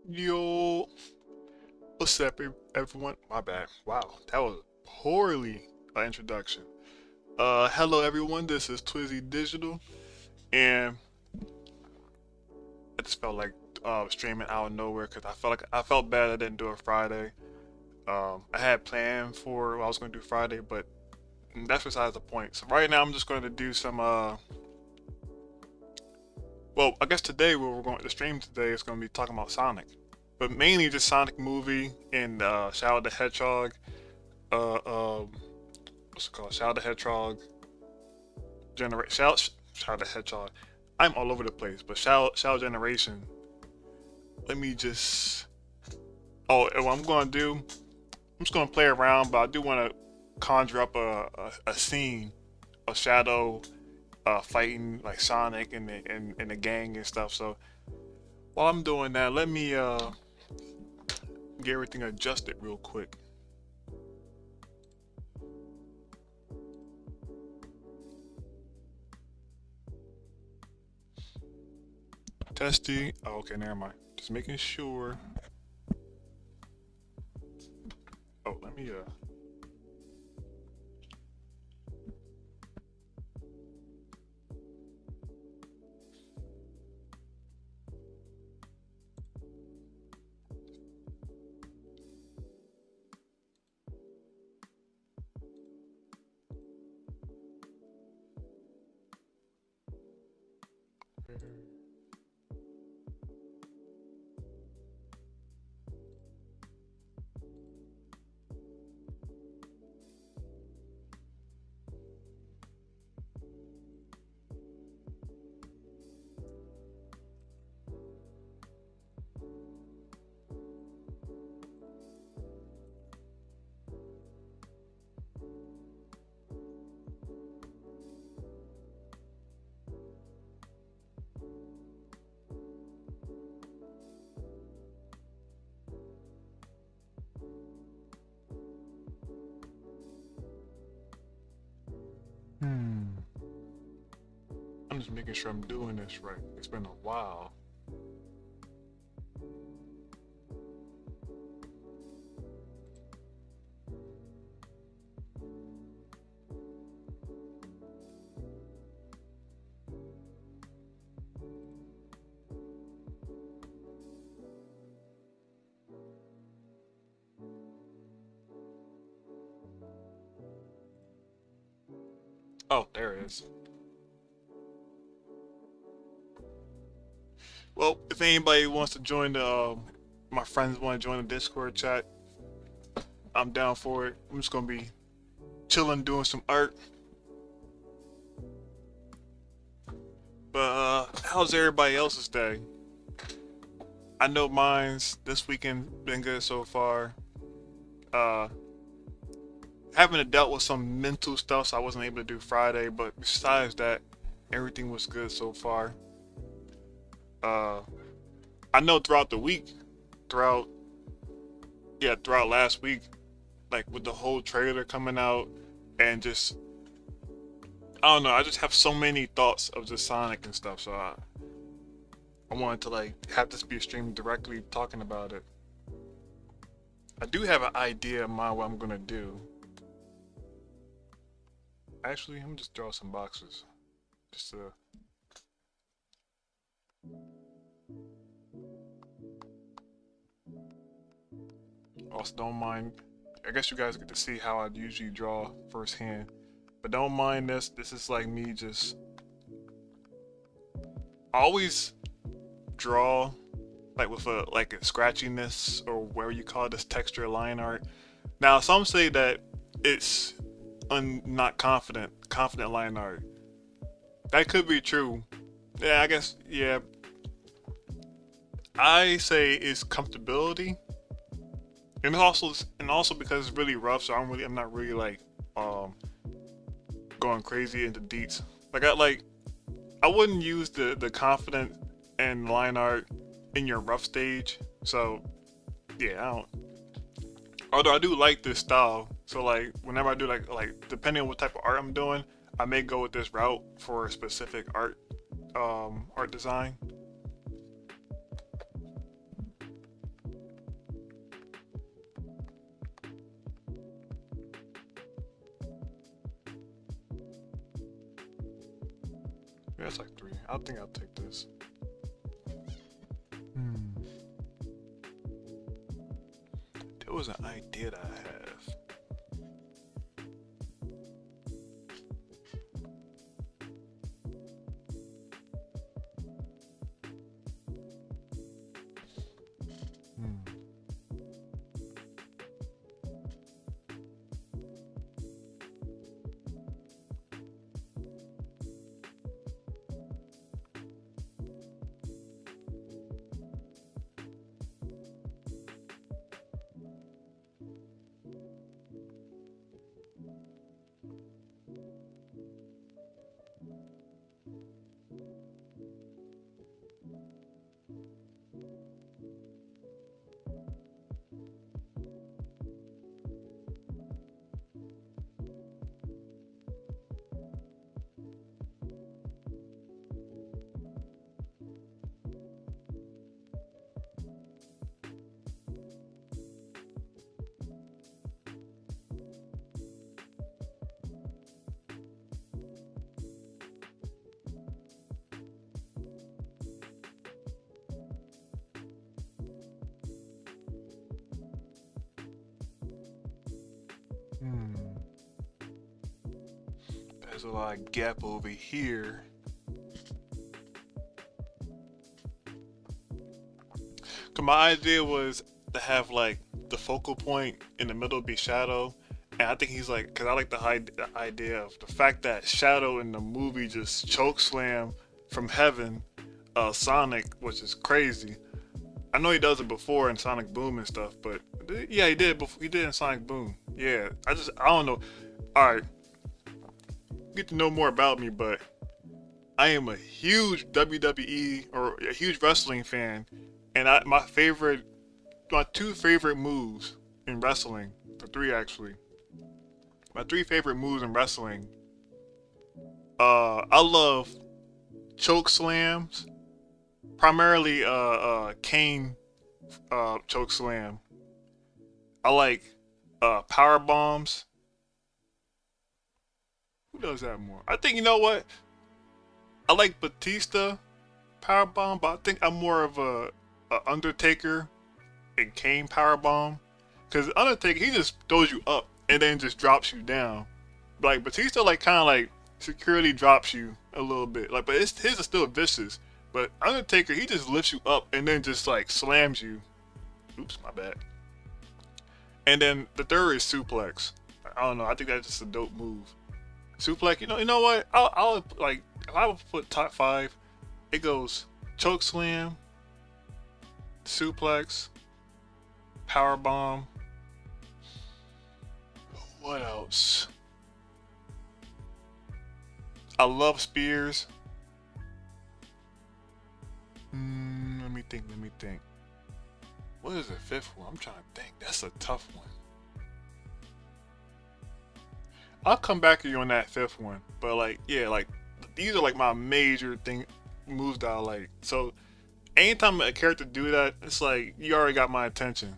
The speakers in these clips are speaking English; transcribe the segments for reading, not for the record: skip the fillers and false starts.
Yo, what's up, everyone? My bad. Wow, that was poorly introduction. Hello everyone. This is Twizzy Digital, and I just felt like streaming out of nowhere because I felt bad I didn't do it Friday. I had planned for what I was going to do Friday, but that's besides the point. So right now I'm just going to do some. Well, I guess today we're going to stream today is going to be talking about Sonic, but mainly just Sonic movie and Shadow the Hedgehog. Uh, um, what's it called? Shadow the Hedgehog Shadow the Hedgehog. I'm all over the place, but Shadow Generation. Let me just. Oh, and what I'm gonna do? I'm just gonna play around, but I do want to conjure up a scene of Shadow fighting like Sonic and the gang and stuff. So while I'm doing that, let me get everything adjusted real quick. Testing. Oh, okay, never mind. Just making sure. Oh, let me Hmm. I'm just making sure I'm doing this right. It's been a while. Oh, there it is. Well, if anybody wants to join the, my friends want to join the Discord chat, I'm down for it. I'm just gonna be chilling, doing some art. But how's everybody else's day? I know mine's this weekend been good so far. Uh, having to dealt with some mental stuff, so I wasn't able to do Friday. But besides that, everything was good so far. Uh, I know throughout the week, throughout throughout last week, like with the whole trailer coming out, and just I don't know, I just have so many thoughts of just Sonic and stuff. So I wanted to like have this be streamed directly talking about it. I do have an idea of what I'm gonna do. Actually, let me just draw some boxes. Just to also don't mind. I guess you guys get to see how I usually draw firsthand, but don't mind this. This is like me just. I always draw like with a scratchiness or whatever you call this texture line art. Now some say that it's not confident line art. That could be true. Yeah, I guess yeah. I say it's comfortability, and also because it's really rough, so I'm not really like um going crazy into deets. I wouldn't use the confident and line art in your rough stage. So yeah, I don't. Although I do like this style, so like whenever I do like depending on what type of art I'm doing, I may go with this route for a specific art design. That's like 3. I think I'll take this. Hmm. There was an idea that I have. Hmm. Hmm. There's a lot of gap over here. Cause my idea was to have like the focal point in the middle be Shadow, and I think he's like, cause I like the idea of the fact that Shadow in the movie just choke slam from heaven, Sonic, which is crazy. I know he does it before in Sonic Boom and stuff, but yeah, he did. Before, he did in Sonic Boom. Yeah, I don't know. All right, get to know more about me, but I am a huge WWE or a huge wrestling fan, and my 2 favorite moves in wrestling, or 3 actually. My 3 favorite moves in wrestling. I love choke slams, primarily Kane choke slam. I like power bombs. Who does that more? I think, you know what? I like Batista power bomb, but I think I'm more of a Undertaker and Kane power bomb. Cause Undertaker, he just throws you up and then just drops you down. Like Batista, like kind of like securely drops you a little bit. Like, but his is still vicious. But Undertaker, he just lifts you up and then just like slams you. Oops, my bad. And then the third is suplex. I don't know. I think that's just a dope move. Suplex. You know what? I'll like if I would put top 5, it goes choke slam, suplex, power bomb. What else? I love spears. Let me think. Let me think. What is the 5th one? I'm trying to think. That's a tough one. I'll come back to you on that 5th one. But like, yeah, like these are like my major thing moves that I like. So anytime a character do that, it's like you already got my attention.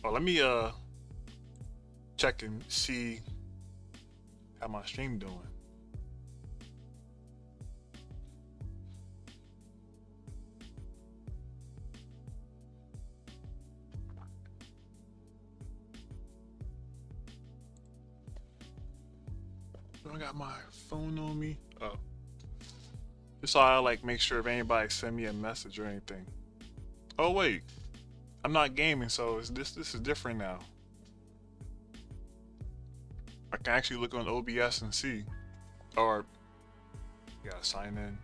Oh, let me check and see how my stream doing. Do I got my phone on me? Oh. Just so I like make sure if anybody send me a message or anything. Oh wait. I'm not gaming, so this is different now. I can actually look on OBS and see. Or you gotta sign in.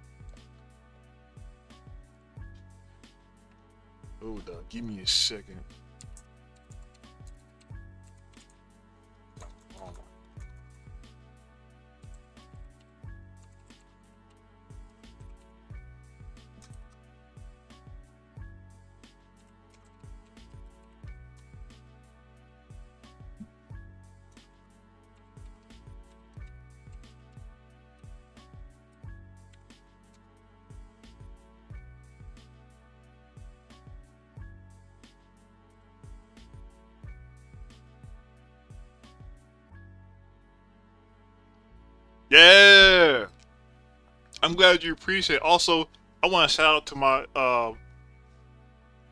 Hold up, give me a second. Yeah. I'm glad you appreciate it. Also, I want to shout out to my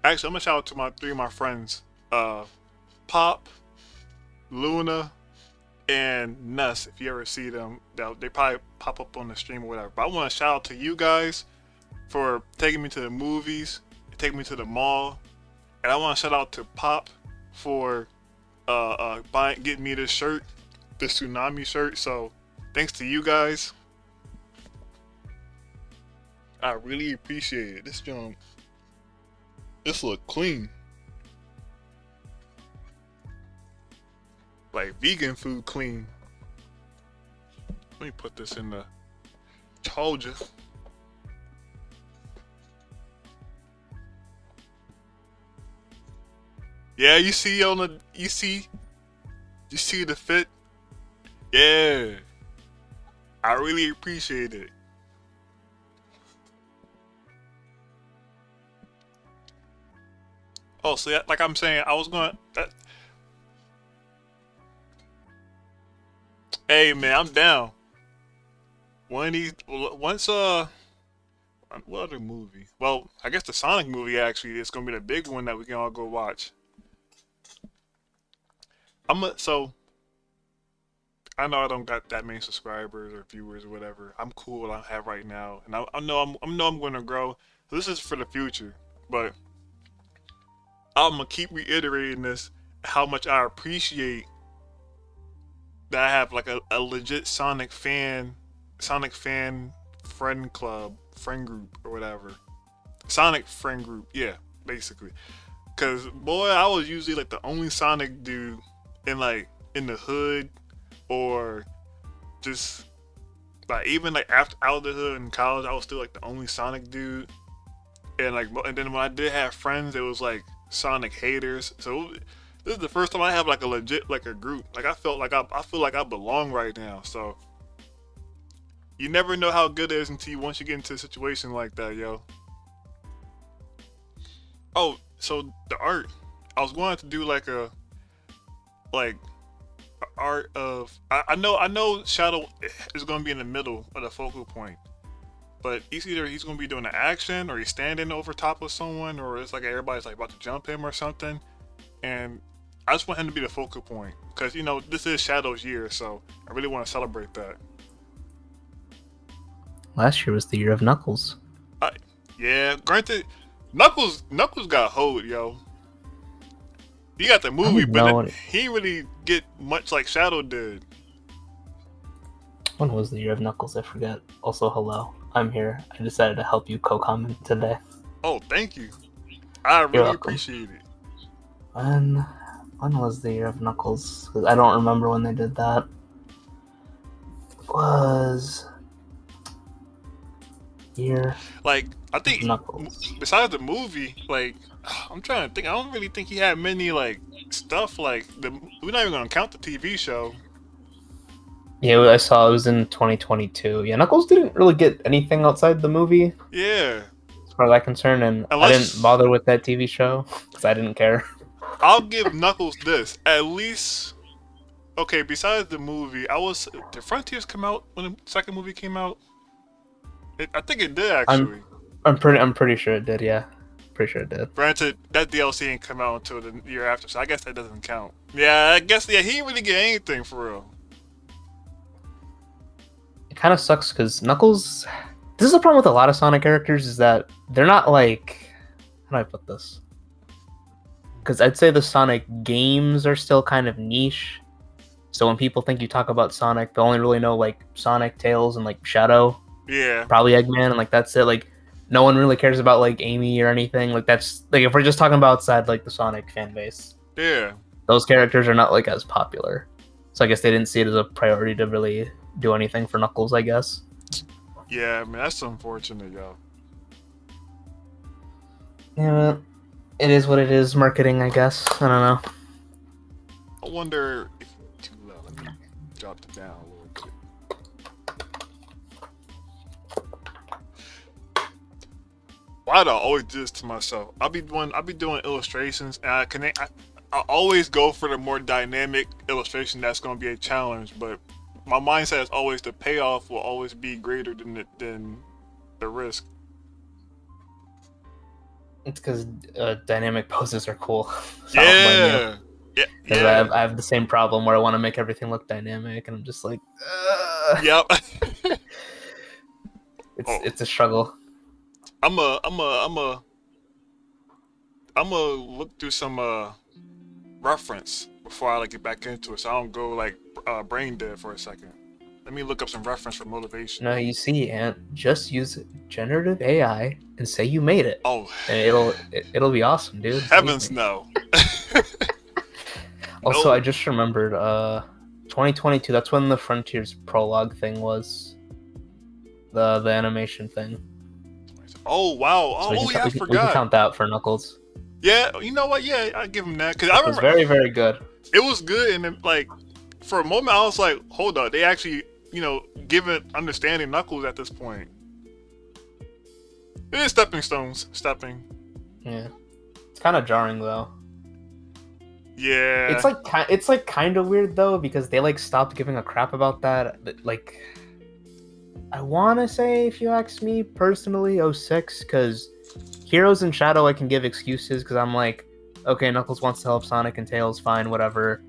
actually I'm gonna shout out to my three of my friends. Pop, Luna, and Nuss. If you ever see them, they probably pop up on the stream or whatever. But I want to shout out to you guys for taking me to the movies, taking me to the mall, and I want to shout out to Pop for getting me this shirt, this Tsunami shirt. So thanks to you guys. I really appreciate it. This look clean. Like vegan food clean. Let me put this in the charger. Yeah, you see the fit? Yeah. I really appreciate it. Oh, so like I'm saying, I was going. Hey man, I'm down. One of these, once what other movie? Well, I guess the Sonic movie actually is gonna be the big one that we can all go watch. So I know I don't got that many subscribers or viewers or whatever. I'm cool what I have right now, and I know I'm going to grow. So this is for the future, but I'm gonna keep reiterating this how much I appreciate that I have like a legit Sonic fan friend club, friend group or whatever. Sonic friend group, yeah, basically. Cause boy, I was usually like the only Sonic dude in the hood, or just like even like after out of the hood in college, I was still like the only Sonic dude. And then when I did have friends, it was like Sonic haters. So this is the first time I have like a legit like a group. Like I feel like I belong right now. So you never know how good it is until once you get into a situation like that, yo. Oh, so the art. I was going to do like a art of I know Shadow is gonna be in the middle of the focal point. But he's gonna be doing an action, or he's standing over top of someone, or it's like everybody's like about to jump him or something. And I just want him to be the focal point, because you know this is Shadow's year, so I really want to celebrate that. Last year was the year of Knuckles. Yeah, granted, Knuckles got hold, yo. He got the movie, but he didn't really get much like Shadow did. When was the year of Knuckles? I forget. Also, hello. I'm here. I decided to help you co-comment today. Oh, thank you. I really appreciate it. When was the year of Knuckles? Because I don't remember when they did that. It was year. Like I think Knuckles. Besides the movie, like I'm trying to think. I don't really think he had many like stuff like we're not even gonna count the TV show. Yeah, I saw it was in 2022. Yeah, Knuckles didn't really get anything outside the movie. Yeah. As far as I'm concerned, and I didn't bother with that TV show because I didn't care. I'll give Knuckles this. At least, okay, besides the movie, did Frontiers come out when the second movie came out? I think it did, actually. I'm pretty sure it did, yeah. Pretty sure it did. Granted, that DLC ain't come out until the year after, so I guess that doesn't count. Yeah, he didn't really get anything for real. It kind of sucks because Knuckles. This is the problem with a lot of Sonic characters, is that they're not like. How do I put this? Because I'd say the Sonic games are still kind of niche. So when people think you talk about Sonic, they only really know like Sonic, Tails, and like Shadow. Yeah. Probably Eggman, and like that's it. Like no one really cares about like Amy or anything. Like that's like if we're just talking about outside like the Sonic fan base. Yeah. Those characters are not like as popular. So I guess they didn't see it as a priority to really do anything for Knuckles, I guess. Yeah, man, that's unfortunate, yo. Yeah, it is what it is. Marketing, I guess. I don't know. I wonder if it's too low. Let me drop it down a little bit. Why do I always do this to myself? I'll be doing illustrations, and I always go for the more dynamic illustration that's going to be a challenge, but my mindset is always the payoff will always be greater than the risk. It's because dynamic poses are cool. So I don't blame you. Yeah, yeah, Because yeah. I have the same problem where I want to make everything look dynamic, and I'm just like, Yep. it's a struggle. I'm a look through some reference before I like get back into it, so I don't go like brain dead for a second. Let me look up some reference for motivation. No, you see, Ant, just use generative AI and say you made it, Oh, and it'll be awesome, dude. heavens Believe me. no. Also, No. I just remembered, 2022. That's when the Frontiers prologue thing was, the animation thing. Oh wow. So Oh yeah, I we can forgot. count that for Knuckles. Yeah, you know what? Yeah, I give him that because I It was remember very, very good. it was good, and then, like for a moment I was like, hold up, they actually giving understanding Knuckles at this point. It is stepping stones, stepping. Yeah, it's kind of jarring though. Yeah. It's like kind of weird though because they like stopped giving a crap about that. Like, I want to say, if you ask me personally, 06, because Heroes and Shadow I can give excuses because I'm like, okay, Knuckles wants to help Sonic and Tails, fine, whatever.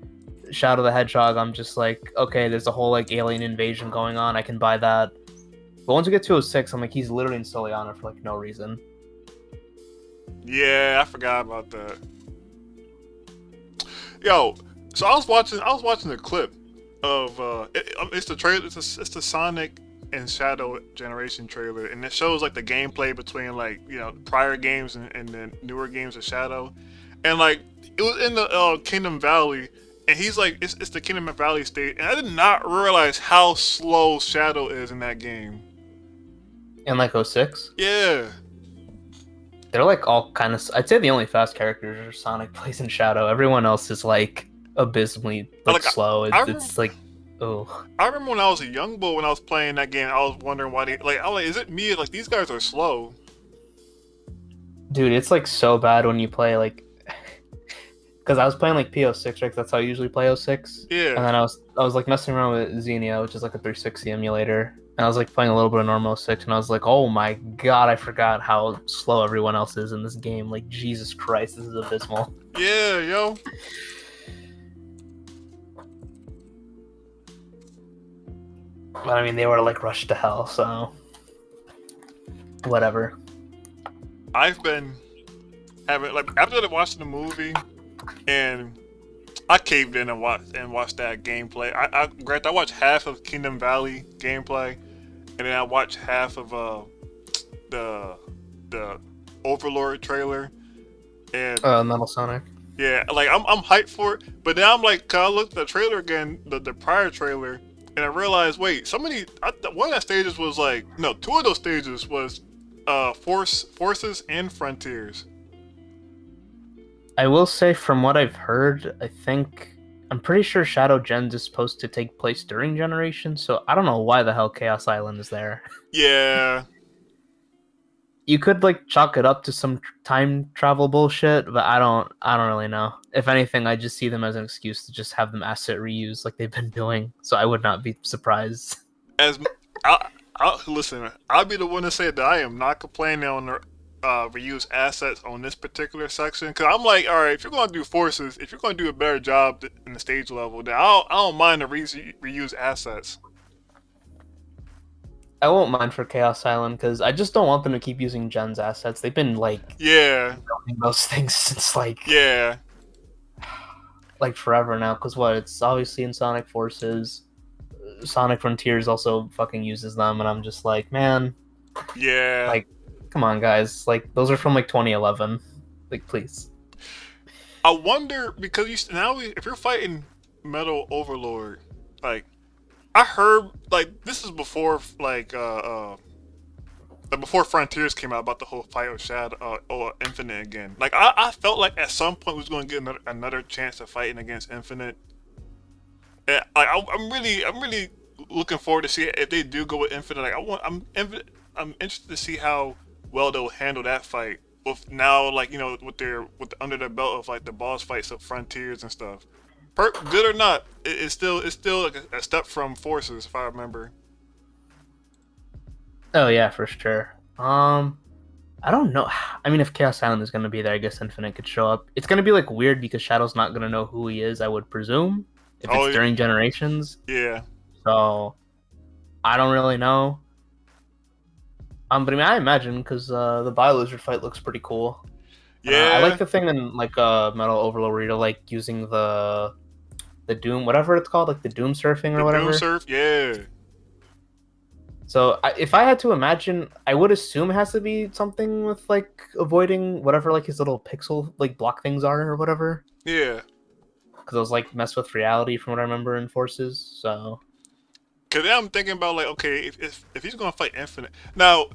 Shadow the Hedgehog, I'm just like, okay, there's a whole like alien invasion going on, I can buy that. But once we get to 06, I'm like, he's literally in Soleanna for like no reason. Yeah, I forgot about that. Yo, so I was watching a clip of it's the trailer, it's the Sonic and Shadow Generation trailer, and it shows like the gameplay between like prior games and the newer games of Shadow, and like it was in the Kingdom Valley, and he's like it's the Kingdom Valley state, and I did not realize how slow Shadow is in that game. In like 06, Yeah. they're like all kind of. I'd say the only fast characters are Sonic, Blaze, and Shadow. Everyone else is like abysmally like slow. It's like, oh. I remember when I was a young boy when I was playing that game, I was wondering why they like. I was like, is it me? Like these guys are slow. Dude, it's like so bad when you play like, because I was playing like PO6, right? 'Cause that's how I usually play 06. Yeah. And then I was like messing around with Xenia, which is like a 360 emulator. And I was like playing a little bit of normal 06, and I was like, oh my god, I forgot how slow everyone else is in this game. Like, Jesus Christ, this is abysmal. Yeah, yo. But I mean, they were like rushed to hell, so whatever. I've been having like after watching the movie, and I caved in and watched that gameplay. I watched half of Kingdom Valley gameplay, and then I watched half of the Overlord trailer, and Metal Sonic. yeah, like I'm hyped for it, but now I'm like, 'cause I looked at the trailer again, the prior trailer, and I realized, wait, one of the stages was like, no, two of those stages was forces and frontiers. I will say, from what I've heard, I'm pretty sure Shadow Gens is supposed to take place during Generation, so I don't know why the hell Chaos Island is there. Yeah. You could like chalk it up to some time travel bullshit, but I don't really know. If anything, I just see them as an excuse to just have them asset reuse like they've been doing. So I would not be surprised. As listen, I'll be the one to say that I am not complaining on the reuse assets on this particular section, because I'm like, all right, if you're going to do forces, if you're going to do a better job in the stage level, then I don't mind the reuse assets. I won't mind for Chaos Island because I just don't want them to keep using Gen's assets. They've been like Yeah. building those things since like forever now. Because it's obviously in Sonic Forces. Sonic Frontiers also fucking uses them, and I'm just like, man. Yeah. Like, come on, guys. Like, those are from like 2011. Like, please. I wonder, because if you're fighting Metal Overlord, like, I heard, like, this is before, like, before Frontiers came out, about the whole fight with Shadow or Infinite again. Like, I felt like at some point we was going to get another chance of fighting against Infinite. And, like, I'm really looking forward to see if they do go with Infinite. Like, I'm interested to see how well they'll handle that fight. With now, like, with under their belt of like the boss fights of Frontiers and stuff. Good or not, it's still like a step from Forces, if I remember. Oh yeah, for sure. Um, I don't know. I mean, if Chaos Island is gonna be there, I guess Infinite could show up. It's gonna be like weird because Shadow's not gonna know who he is. I would presume if it's Oh during Generations. yeah, So I don't really know. But I mean, I imagine because the Bio-Lizard fight looks pretty cool. And I like yeah. the thing in like Metal Overlord, like using the Doom, whatever it's called, like the Doom surfing The or Doom whatever. Surf, yeah. So if I had to imagine, I would assume it has to be something with like avoiding whatever like his little pixel like block things are or whatever, Yeah. because those like mess with reality from what I remember in Forces. So Cause then I'm thinking about like, okay, if he's gonna fight Infinite now,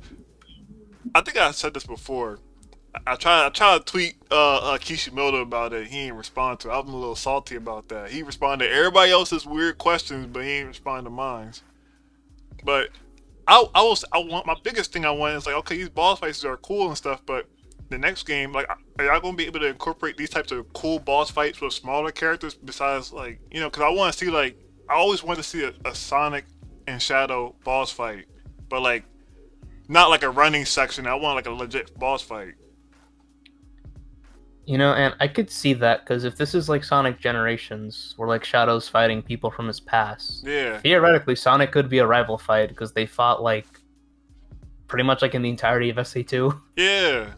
I think I said this before. I tried to tweet Kishimoto about it. He didn't respond to it. I was a little salty about that. He responded to everybody else's weird questions, but he didn't respond to mine. But I want my biggest thing I want is like, okay, these boss fights are cool and stuff, but the next game, like, are y'all gonna be able to incorporate these types of cool boss fights with smaller characters besides like, because I want to see like, I always want to see a Sonic and Shadow boss fight, but like not like a running section. I want like a legit boss fight. and I could see that because if this is like Sonic Generations, where like Shadow's fighting people from his past, Yeah, theoretically Sonic could be a rival fight because they fought like pretty much like in the entirety of SA2. yeah.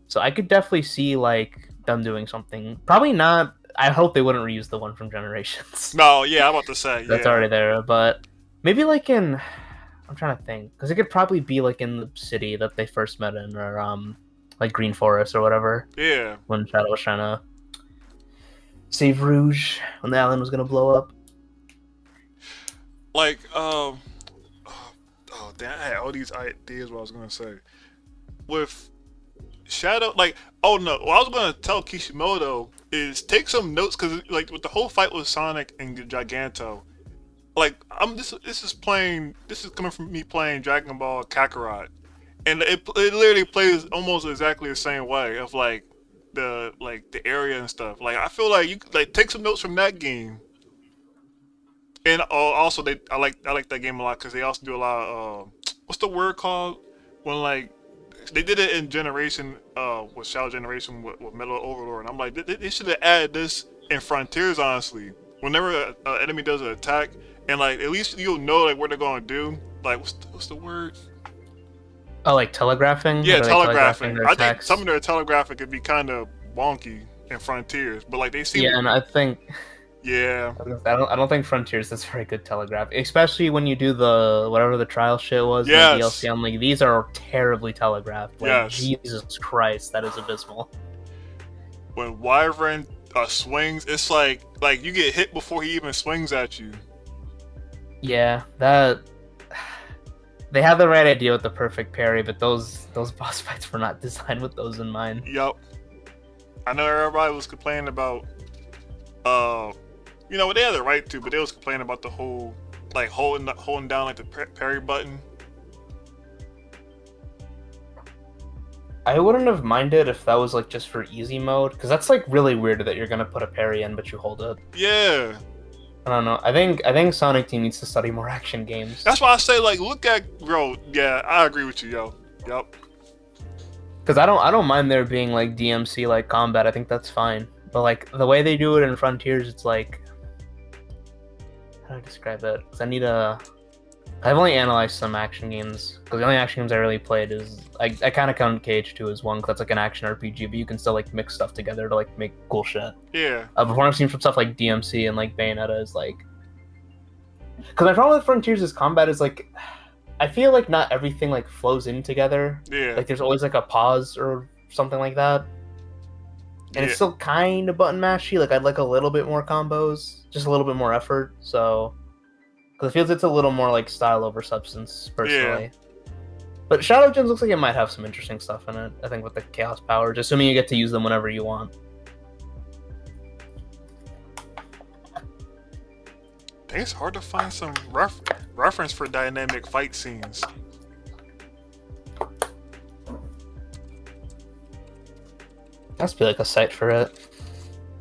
So I could definitely see like them doing something. Probably not. I hope they wouldn't reuse the one from Generations. No, yeah, I'm about to say, That's yeah, already there, but maybe like in. I'm trying to think because it could probably be like in the city that they first met in, or like Green Forest or whatever. yeah. When Shadow was trying to save Rouge when the island was gonna blow up. Like, oh damn, I had all these ideas. What I was gonna say with Shadow, like, oh no, what I was gonna tell Kishimoto is take some notes because like with the whole fight with Sonic and Giganto, like this is coming from me playing Dragon Ball Kakarot, and it literally plays almost exactly the same way of like the area and stuff. Like I feel like you could like take some notes from that game. And also, I like that game a lot because they also do a lot of what's the word called when like they did it in Generation with Shadow Generation with Metal Overlord, and I'm like they should have added this in Frontiers honestly. Whenever an enemy does an attack, and like at least you'll know like what they're gonna do. Like what's the word? Oh, like telegraphing? Yeah, Like, are they telegraphing telegraphing. their I think some attacks? of their telegraphing could be kind of wonky in Frontiers, but like they seem Yeah, to. and I think Yeah, I don't think Frontiers is very good telegraph, especially when you do the whatever the trial shit was in the yes, DLC. I'm like, these are terribly telegraphed. Like yes. Jesus Christ, that is abysmal. When Wyvern swings, it's like you get hit before he even swings at you. Yeah, that they had the right idea with the perfect parry, but those boss fights were not designed with those in mind. Yup. I know everybody was complaining about, uh, they had the right to, but they was complaining about the whole, like holding down like the parry button. I wouldn't have minded if that was like just for easy mode, because that's like really weird that you're gonna put a parry in but you hold it. Yeah, I don't know. I think Sonic Team needs to study more action games. that's why I say like look at bro. Yeah, I agree with you, yo. Yup. Because I don't mind there being like DMC like combat. I think that's fine. But like the way they do it in Frontiers, it's like how do I describe it? Because I've only analyzed some action games. Because the only action games I really played is I kind of count KH2 as one. Because that's like an action RPG, but you can still like mix stuff together to like make cool shit. Yeah, But what I've seen from stuff like DMC and like Bayonetta is like, because my problem with Frontiers is combat is like, I feel like not everything like flows in together. yeah, Like there's always like a pause or something like that. And yeah, it's still kind of button mashy. Like I'd like a little bit more combos, just a little bit more effort. So, because it feels it's a little more like style over substance, personally. But Shadow Gems looks like it might have some interesting stuff in it. I think with the Chaos powers, assuming you get to use them whenever you want. I think it's hard to find some reference for dynamic fight scenes. Must be like a site for it.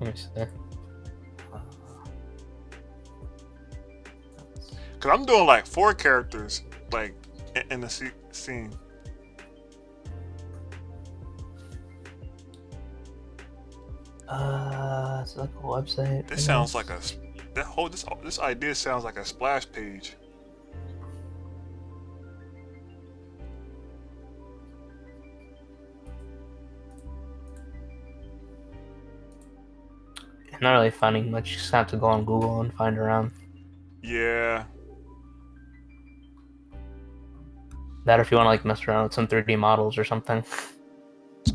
Let me see. Cause I'm doing like 4 characters like in the scene. It's like a website. This sounds like a this idea sounds like a splash page. Not really finding much. You just have to go on Google and find around. Yeah. That, or if you want to like mess around with some 3D models or something,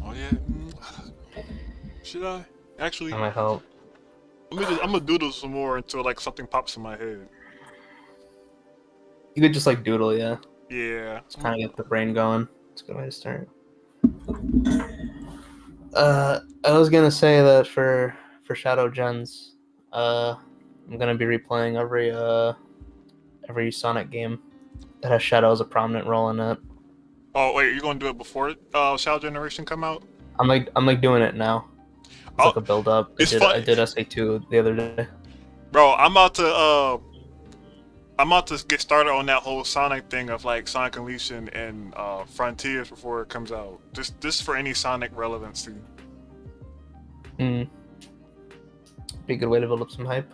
Oh yeah. Should I? Actually, that might help. I'm gonna doodle some more until like something pops in my head. You could just like doodle, yeah. Yeah. Just kind of get the brain going. It's a good way to start. I was gonna say that for Shadow Gens, I'm gonna be replaying every Sonic game that has Shadow as a prominent role in it. Oh wait, you're gonna do it before Shadow Generation come out? I'm like doing it now. It's Oh, like a build up. it's fun. I did SA2 the other day. Bro, I'm about to get started on that whole Sonic thing of like Sonic Unleashed and Frontiers before it comes out. Just for any Sonic relevancy. Be a good way to build up some hype.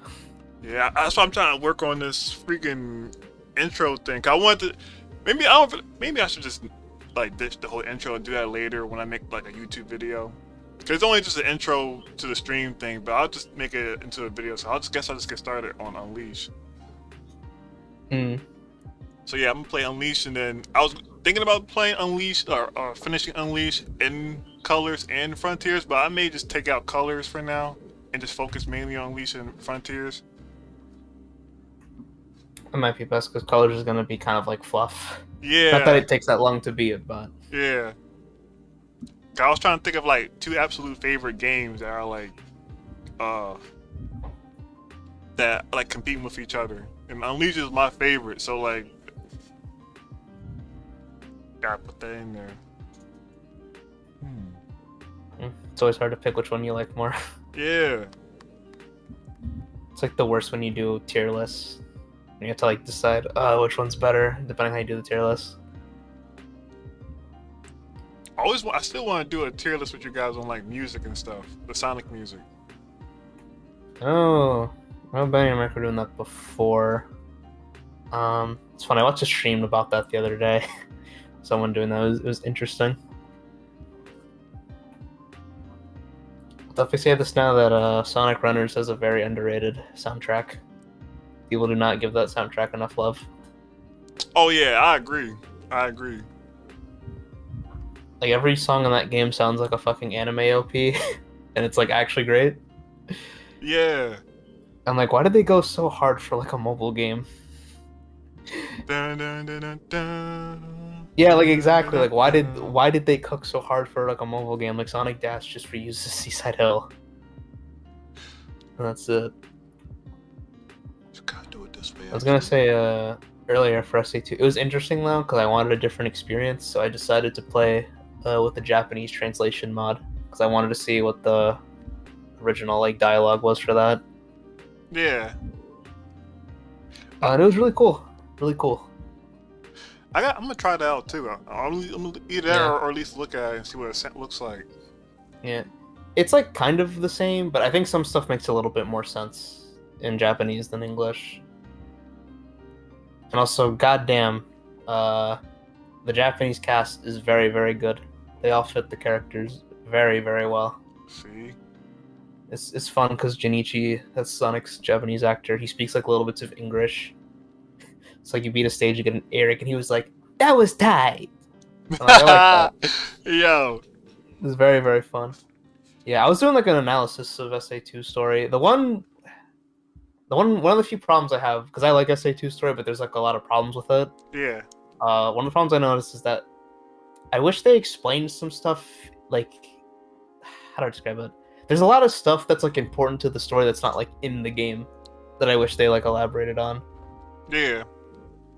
Yeah, that's why I'm trying to work on this freaking intro thing. I want to maybe I should just like ditch the whole intro and do that later when I make like a YouTube video. Cause it's only just an intro to the stream thing, but I'll just make it into a video. So I'll just get started on Unleash. So yeah, I'm gonna play Unleash, and then I was thinking about playing Unleash or finishing Unleash in Colors and Frontiers, but I may just take out Colors for now and just focus mainly on Unleash and Frontiers. It might be best because Colors is gonna be kind of like fluff. Yeah. Not that it takes that long to beat it, but yeah. I was trying to think of like two absolute favorite games that are like that like competing with each other. And Unleash is my favorite, so like gotta put that in there. It's always hard to pick which one you like more. Yeah. It's like the worst when you do tier lists. You have to like decide which one's better depending how you do the tier list. I still want to do a tier list with you guys on like music and stuff, the Sonic music. Oh, I remember Benny and Rick were doing that before. It's funny. I watched a stream about that the other day. Someone doing that. It was interesting. I'll definitely say this now that Sonic Runners has a very underrated soundtrack. People do not give that soundtrack enough love. Oh yeah, I agree. Like every song in that game sounds like a fucking anime OP, and it's like actually great. Yeah. I'm like, why did they go so hard for like a mobile game? Dun, dun, dun, dun, dun. Yeah, like exactly. Like why did they cook so hard for like a mobile game like Sonic Dash just for use of Seaside Hill? And that's it. Just gotta do it this way. I was gonna say earlier for SA2, it was interesting though because I wanted a different experience, so I decided to play with the Japanese translation mod because I wanted to see what the original like dialogue was for that. Yeah. And it was really cool. Really cool. I'm gonna try that out too. I'm gonna either that or at least look at it and see what it looks like. Yeah. It's like kind of the same, but I think some stuff makes a little bit more sense in Japanese than English. And also, goddamn, the Japanese cast is very, very good. They all fit the characters very, very well. See? It's fun because Junichi, that's Sonic's Japanese actor, he speaks like little bits of English. It's like you beat a stage, you get an Eric, and he was like, "That was tight." Like, I like that. Yo. It was very, very fun. Yeah, I was doing like an analysis of SA2 story. One of the few problems I have, because I like SA2 story, but there's like a lot of problems with it. Yeah. One of the problems I noticed is that I wish they explained some stuff, like, how do I describe it? There's a lot of stuff that's like important to the story that's not like in the game that I wish they like elaborated on. Yeah.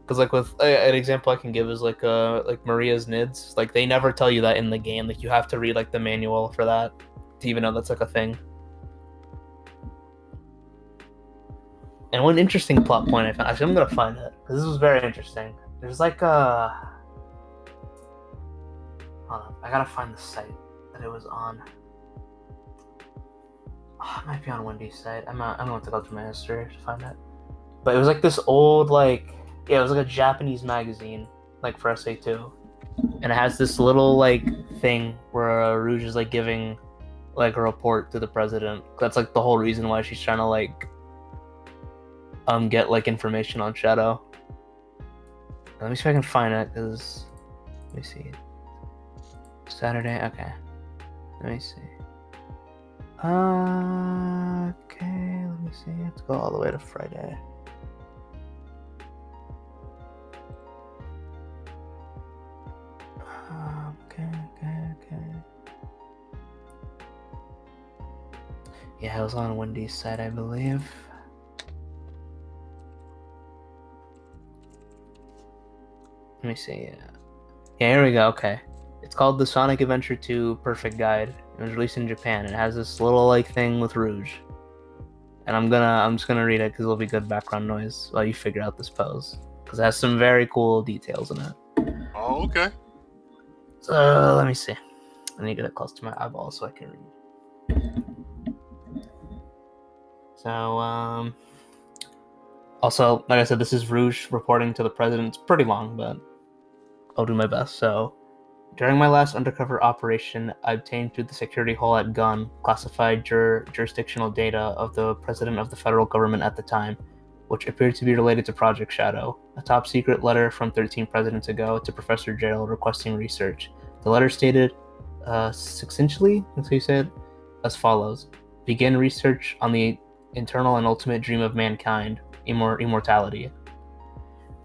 Because like with an example I can give is like Maria's NIDS. Like they never tell you that in the game. Like you have to read like the manual for that to even know that's like a thing. And one interesting plot point I found. Actually, I'm gonna find it because this was very interesting. There's like hold on, I gotta find the site that it was on. it might be on Wendy's site. I'm gonna have to go through my history to find it. But it was like this old, like, yeah, it was like a Japanese magazine, like for SA2. And it has this little, like, thing where Rouge is, like, giving, like, a report to the president. That's, like, the whole reason why she's trying to, like, get, like, information on Shadow. Let me see if I can find it, because, let me see. Saturday, okay. Let me see. Okay, let me see. Let's go all the way to Friday. Okay. Yeah, it was on Wendy's side, I believe. Let me see. Yeah, here we go. Okay. It's called the Sonic Adventure 2 Perfect Guide. It was released in Japan. It has this little, like, thing with Rouge. And I'm just gonna read it because it'll be good background noise while you figure out this pose. Because it has some very cool details in it. Oh, okay. So, let me see. I need to get it close to my eyeball so I can read. So, also, like I said, this is Rouge reporting to the president. It's pretty long, but I'll do my best. So, during my last undercover operation, I obtained through the security hole at Gun classified jurisdictional data of the president of the federal government at the time, which appeared to be related to Project Shadow, a top secret letter from 13 presidents ago to Professor Gerald requesting research. The letter stated, succinctly, as he said, as follows: begin research on the internal and ultimate dream of mankind, immortality.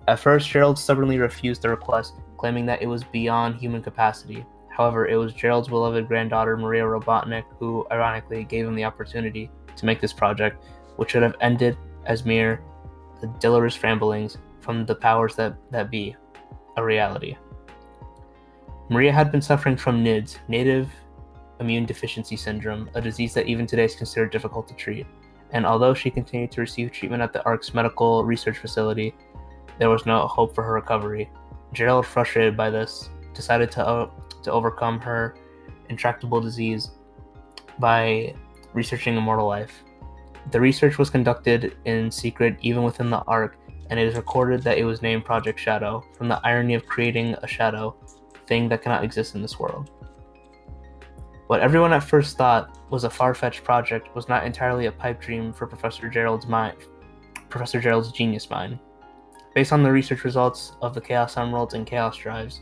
At first, Gerald stubbornly refused the request, claiming that it was beyond human capacity. However, it was Gerald's beloved granddaughter, Maria Robotnik, who ironically gave him the opportunity to make this project, which should have ended as mere delirious ramblings from the powers that be, a reality. Maria had been suffering from NIDS, Native Immune Deficiency Syndrome, a disease that even today is considered difficult to treat. And although she continued to receive treatment at the ARC's medical research facility, there was no hope for her recovery. Gerald, frustrated by this, decided to overcome her intractable disease by researching immortal life. The research was conducted in secret even within the ARC, and it is recorded that it was named Project Shadow, from the irony of creating a shadow, thing that cannot exist in this world. What everyone at first thought was a far-fetched project was not entirely a pipe dream for Professor Gerald's genius mind. Based on the research results of the Chaos Emeralds and Chaos Drives,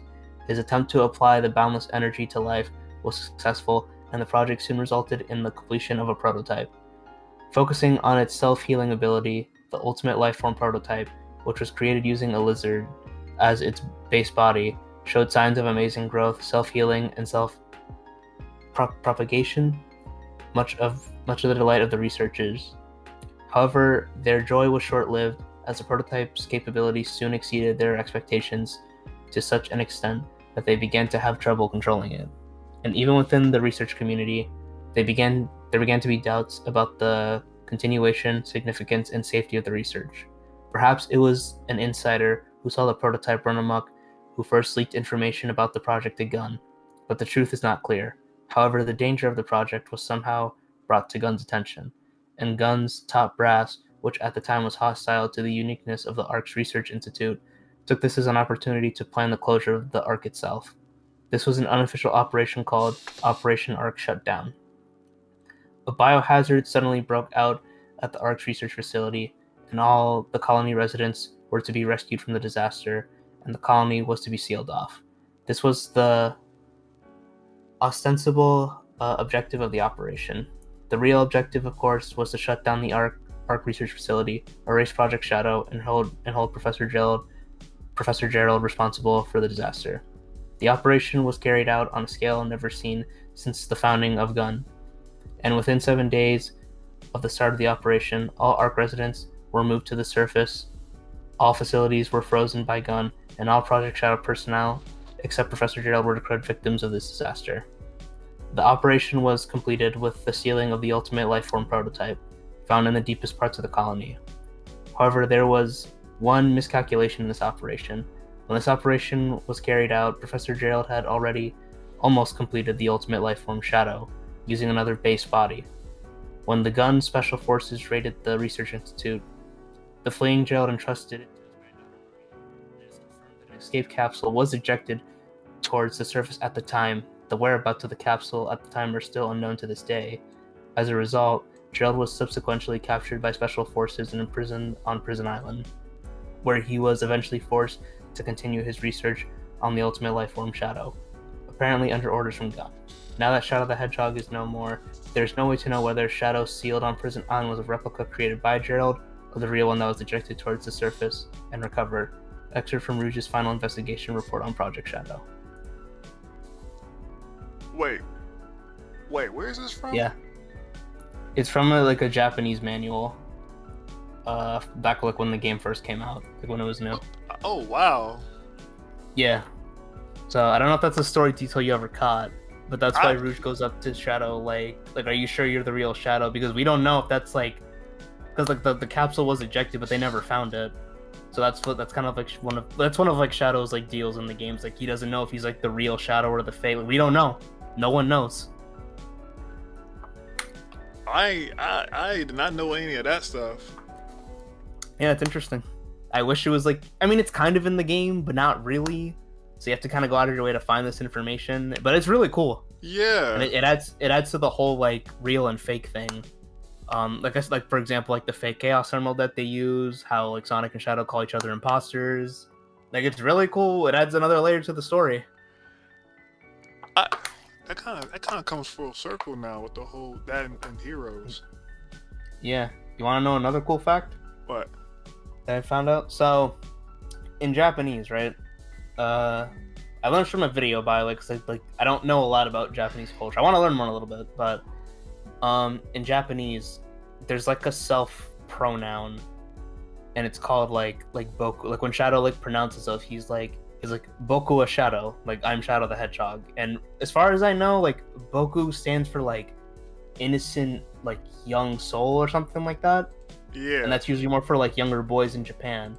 his attempt to apply the boundless energy to life was successful, and the project soon resulted in the completion of a prototype. Focusing on its self-healing ability, the ultimate lifeform prototype, which was created using a lizard as its base body, showed signs of amazing growth, self-healing, and self-propagation, much of the delight of the researchers. However, their joy was short-lived, as the prototype's capabilities soon exceeded their expectations to such an extent that they began to have trouble controlling it. And even within the research community, there began to be doubts about the continuation, significance, and safety of the research. Perhaps it was an insider who saw the prototype run amok who first leaked information about the project to Gunn, but the truth is not clear. However, the danger of the project was somehow brought to Gunn's attention, and Gunn's top brass, which at the time was hostile to the uniqueness of the ARC's Research Institute, took this as an opportunity to plan the closure of the ARC itself. This was an unofficial operation called Operation ARC Shutdown. A biohazard suddenly broke out at the ARC's research facility, and all the colony residents were to be rescued from the disaster, and the colony was to be sealed off. This was the ostensible objective of the operation. The real objective, of course, was to shut down the ARC research facility, erase Project Shadow, and hold Professor Gerald responsible for the disaster. The operation was carried out on a scale never seen since the founding of Gunn, and within 7 days of the start of the operation, all ARC residents were moved to the surface, all facilities were frozen by Gunn, and all Project Shadow personnel, except Professor Gerald, were declared victims of this disaster. The operation was completed with the sealing of the ultimate lifeform prototype, found in the deepest parts of the colony. However, there was one miscalculation in this operation. When this operation was carried out, Professor Gerald had already almost completed the ultimate lifeform Shadow, using another base body. When the Gun Special Forces raided the Research Institute, the fleeing Gerald entrusted it to his granddaughter. It is confirmed that an escape capsule was ejected towards the surface at the time. The whereabouts of the capsule at the time are still unknown to this day. As a result, Gerald was subsequently captured by special forces and imprisoned on Prison Island, where he was eventually forced to continue his research on the ultimate life form Shadow, apparently under orders from Gun. Now that Shadow the Hedgehog is no more, there's no way to know whether Shadow sealed on Prison Island was a replica created by Gerald or the real one that was ejected towards the surface and recovered. Excerpt from Rouge's final investigation report on Project Shadow. Wait, where is this from? Yeah. It's from a Japanese manual. Back like when the game first came out, like when it was new. Oh wow. Yeah. So I don't know if that's a story detail you ever caught, but that's why Rouge goes up to Shadow like, are you sure you're the real Shadow? Because we don't know if that's because the capsule was ejected, but they never found it. So that's kind of like one of Shadow's like deals in the games. Like he doesn't know if he's like the real Shadow or the fake. Like, we don't know. No one knows. I did not know any of that stuff. Yeah, it's interesting. I wish it was it's kind of in the game, but not really. So you have to kind of go out of your way to find this information. But it's really cool. Yeah. And it adds to the whole like real and fake thing. For example, like the fake Chaos Emerald that they use, how like Sonic and Shadow call each other imposters. Like it's really cool. It adds another layer to the story. That kind of comes full circle now with the whole that and Heroes. Yeah. You want to know another cool fact? What? That I found out. So, in Japanese, right? I learned from a video by I don't know a lot about Japanese culture. I want to learn more a little bit, but in Japanese, there's like a self pronoun, and it's called like boku. Like when Shadow pronounces of, he's like Boku wa Shadow, like I'm Shadow the Hedgehog. And as far as I know, Boku stands for innocent, young soul or something like that. Yeah. And that's usually more for younger boys in Japan.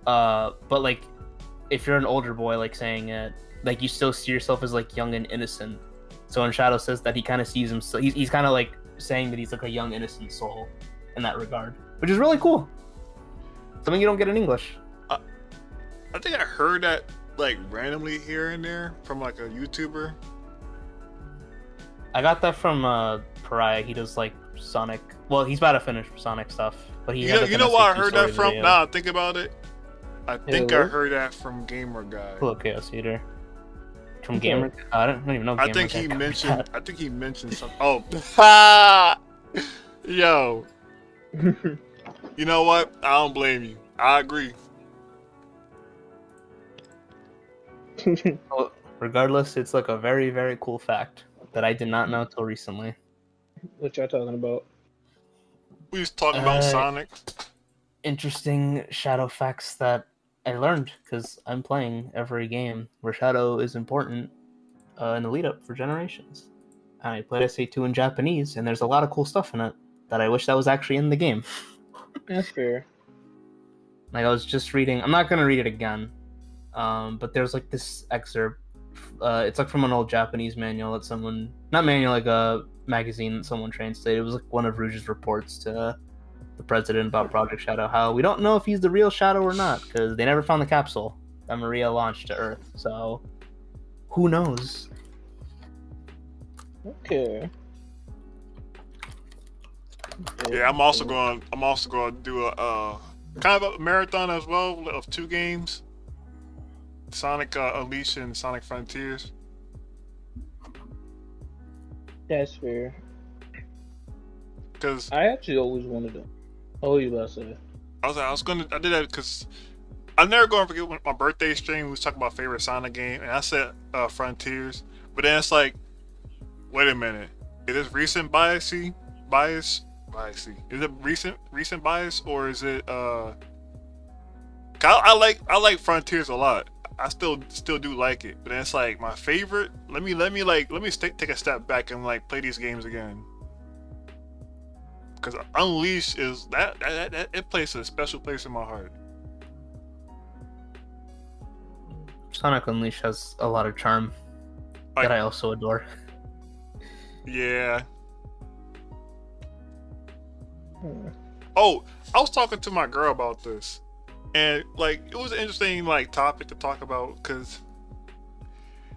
But if you're an older boy saying it, you still see yourself as young and innocent. So when Shadow says that, he kind of sees himself, he's kind of saying that he's a young innocent soul in that regard, which is really cool. Something you don't get in English. I think I heard that randomly here and there from a YouTuber. I got that from Pariah. He does Sonic. Well, he's about to finish Sonic stuff, but he. You know where I heard that from? Video. Nah, think about it. I think I heard that from Gamer Guy. Cool, Chaos Eater. From Gamer. I don't even know. I think he mentioned something. Oh, yo. You know what? I don't blame you. I agree. Well, regardless, it's a very, very cool fact that I did not know till recently. What y'all talking about? We was talking about Sonic. Interesting Shadow facts that I learned because I'm playing every game where Shadow is important in the lead up for Generations. And I played SA2 in Japanese, and there's a lot of cool stuff in it that I wish that was actually in the game. That's fair. I was just reading. I'm not gonna read it again. But there's this excerpt. It's from an old Japanese manual that someone, not manual, a magazine that someone translated. It was one of Rouge's reports to the president about Project Shadow, how we don't know if he's the real Shadow or not because they never found the capsule that Maria launched to Earth. So who knows? Okay. Yeah, I'm also going to do a kind of a marathon as well of 2 games. Sonic Unleashed and Sonic Frontiers. That's fair. Because I actually always wanted to. Oh, you about to say? I did that because I'm never going to forget when my birthday stream we was talking about favorite Sonic game, and I said Frontiers. But then it's wait a minute, is this recent bias? Is it recent bias or is it I like Frontiers a lot. I still do like it, but then it's my favorite. Let me take a step back and play these games again. Because Unleashed is that it plays a special place in my heart. Sonic Unleashed has a lot of charm that I also adore. Yeah. Oh, I was talking to my girl about this, and like it was an interesting like topic to talk about because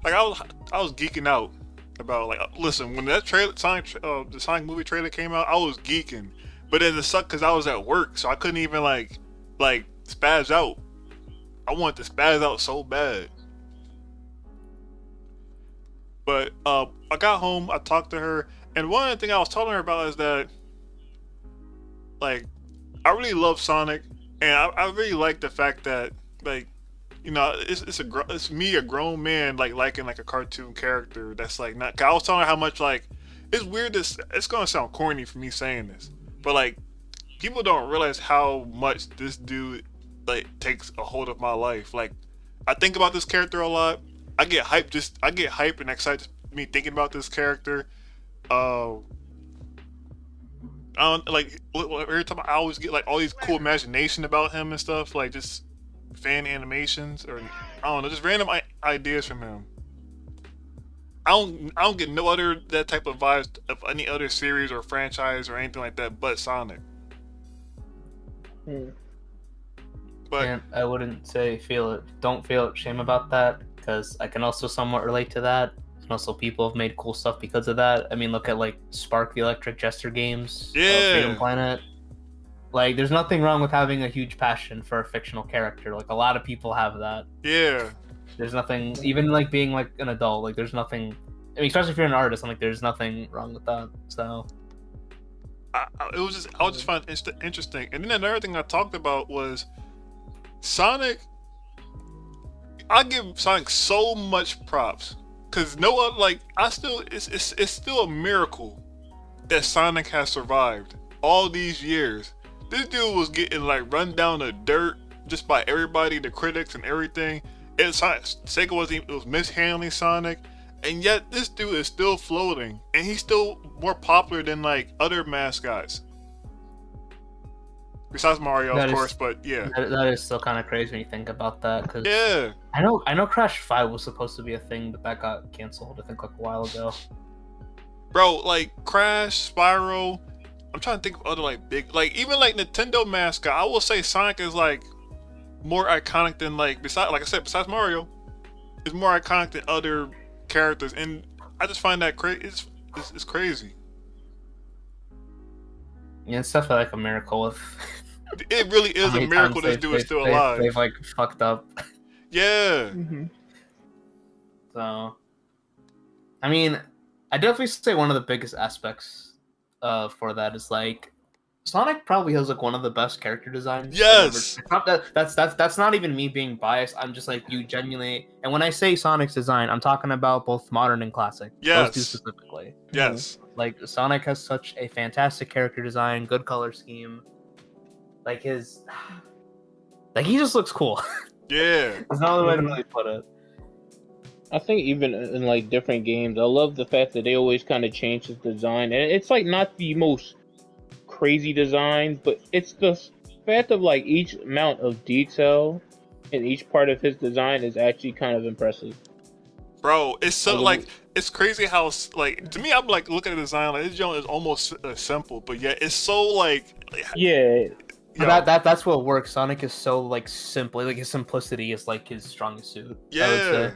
like I was geeking out about like listen when that trailer the Sonic movie trailer came out I was geeking, but then it sucked because I was at work so I couldn't even like spaz out. I wanted to spaz out so bad. But I got home, I talked to her, and one of the things I was telling her about is that like I really love Sonic, and I really like the fact that like you know it's me a grown man like liking like a cartoon character that's like not. 'Cause I was telling her how much like it's weird. It's gonna sound corny for me saying this, but like people don't realize how much this dude like takes a hold of my life. Like I think about this character a lot. I get hyped and excited me thinking about this character. Uh, I don't like every time I always get like all these cool imagination about him and stuff, like just fan animations or I don't know, just random ideas from him. I don't get no other that type of vibes of any other series or franchise or anything like that but Sonic. But And I wouldn't say don't feel shame about that, because I can also somewhat relate to that. And also, people have made cool stuff because of that. I mean, look at like Spark the Electric Jester games, Freedom yeah, Planet. Like, there's nothing wrong with having a huge passion for a fictional character. Like, a lot of people have that. yeah. There's nothing, even like being like an adult. Like, there's nothing. I mean, especially if you're an artist, I'm like, there's nothing wrong with that. So. It was just I was just find it interesting. And then another thing I talked about was Sonic. I give Sonic so much props because no one like I still it's still a miracle that Sonic has survived all these years. This dude was getting like run down the dirt just by everybody, the critics and everything. Sega was mishandling Sonic, and yet this dude is still floating, and he's still more popular than like other mascots. Besides Mario, That of is- course, but yeah, That is still kind of crazy when you think about that, because yeah. I know Crash 5 was supposed to be a thing, but that got canceled I think like a while ago. Bro, like Crash, Spyro. I'm trying to think of other like big, like even like Nintendo mascot. I will say Sonic is like more iconic than besides Mario, is more iconic than other characters, and I just find that crazy. It's crazy. Yeah, it's definitely like a miracle if It really is how a many miracle times this dude is they've- still they've- alive. They've like fucked up. Yeah, So, I mean, I definitely say one of the biggest aspects for that is like Sonic probably has like one of the best character designs. Yes. It's not that's not even me being biased. I'm just like you genuinely. And when I say Sonic's design, I'm talking about both modern and classic. Yes. Those two specifically. yes, Like Sonic has such a fantastic character design, good color scheme. Like he just looks cool. yeah, There's no other way to really put it. I think even in like different games, I love the fact that they always kind of change his design, and it's like not the most crazy designs, but it's the fact of like each amount of detail in each part of his design is actually kind of impressive. bro. It's so Like, like it's crazy how like to me I'm like looking at the design like this joint is almost simple, but yet it's so like Yeah, yo, That's what works. Sonic is so like simple. Like his simplicity is like his strongest suit. I would yeah, say.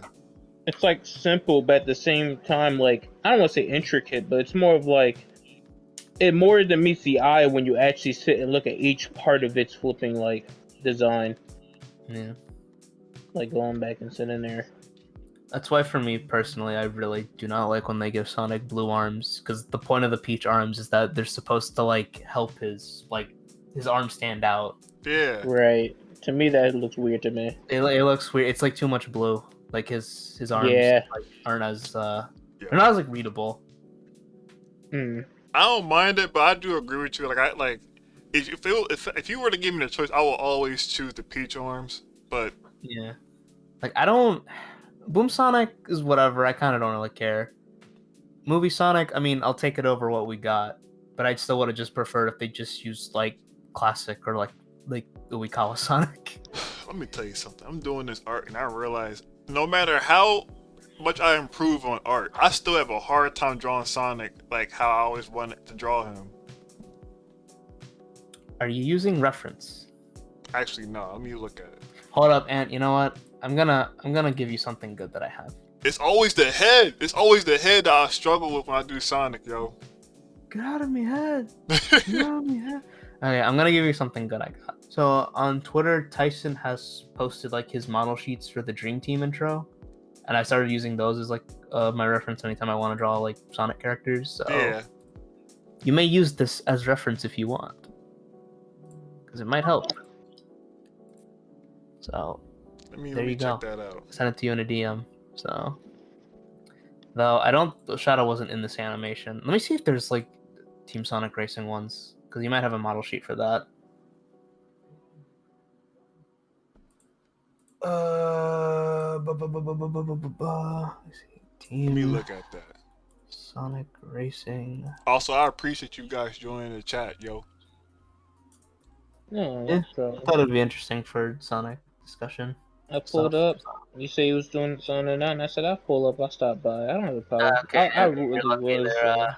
it's like simple, but at the same time, like I don't want to say intricate, but it's more of like it more than meets the eye when you actually sit and look at each part of its flipping like design, Yeah. like going back and sitting there. That's why for me personally, I really do not like when they give Sonic blue arms, because the point of the Peach arms is that they're supposed to like help his arm stand out. yeah. Right. To me, that looks weird to me. It looks weird. It's like too much blue. Like his arms Yeah. like, aren't as they're not as like readable. Hmm. I don't mind it, but I do agree with you. Like I like if you were to give me the choice, I will always choose the Peach arms. But Yeah. Like I don't. Boom Sonic is whatever. I kind of don't really care. Movie Sonic, I mean, I'll take it over what we got, but I'd still would have just preferred if they just used like classic or like Uikawa Sonic. let me tell you something. I'm doing this art, and I realize no matter how much I improve on art, I still have a hard time drawing Sonic like how I always wanted to draw him. Are you using reference? Actually, no. Let me look at it. Hold up, Ant. You know what? I'm gonna give you something good that I have. It's always the head. It's always the head that I struggle with when I do Sonic, yo. Get out of my head. Get out of my head. Okay, I'm gonna give you something good I got. So on Twitter, Tyson has posted like his model sheets for the Dream Team intro, and I started using those as like my reference anytime I want to draw like Sonic characters. So Yeah. you may use this as reference if you want, because it might help. So Let me there you check go. that out. Send it to you in a DM. So though I don't, Shadow wasn't in this animation. Let me see if there's like Team Sonic Racing ones, because you might have a model sheet for that. Let's see. Team Let me look at that. Sonic Racing. Also, I appreciate you guys joining the chat, yo. No, Yeah. so I thought it'd be interesting for Sonic discussion. I pulled stuff. up. You say he was doing something, and I said I pull up. I stopped by. I don't have a problem. Okay, I you're really lucky was.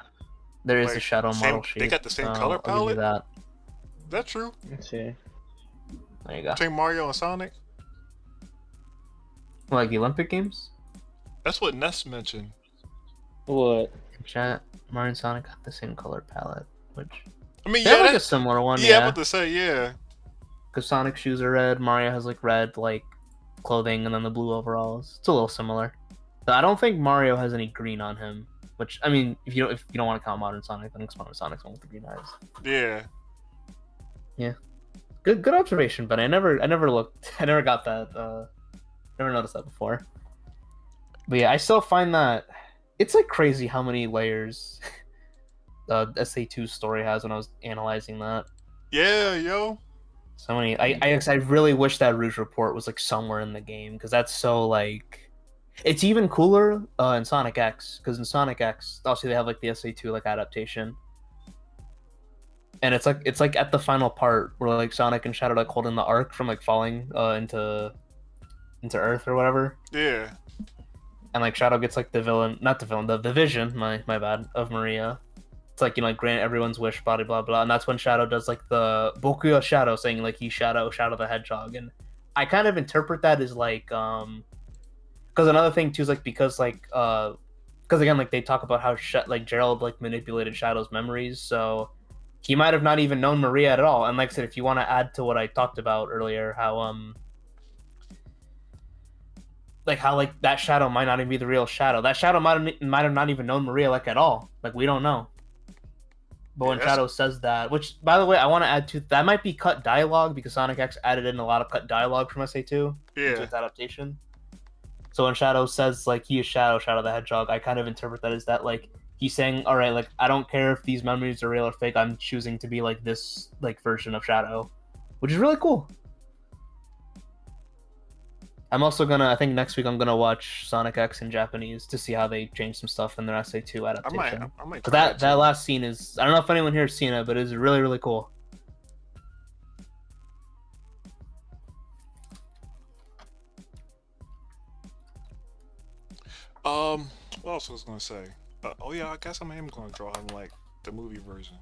there is a Like, Shadow same- model sheet. they got the same so color I'll give palette? you that. Is that true? Let's see. There you go. Between Mario and Sonic? Like the Olympic Games? That's what Ness mentioned. What? In chat, Mario and Sonic got the same color palette, which I mean, they have yeah, like a that's, similar one. yeah, I'm Yeah, about to say, yeah. because Sonic's shoes are red, Mario has like red like clothing, and then the blue overalls. It's a little similar. But I don't think Mario has any green on him. Which I mean, if you don't want to count Modern Sonic, then it's Modern Sonic's one with the green eyes. Yeah. Good observation, but I never looked. I never got that. Never noticed that before. But yeah, I still find that it's like crazy how many layers SA2's story has when I was analyzing that. Yeah, yo. So many. I really wish that Rouge Report was like somewhere in the game, because that's so like. It's even cooler in Sonic X, because in Sonic X, obviously they have like the SA2 like adaptation, and it's like at the final part where like Sonic and Shadow like holding the arc from like falling into Earth or whatever, Yeah. and like Shadow gets like the vision, my bad, of Maria. It's like, like grant everyone's wish, blah blah blah, and that's when Shadow does like the Bokuya Shadow, saying like he's Shadow the Hedgehog, and I kind of interpret that as like because another thing too is like because again like they talk about how like Gerald like manipulated Shadow's memories, so he might have not even known Maria at all. And like I said, if you want to add to what I talked about earlier, how like that Shadow might not even be the real Shadow. That Shadow might have not even known Maria like at all. Like we don't know. But when Yes. Shadow says that, which by the way I want to add to, that might be cut dialogue, because Sonic X added in a lot of cut dialogue from SA2 into Yeah. its adaptation. So when Shadow says like he is Shadow the Hedgehog, I kind of interpret that as that like he's saying, all right, like I don't care if these memories are real or fake, I'm choosing to be like this like version of Shadow, which is really cool. I'm also I think next week I'm gonna watch Sonic X in Japanese to see how they change some stuff in their SA2 I adaptation. might But try that last scene is, I don't know if anyone here has seen it, but it's really, really cool. What else was I gonna say? Oh yeah, I guess I am gonna draw him like the movie version.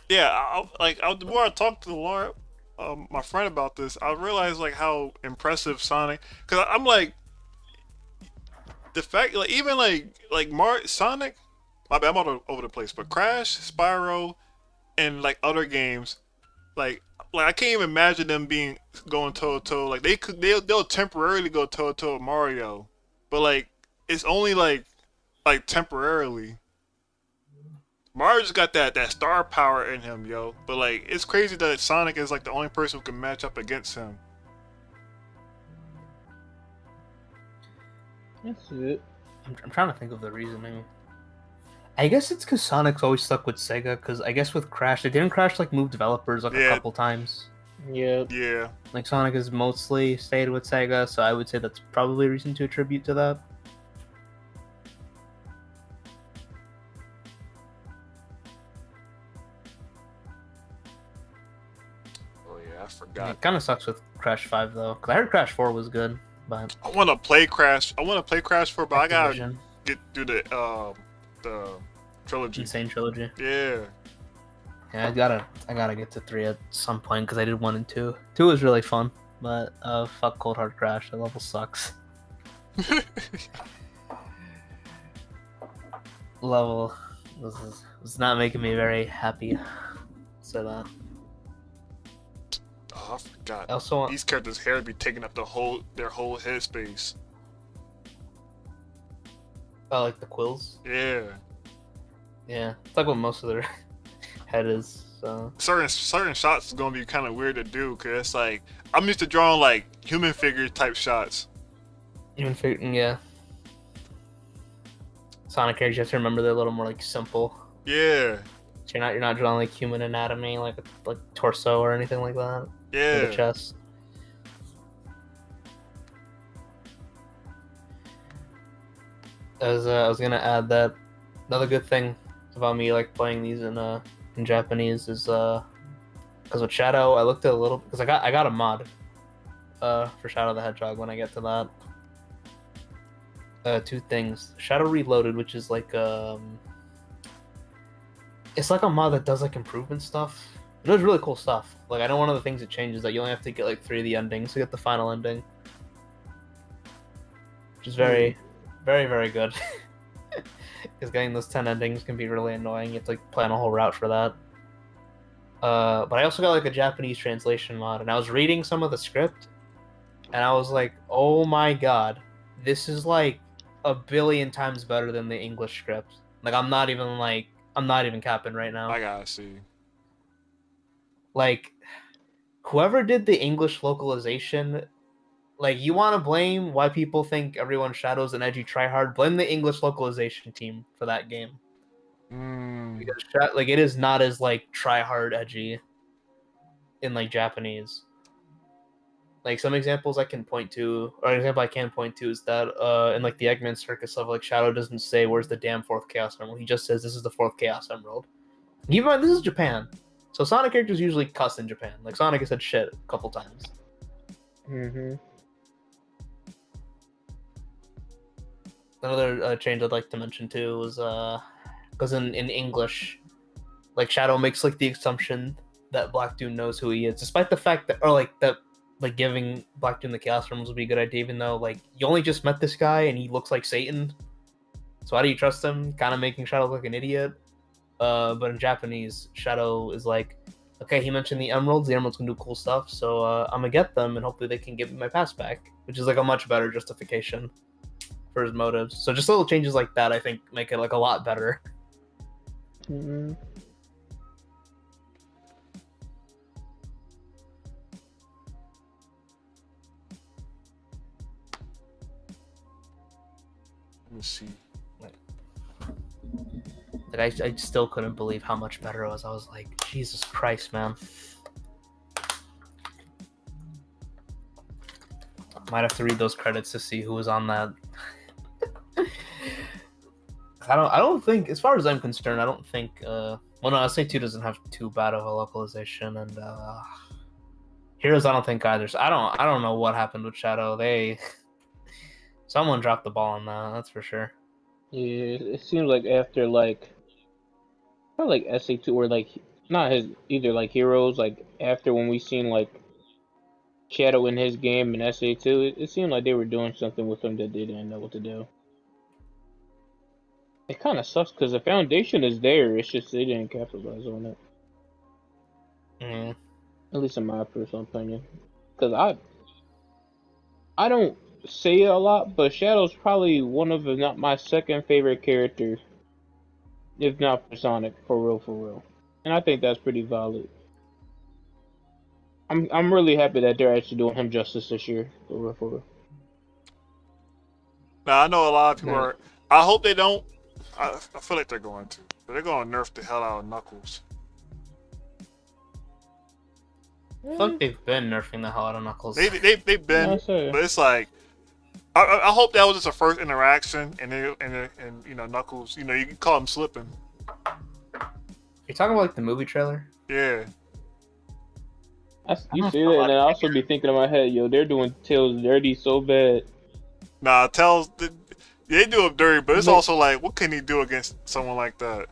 Yeah, the more I talk to Laura, my friend about this, I realized like how impressive Sonic. Cause I'm like, the fact like even like Sonic, my bad, I'm all over the place. But Crash, Spyro, and like other games, like I can't even imagine them going toe to toe. Like they'll temporarily go toe to toe with Mario, but like it's only like temporarily. Mario just got that star power in him, yo. But like it's crazy that Sonic is like the only person who can match up against him. That's it. I'm trying to think of the reasoning. I guess it's because Sonic's always stuck with Sega, because I guess with Crash, they didn't Crash like move developers like a couple times. Yeah. Yeah. Like Sonic has mostly stayed with Sega, so I would say that's probably a reason to attribute to that. Oh yeah, I forgot. It kind of sucks with Crash 5 though, because I heard Crash 4 was good, but I want to play Crash. I want to play Crash 4, but I gotta Activision, get through the trilogy. Insane Trilogy. Yeah. Yeah, I gotta get to 3 at some point because I did 1 and 2. 2 was really fun, but fuck Cold Hard Crash. The level sucks. Level was not making me very happy. So that. Oh, I forgot. I also want. These characters' hair be taking up their whole headspace. I like the quills. Yeah. Yeah, it's like what most of their head is. So Certain shots is gonna be kind of weird to do because it's like I'm used to drawing like human figure type shots. yeah. Sonic characters, you have to remember they're a little more like simple. Yeah. So you're not drawing like human anatomy, like torso or anything like that. Or the Yeah. chest. I was gonna add that another good thing about me like playing these in Japanese is because with Shadow I looked at a little because I got a mod for Shadow the Hedgehog when I get to that. 2 things. Shadow Reloaded, which is like it's like a mod that does like improvement stuff. It does really cool stuff. Like I know one of the things it changes that you only have to get like 3 of the endings to get the final ending. Which is very, very, very good. Because getting those 10 endings can be really annoying. You have to like plan a whole route for that. But I also got like a Japanese translation mod, and I was reading some of the script, and I was like, oh my god, this is like a billion times better than the English script. Like I'm not even capping right now. I gotta see. Like whoever did the English localization, like you want to blame why people think everyone Shadow's an edgy tryhard, blame the English localization team for that game. Because like it is not as like tryhard edgy in like Japanese. Like some examples I can point to, or an example I can point to is that in like the Eggman Circus level, like Shadow doesn't say where's the damn 4th Chaos Emerald. He just says this is the 4th Chaos Emerald. And keep in mind, this is Japan, so Sonic characters usually cuss in Japan. Like Sonic has said shit a couple times. Another change I'd like to mention too was because in English, like Shadow makes like the assumption that Black Doom knows who he is, despite the fact that, or like that, like giving Black Doom the Chaos Realms would be a good idea, even though like you only just met this guy and he looks like Satan. So how do you trust him? Kind of making Shadow look like an idiot. But in Japanese, Shadow is like, okay, he mentioned the emeralds. The emeralds can do cool stuff, so I'm gonna get them, and hopefully they can give me my pass back, which is like a much better justification for his motives. So just little changes like that, I think, make it like a lot better. Let me see. Like I still couldn't believe how much better it was. I was like, Jesus Christ, man. Might have to read those credits to see who was on that. I don't think, as far as I'm concerned, I don't think well no, SA2 doesn't have too bad of a localization, and Heroes I don't think either. So I don't know what happened with Shadow. Someone dropped the ball on that, that's for sure. Yeah, it seems like after like probably like SA2 or like not his either like Heroes, like after when we seen like Shadow in his game in SA2, it seemed like they were doing something with him that they didn't know what to do. It kind of sucks because the foundation is there. It's just they didn't capitalize on it. Mm. At least in my personal opinion, because I don't say it a lot, but Shadow's probably one of, if not my second favorite character, if not for Sonic, for real, and I think that's pretty valid. I'm really happy that they're actually doing him justice this year, for real. Now I know a lot of people are. I hope they don't. I feel like they're going to. But they're going to nerf the hell out of Knuckles. I feel like they've been nerfing the hell out of Knuckles. They've been, but it's like I hope that was just a first interaction, and you know Knuckles, you know you can call him slipping. You're talking about like the movie trailer? Yeah. You see that, and I also be thinking in my head, yo, they're doing Tails dirty so bad. Nah, Tails, they do him dirty, but it's also like, what can he do against someone like that?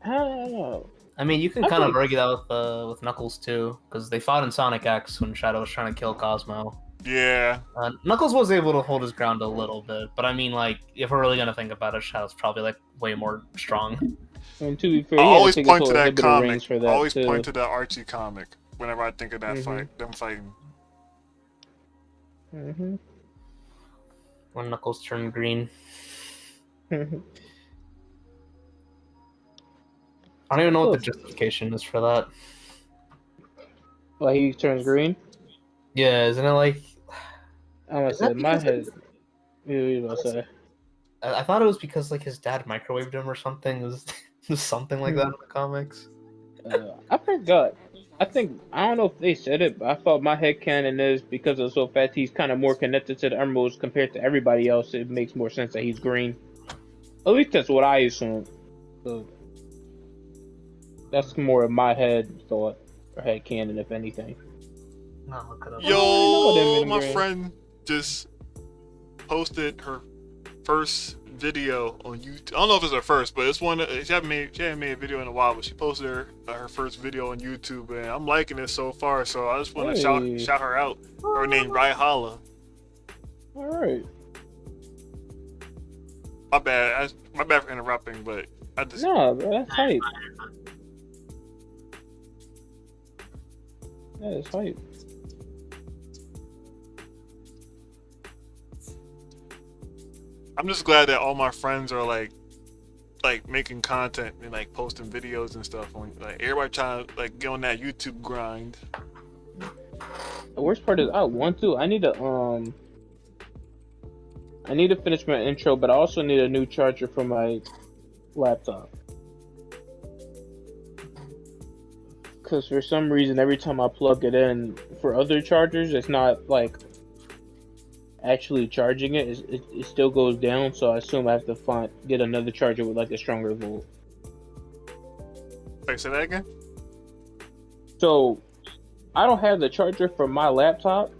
I don't know. I mean, you can I kind of think- argue that with Knuckles too, because they fought in Sonic X when Shadow was trying to kill Cosmo. Yeah. Knuckles was able to hold his ground a little bit, but I mean, like, if we're really gonna think about it, Shadow's probably like way more strong. And to be fair, I he had to always take point his to whole that inhibitor comic. rings for I that always too. point to that Archie comic whenever I think of that Mhm. fight, them fighting. Mm-hmm. When Knuckles turned green, I don't even know what the justification is for that. Like he turns green. Yeah, isn't it like? I'm gonna Is that say my because head. What you gonna say? I thought it was because like his dad microwaved him or something. It was, it was something like that in the comics. I forgot. I think I don't know if they said it, but I thought my headcanon is because of so fat he's kind of more connected to the emeralds compared to everybody else. It makes more sense that he's green. At least that's what I assume. So that's more of my head thought or headcanon, if anything. No, look it up. I don't know Yo, them my green. friend just posted her first video on YouTube. I don't know if it's her first, but it's one. She hadn't made a video in a while, but she posted her first video on YouTube, and I'm liking it so far. So I just want to Hey. shout her out. Her name Raihala. All right. My bad. My bad for interrupting, but I just No, bro, that's hype. That is hype. I'm just glad that all my friends are like making content and like posting videos and stuff. On like everybody trying to like get on that YouTube grind. The worst part is I want to. I need to finish my intro, but I also need a new charger for my laptop. Because for some reason, every time I plug it in for other chargers, it's not like actually charging it. It still goes down, so I assume I have to get another charger with like a stronger volt. Wait, say that again? So I don't have the charger for my laptop,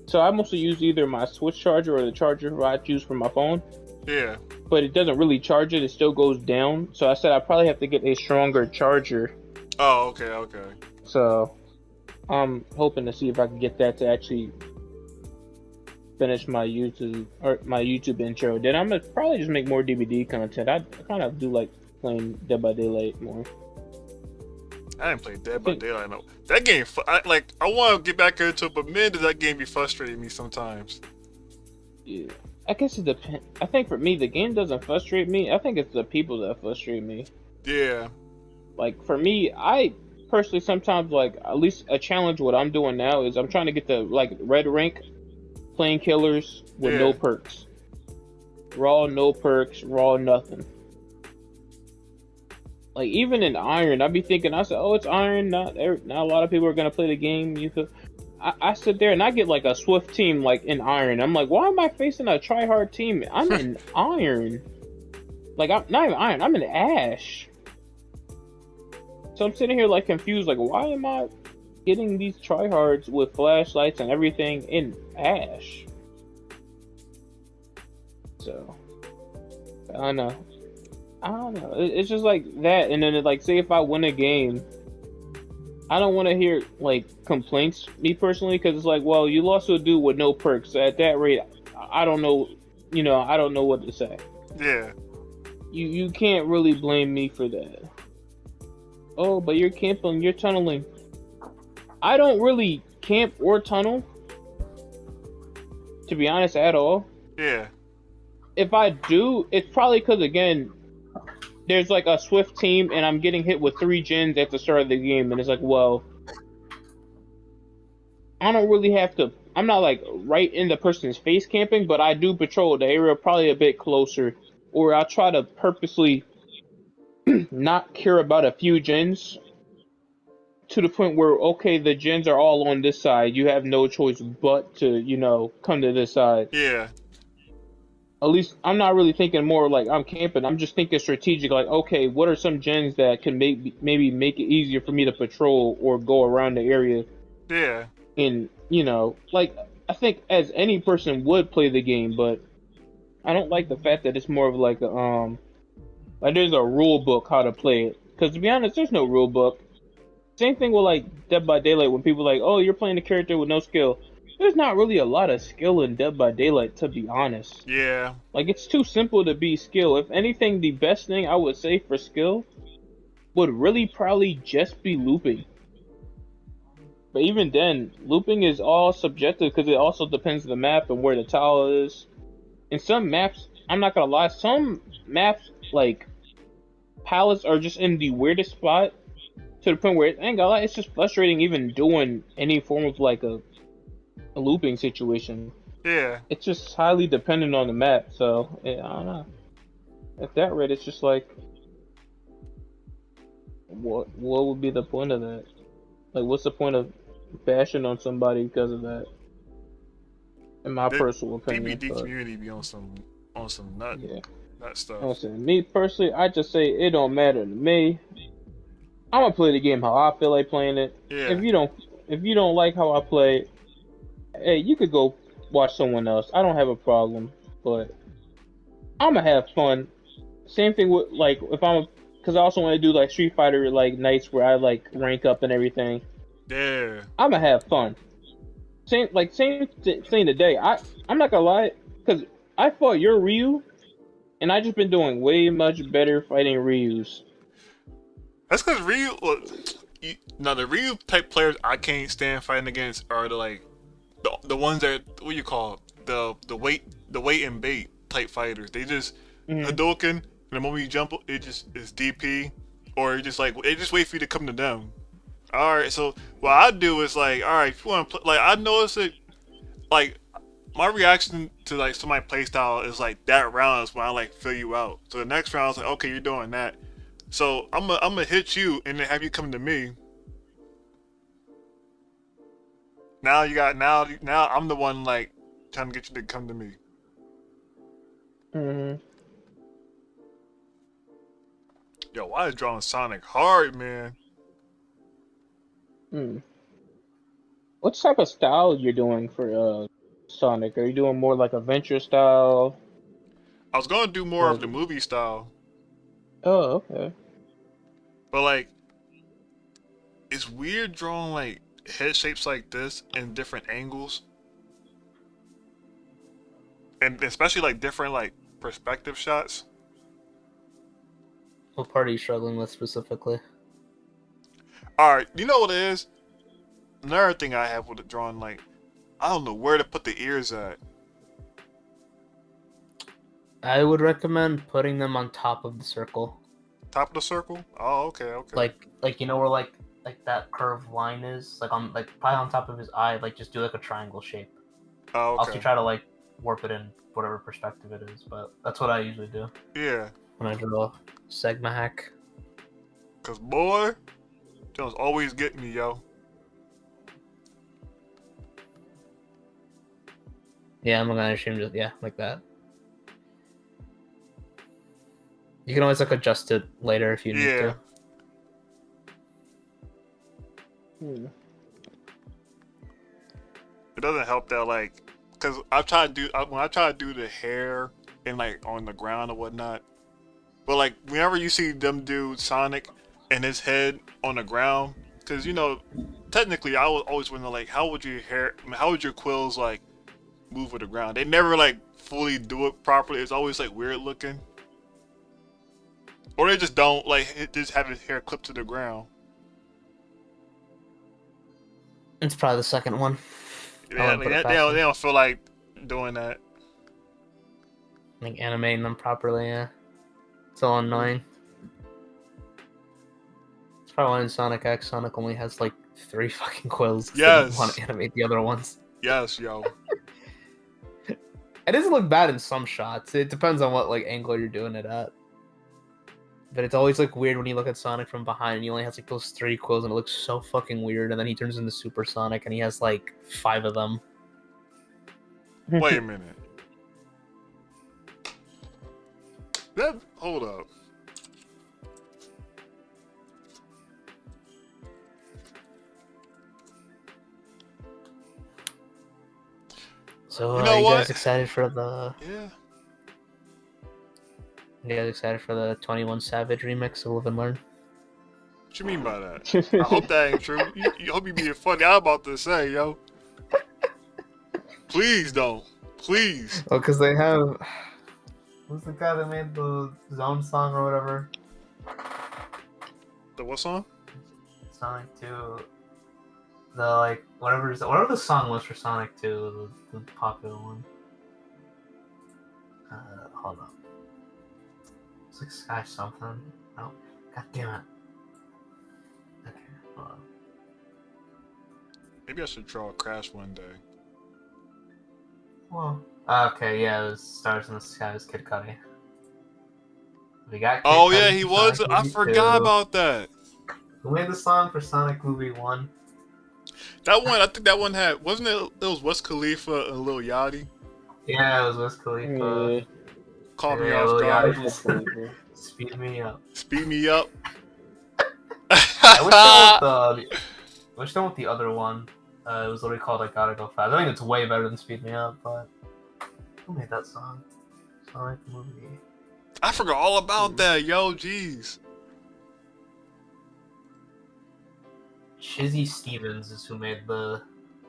so I mostly use either my Switch charger or the charger I use for my phone. Yeah. But it doesn't really charge it; it still goes down. So I said I probably have to get a stronger charger. Oh, okay. So I'm hoping to see if I can get that to actually finish my YouTube intro. Then I'm gonna probably just make more DVD content. I kind of do like playing Dead by Daylight more. I didn't play Dead by Daylight. No, that game. I want to get back into it, but man, does that game be frustrating me sometimes. Yeah, I guess it depends. I think for me, the game doesn't frustrate me. I think it's the people that frustrate me. Yeah. Like for me, I personally sometimes like at least a challenge. What I'm doing now is I'm trying to get the like red rank, playing killers with no Yeah. perks, raw no perks, raw nothing. Like even in Iron, I'd be thinking, I said, oh, it's Iron. Not a lot of people are gonna play the game. I sit there and I get like a Swift team like in Iron. I'm like, why am I facing a try hard team? I'm in Iron. Like I'm not even Iron. I'm in Ash. So I'm sitting here like confused. Like why am I getting these tryhards with flashlights and everything in Ash? So I don't know. It's just like that, and then it, like say if I win a game, I don't want to hear like complaints. Me personally, because it's like, well, you lost to a dude with no perks. So at that rate, I don't know. I don't know what to say. Yeah. You can't really blame me for that. Oh, but you're camping, you're tunneling. I don't really camp or tunnel, to be honest, at all. Yeah. If I do, it's probably because again, there's like a Swift team, and I'm getting hit with 3 gens at the start of the game, and it's like, well, I don't really have to. I'm not like right in the person's face camping, but I do patrol the area probably a bit closer, or I'll try to purposely not care about a few gens to the point where okay, the gens are all on this side. You have no choice but to come to this side. Yeah. At least I'm not really thinking more like I'm camping. I'm just thinking strategic. Like, okay, what are some gens that can maybe make it easier for me to patrol or go around the area? Yeah. And like I think as any person would play the game, but I don't like the fact that it's more of like like there's a rule book how to play it. Because to be honest, there's no rule book. Same thing with like Dead by Daylight when people are like, oh, you're playing a character with no skill. There's not really a lot of skill in Dead by Daylight, to be honest. Yeah. Like, it's too simple to be skill. If anything, the best thing I would say for skill would really probably just be looping. But even then, looping is all subjective because it also depends on the map and where the tile is. In some maps, I'm not gonna lie, some maps, like, pallets are just in the weirdest spot to the point where, I ain't gonna lie, it's just frustrating even doing any form of, like, a looping situation. Yeah. It's just highly dependent on the map, so, yeah, I don't know. At that rate, it's just like, what would be the point of that? Like, what's the point of bashing on somebody because of that? In my personal opinion. DBD community be on some nut stuff. Listen, me personally, I just say it don't matter to me. I'm gonna play the game how I feel like playing it. Yeah. If you don't like how I play, hey, you could go watch someone else. I don't have a problem, but I'm gonna have fun. Same thing with like because I also want to do like Street Fighter like nights where I like rank up and everything. Yeah. I'm gonna have fun. Same thing today. I'm not gonna lie, because I fought your Ryu, and I just been doing way much better fighting Ryus. That's because Ryu. The Ryu type players I can't stand fighting against are the ones that what you call the wait and bait type fighters. They just Hadouken, and the moment you jump, it just is DP, or it just like they just wait for you to come to them. All right, so what I do is like, all right, if you want to play, like I notice it, like my reaction to like somebody's play style is like that round is when I like fill you out. So the next round is like, okay, you're doing that, so I'm gonna hit you and then have you come to me. Now I'm the one like trying to get you to come to me. Yo, why is drawing Sonic hard, man? What type of style you're doing for Sonic? Are you doing more like adventure style? I was gonna do more of the movie style. Oh, okay. But like, it's weird drawing like head shapes like this in different angles, and especially like different like perspective shots. What part are you struggling with specifically? All right, you know what it is? Another thing I have with it drawing, like, I don't know where to put the ears at. I would recommend putting them on top of the circle. Top of the circle? Oh, okay. Like you know where like that curved line is, like on like probably on top of his eye. Like just do like a triangle shape. Oh, okay. Also try to like warp it in whatever perspective it is, but that's what I usually do. Yeah. When I draw Sigma hack. Cause boy, Jones always get me, yo. Yeah, I'm gonna assume just like that. You can always like adjust it later if you need to. It doesn't help that like, cause I try to do when I try to do the hair and like on the ground or whatnot. But like whenever you see them do Sonic and his head on the ground, cause you know, technically I would always wonder like how would your quills like move with the ground? They never like fully do it properly. It's always like weird looking. Or they just don't like just have his hair clipped to the ground. It's probably the second one. Yeah, they don't feel like doing that. Like animating them properly, yeah. It's all annoying. It's probably why in Sonic X, Sonic only has like 3 fucking quills. Yes. They want to animate the other ones. Yes, yo. It doesn't look bad in some shots. It depends on what like angle you're doing it at. But it's always like weird when you look at Sonic from behind and he only has like those 3 quills and it looks so fucking weird, and then he turns into Super Sonic and he has like 5 of them. Wait a minute. Hold up. So you know are you what? guys excited for the Yeah. You guys excited for the 21 Savage remix of Live and Learn? you mean by that? I hope that ain't true. You hope you being funny. I'm about to say, yo. Please don't. Please. Well, because they have. Who's the guy that made the Zone song or whatever? The what song? Sonic 2. The like whatever the song was for Sonic 2, the popular one. Hold on. It's like Sky something. Oh, god damn it. Okay, hold on. Maybe I should draw a Crash one day. Well, okay, yeah, it was Stars in the Sky was Kid Cudi. We got Kid Oh Cudi yeah, he for was. Sonic I Movie forgot 2. about that. Who made the song for Sonic Movie 1? That one, I think that one had, wasn't it? It was Wiz Khalifa and Lil Yachty. Yeah, it was Wiz Khalifa. Yeah. Caught me Yeah, off Lil guard. Yachty just speed me up. Speed me up. I wish they went the other one. It was literally called I Gotta Go Fast. I think it's way better than Speed Me Up, but who made that song? Sonic Movie. I forgot all about that, yo. Jeez. Chizzy Stevens is who made the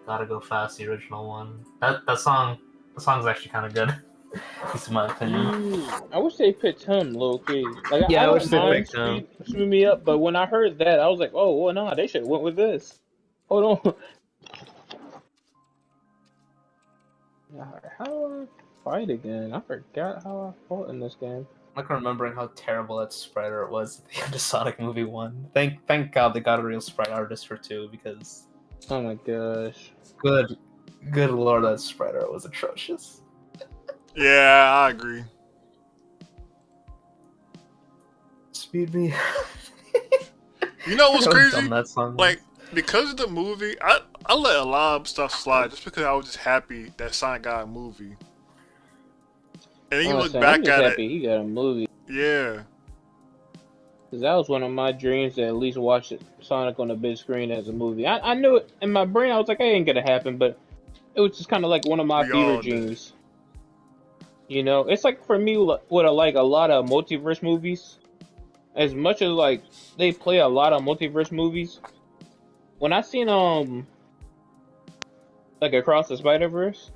Gotta Go Fast, the original one. The song's actually kind of good. At least in my opinion. I wish they picked him low key. Like Yeah, I don't wish they mind picked him. Speed Me Up, but when I heard that, I was like, oh, well, no, they should have went with this. Hold on. How do I fight again? I forgot how I fought in this game. I'm like remembering how terrible that sprite art was at the end of Sonic Movie 1. Thank God they got a real sprite artist for 2, because Oh my gosh. good lord, that sprite art was atrocious. Yeah, I agree. Speed me. You know what's How crazy? dumb that song was. Like, because of the movie, I let a lot of stuff slide just because I was just happy that Sonic got a movie. And then you look I'm back just at happy it, he got a movie. yeah. Cause that was one of my dreams to at least watch Sonic on the big screen as a movie. I knew it in my brain. I was like, it ain't gonna happen, but it was just kind of like one of my We all fever did. dreams. You know, it's like for me, what I like a lot of multiverse movies. As much as like they play a lot of multiverse movies, when I seen like Across the Spider-Verse,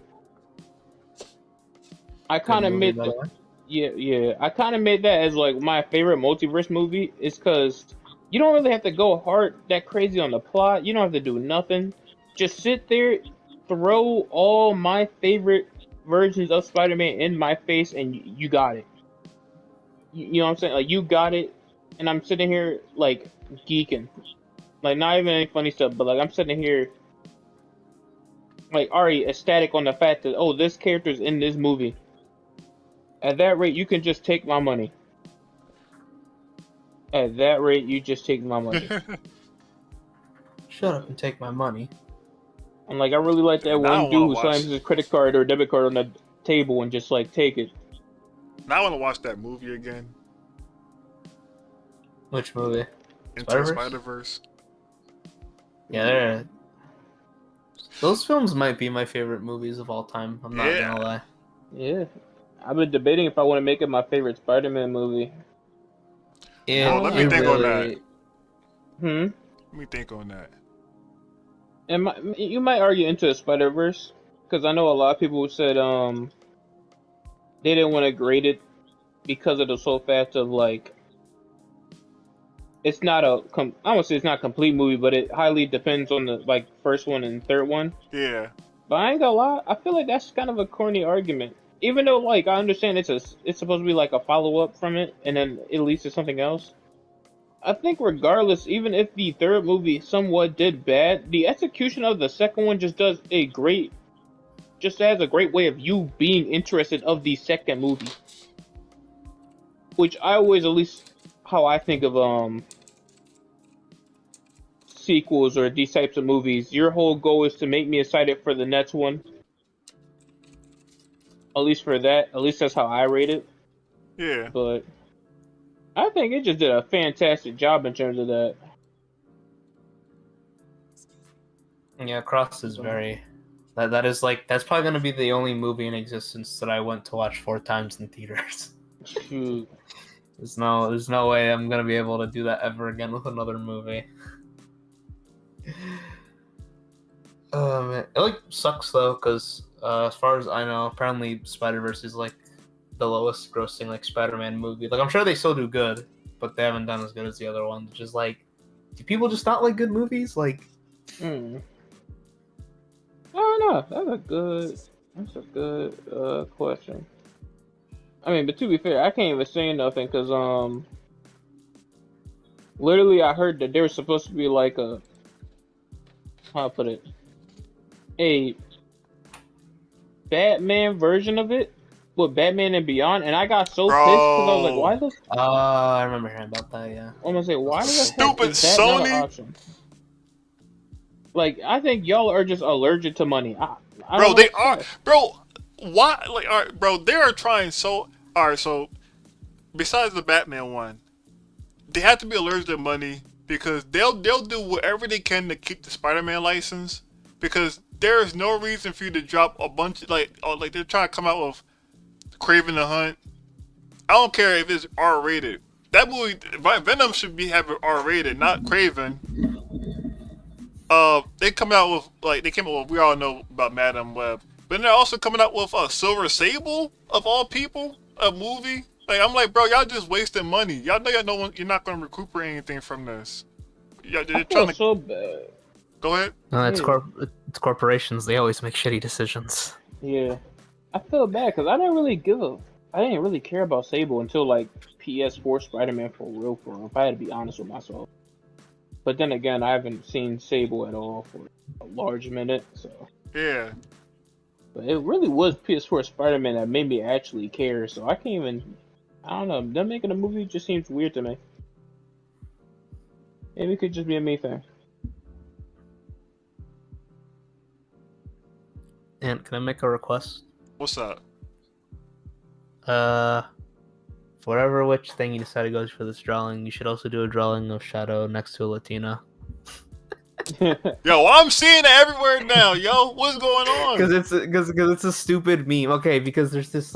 I kind of Good movie, made by the, the way. yeah, I kind of made that as like my favorite multiverse movie. Is because you don't really have to go hard that crazy on the plot. You don't have to do nothing. Just sit there, throw all my favorite versions of Spider-Man in my face, and you got it. You know what I'm saying? Like you got it, and I'm sitting here like geeking, like not even any funny stuff, but like I'm sitting here like already ecstatic on the fact that oh, this character's in this movie. At that rate, you can just take my money. At that rate, you just take my money. Shut up and take my money. I'm like, I really like that Now I one dude wanna who slams watch- his credit card or debit card on the table and just like take it. Now I want to watch that movie again. Which movie? Into the Spider-Verse? Spider-Verse. Yeah, those films might be my favorite movies of all time. I'm not Yeah. gonna lie. Yeah, I've been debating if I want to make it my favorite Spider-Man movie. Yeah, Oh, let me think on that. Hmm. Let me think on that. And you might argue Into the Spider-Verse because I know a lot of people said they didn't want to grade it because of the sole fact of like it's not a I won't say it's not a complete movie, but it highly depends on the like first one and third one. Yeah. But I ain't gonna lie, I feel like that's kind of a corny argument. Even though like I understand it's supposed to be like a follow up from it, and then it leads to something else. I think regardless, even if the third movie somewhat did bad, the execution of the second one just has a great way of you being interested of the second movie. Which I always, at least how I think of sequels or these types of movies, your whole goal is to make me excited for the next one. At least that's how I rate it. Yeah. But I think it just did a fantastic job in terms of that. Yeah, Cross is very. That is like that's probably gonna be the only movie in existence that I went to watch 4 times in theaters. Shoot. There's no way I'm gonna be able to do that ever again with another movie. Man. It like sucks though, because as far as I know, apparently Spider-Verse is like the lowest grossing like Spider-Man movie. Like I'm sure they still do good, but they haven't done as good as the other ones. Which is like, do people just not like good movies? Like, I don't know. That's a good question. I mean, but to be fair, I can't even say nothing because literally I heard that there was supposed to be like a, how I put it, a Batman version of it with Batman and Beyond, and I got so pissed because I was like, why the? I remember hearing about that. Yeah. I'm gonna say, why the heck Stupid is that not an Sony. option? Like, I think y'all are just allergic to money. I Bro, don't they know are. why. Bro, why? Like, all right, bro, they are trying so. All right, so besides the Batman one, they have to be allergic to money because they'll do whatever they can to keep the Spider-Man license because there is no reason for you to drop a bunch of like they're trying to come out with Craven the Hunt. I don't care if it's R-rated. That movie, Venom should be having R-rated, not Craven. They come out with they came out with, we all know about Madam Web, but they're also coming out with Silver Sable of all people, a movie. Like I'm like, bro, y'all just wasting money. Y'all know you're not going to recuperate anything from this. They're I trying feel to so bad. go ahead. No, it's Yeah. it's corporations. They always make shitty decisions. Yeah, I feel bad because I didn't really care about Sable until like PS4 Spider-Man for real. If I had to be honest with myself. But then again, I haven't seen Sable at all for a large minute, so. Yeah. But it really was PS4 Spider-Man that made me actually care. So I can't even. I don't know. Them making a movie just seems weird to me. Maybe it could just be a me thing. And can I make a request? What's up? Whatever which thing you decide to go for this drawing, you should also do a drawing of Shadow next to a Latina. Yo, I'm seeing it everywhere now. Yo, what's going on? Because it's a stupid meme. Okay, because there's this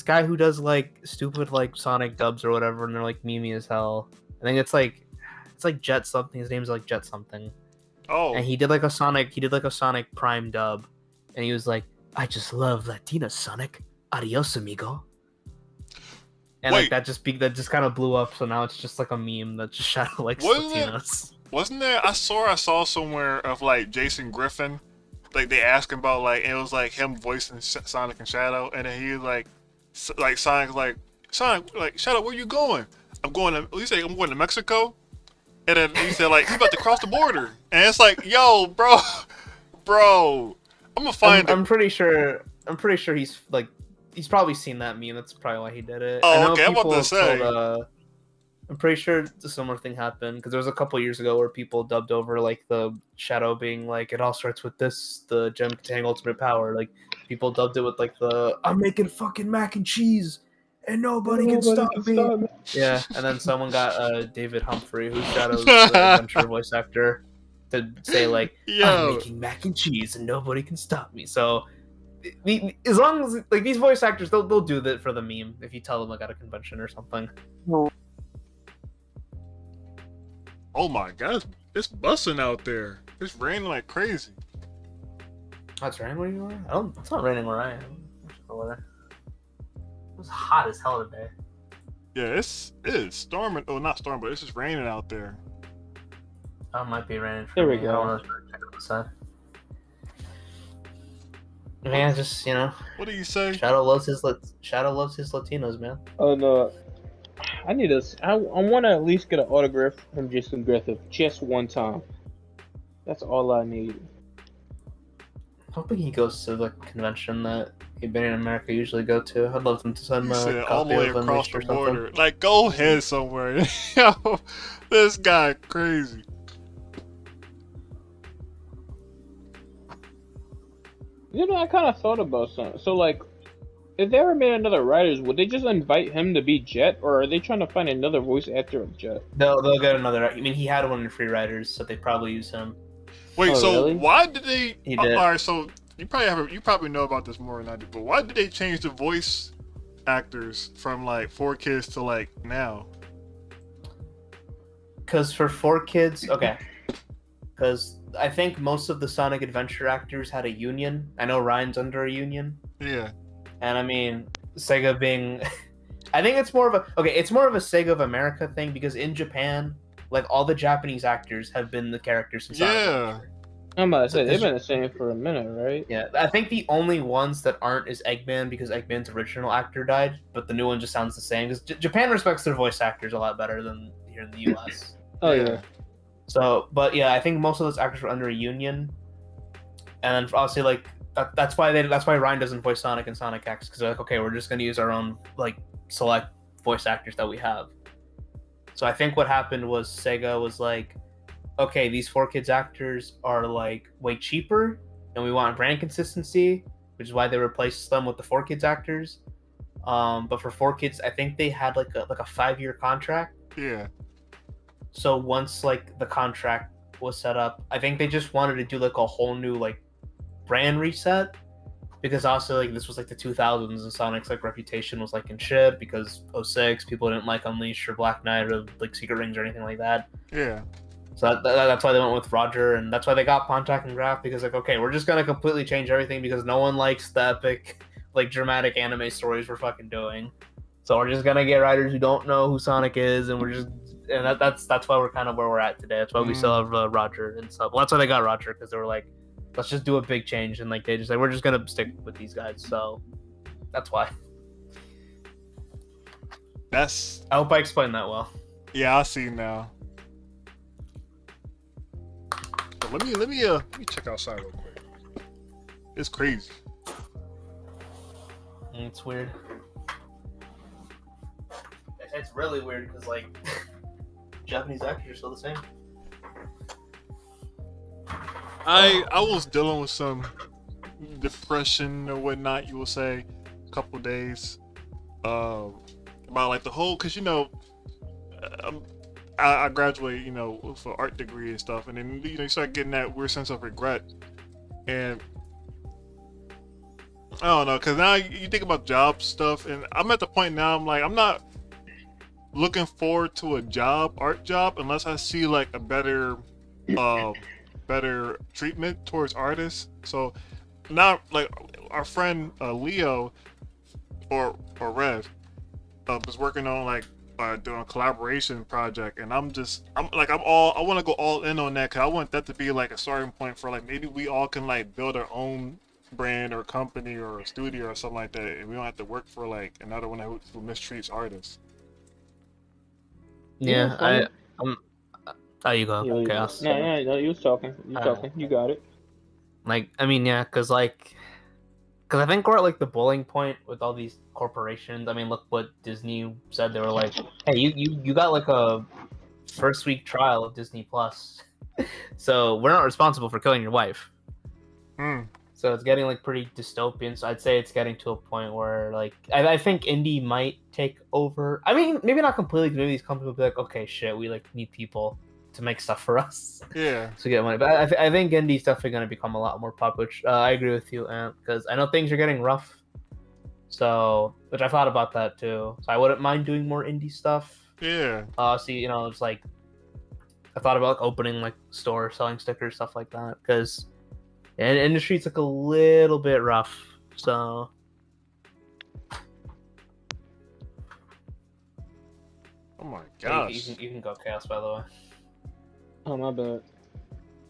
guy who does like stupid like Sonic dubs or whatever, and they're like memey as hell. I think it's like Jet something. His name's like Jet something. Oh, And he did like a Sonic Prime dub, and he was like, "I just love Latina Sonic. Adios, amigo." And Wait. like that just kind of blew up. So now it's just like a meme that just Shadow likes Wasn't it- Latinas. wasn't there? I saw somewhere of like Jason Griffin. Like they asked him about like it was like him voicing Sonic and Shadow, and then he was like Sonic like Shadow, where you going? I'm going to. He said I'm going to Mexico, and then he said like you about to cross the border, and it's like yo, bro, I'm gonna find I'm pretty sure he's probably seen that meme. That's probably why he did it. Oh, I know okay, I'm about people to have say. I'm pretty sure a similar thing happened because there was a couple years ago where people dubbed over like the Shadow being like, "It all starts with this, the gem containing ultimate power." Like people dubbed it with like the "I'm making fucking mac and cheese and nobody can stop me." Yeah, and then someone got David Humphrey, who's Shadow's adventure voice actor, to say like, "I'm yo. making mac and cheese and nobody can stop me." So, as long as like these voice actors, they'll do that for the meme if you tell them like at a convention or something. Oh my god, it's busting out there. It's raining like crazy. It's raining where you are? It's not raining where I am. It was hot as hell today. Yeah, it is storming. Oh, not storming, but it's just raining out there. Oh, it might be raining for There we me. go. I don't know if I check outside. Man, just What do you say? Shadow loves his Latinos, man. Oh no. I need a. I want to at least get an autograph from Jason Griffith just one time. That's all I need. Hoping he goes to the convention that Bane in America usually go to. I'd love them to send You him said a all the copy way of across Unleashed the or something. border. Like, go ahead somewhere. Yo, this guy crazy. You know, I kind of thought about something. So, like, if they ever made another Riders, would they just invite him to be Jet, or are they trying to find another voice actor of Jet? They'll get another. I mean, he had one in Free Riders, so they probably use him. Wait, Oh, so really? why did they? He did. All right, so you probably know about this more than I do. But why did they change the voice actors from like 4 Kids to like now? Because for 4 Kids, okay. Because I think most of the Sonic Adventure actors had a union. I know Ryan's under a union. Yeah. And I mean, Sega being, I think it's more of a it's more of a Sega of America thing because in Japan, like all the Japanese actors have been the characters in Sonic Yeah. Adventure. I'm about to say they've been the same for a minute, right? Yeah, I think the only ones that aren't is Eggman because Eggman's original actor died, but the new one just sounds the same. Because Japan respects their voice actors a lot better than here in the U.S. Oh yeah. So, but yeah, I think most of those actors were under a union, and then obviously like that's why Ryan doesn't voice Sonic and Sonic X because they're like, okay, we're just gonna use our own like select voice actors that we have. So I think what happened was Sega was like, okay, these 4 Kids actors are like way cheaper, and we want brand consistency, which is why they replaced them with the 4 Kids actors. But for 4 Kids, I think they had like a 5-year contract. Yeah. So once like the contract was set up, I think they just wanted to do like a whole new like brand reset because also like this was like the 2000s and Sonic's like reputation was like in shit because 06 people didn't like Unleashed or Black Knight or like Secret Rings or anything like that. Yeah. So that's why they went with Roger, and that's why they got Pontiac and Graf because like okay, we're just gonna completely change everything because no one likes the epic like dramatic anime stories we're fucking doing. So we're just gonna get writers who don't know who Sonic is, and that's why we're kind of where we're at today. That's why we still have Roger and stuff. Well, that's why they got Roger because they were like, let's just do a big change, and like they just like we're just gonna stick with these guys. So that's why. I hope I explained that well. Yeah, I see now. But let me check outside real quick. It's crazy. It's weird. It's really weird because like Japanese actors are still the same. I was dealing with some depression or whatnot, you will say, a couple days about like the whole, because I graduated, with an art degree and stuff, and then you start getting that weird sense of regret, and I don't know, because now you think about job stuff, and I'm at the point now I'm like I'm not looking forward to a art job unless I see like a better treatment towards artists. So now like our friend Leo or Rev was working on like doing a collaboration project, and I want to go all in on that because I want that to be like a starting point for like maybe we all can like build our own brand or company or a studio or something like that, and we don't have to work for like another one who mistreats artists. Yeah, oh, you go. Yeah, Chaos. No, you was talking. You got it. Like, I mean, yeah, because I think we're at like the boiling point with all these corporations. I mean, look what Disney said. They were like, "Hey, you got like a first week trial of Disney Plus, so we're not responsible for killing your wife." So it's getting like pretty dystopian. So I'd say it's getting to a point where like I think indie might take over. I mean, maybe not completely. Maybe these companies will be like, okay, shit, we like need people to make stuff for us. Yeah. To get money, but I think indie's definitely going to become a lot more popular. Which I agree with you, Ant, because I know things are getting rough. So, which I thought about that too. So I wouldn't mind doing more indie stuff. Yeah. It's like I thought about like opening like store, selling stickers, stuff like that, because. And the industry's like a little bit rough, so. Oh my gosh. You can go Chaos, by the way. Oh, my bad.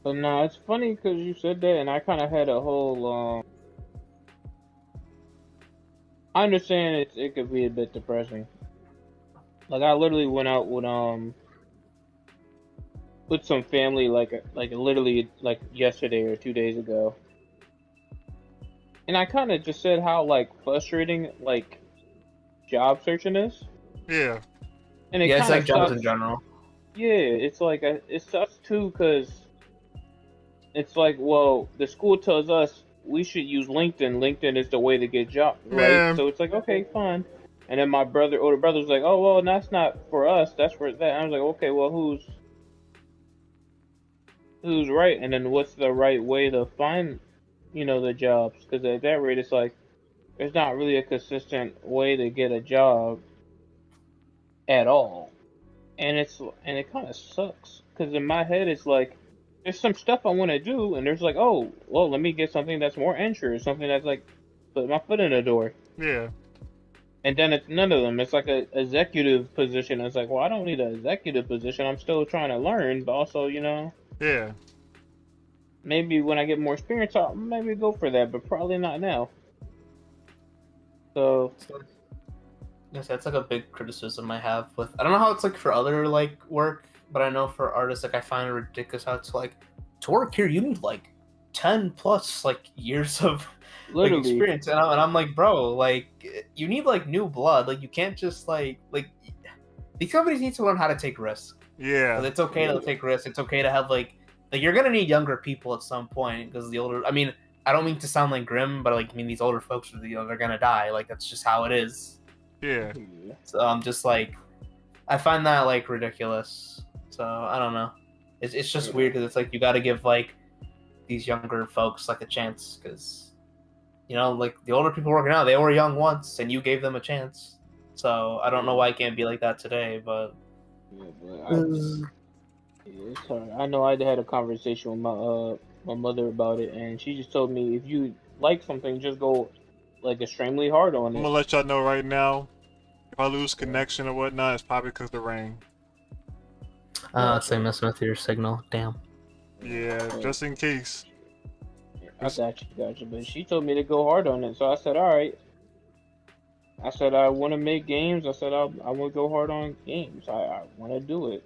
But no, it's funny because you said that, and I kind of had a whole. I understand it could be a bit depressing. Like I literally went out with some family like literally like yesterday or 2 days ago, and I kind of just said how like frustrating like job searching is. Yeah. And it's like jobs in general. Yeah, it's like it sucks too because it's like, well, the school tells us we should use LinkedIn. LinkedIn is the way to get jobs, right? Man. So it's like, okay, fine. And then my older brother's like, oh well, that's not for us. That's for that. And I was like, okay, well, who's right? And then what's the right way to find, the jobs? Because at that rate, it's like, there's not really a consistent way to get a job at all, and it kind of sucks because in my head it's like there's some stuff I want to do, and there's like, oh, well, let me get something that's more entry, something that's like put my foot in the door. Yeah. And then it's none of them. It's like a executive position. It's like, well, I don't need an executive position. I'm still trying to learn, but also, Yeah. maybe when I get more experience, I'll maybe go for that, but probably not now. So, Yes, that's like a big criticism I have with. I don't know how it's like for other like work, but I know for artists, like I find it ridiculous how it's like to work here you need like 10 plus like years of like literally, experience, and I'm like, bro, like you need like new blood. Like you can't just like these companies need to learn how to take risks. Yeah. 'Cause it's okay to take risks. It's okay to have like you're gonna need younger people at some point because the older. I mean, I don't mean to sound like grim, but like I mean these older folks are they're gonna die. Like that's just how it is. Yeah. So I'm just like, I find that like ridiculous. So I don't know. It's just weird because it's like you got to give like these younger folks like a chance because like the older people working out, they were young once and you gave them a chance. So I don't know why it can't be like that today, but yeah, but it's hard. I know I had a conversation with my mother about it, and she just told me if you like something, just go like extremely hard on I'm it. gonna let y'all know right now. If I lose connection or whatnot, it's probably because of the rain. it's like messing with your signal. Damn. Yeah, just in case. I got you. But she told me to go hard on it, so I said, all right. I said I want to make games. I said I want to go hard on games. I want to do it.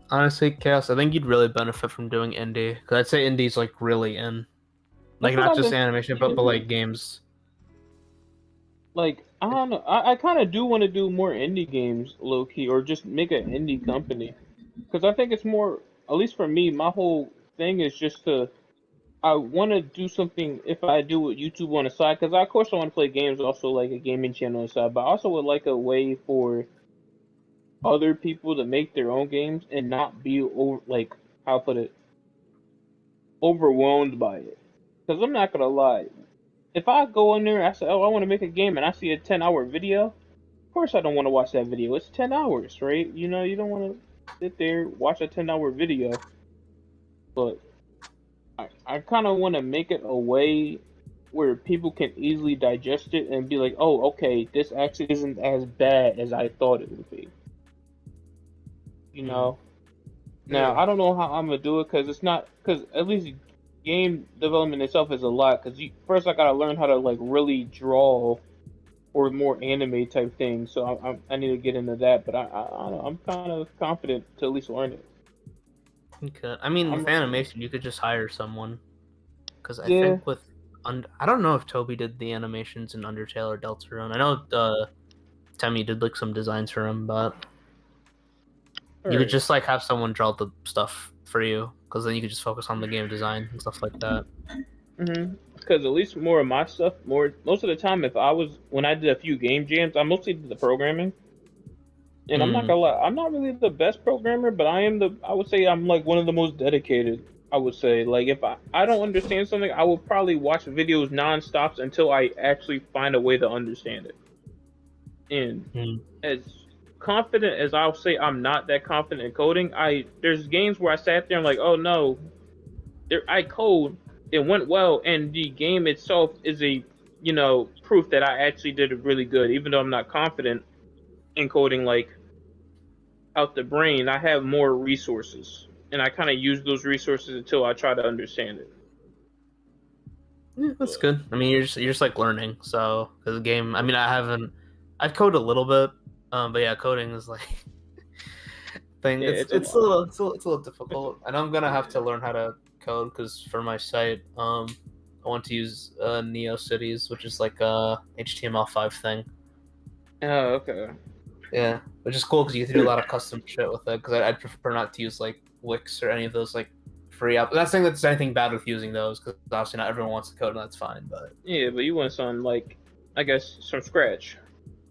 Honestly, Chaos, I think you'd really benefit from doing indie because I'd say indie's like really in, like That's what not I've just been- animation, but like games. Like I don't know. I kind of do want to do more indie games, low key, or just make an indie company, because I think it's more. At least for me, my whole thing is just to. I want to do something if I do with YouTube on the side, because of course I want to play games, also like a gaming channel on the side, but I also would like a way for other people to make their own games and not be over like how I put it overwhelmed by it. Because I'm not gonna lie, if I go in there, I say, oh, I want to make a game, and I see a 10-hour video, of course I don't want to watch that video. It's 10 hours, right? You don't want to sit there watch a 10-hour video, but I kind of want to make it a way where people can easily digest it and be like, oh, okay, this actually isn't as bad as I thought it would be. Now Yeah. I don't know how I'm gonna do it because at least game development itself is a lot. Because first I gotta learn how to like really draw or more anime type things. So I need to get into that. But I'm kind of confident to at least learn it. Okay. I mean, with I'm- animation, you could just hire someone. Because I Yeah. think with I don't know if Toby did the animations in Undertale or Deltarune. I know Temmie did like some designs for him, but you could just like have someone draw the stuff for you. Because then you could just focus on the game design and stuff like that. Because at least more of my stuff, most of the time, when I did a few game jams, I mostly did the programming. And I'm not gonna lie, I'm not really the best programmer, but I would say I'm like one of the most dedicated. I would say, like, if I don't understand something, I will probably watch videos nonstop until I actually find a way to understand it. And as confident as I'll say I'm not that confident in coding, there's games where I sat there and like, oh no, I code, it went well, and the game itself is a proof that I actually did it really good, even though I'm not confident in coding like out the brain. I have more resources, and I kind of use those resources until I try to understand it. Yeah, that's good. I mean, you're just like learning. So, because the game, I mean, I've coded a little bit, but yeah, coding is like thing. Yeah, It's a little difficult, and I'm gonna have to learn how to code because for my site, I want to use NeoCities, which is like a HTML5 thing. Oh, okay. Yeah, which is cool because you can do a lot of custom shit with it. Because I'd prefer not to use like Wix or any of those like free app. Not saying that there's anything bad with using those, because obviously not everyone wants to code, and that's fine. But Yeah, but you want some like, I guess, from scratch.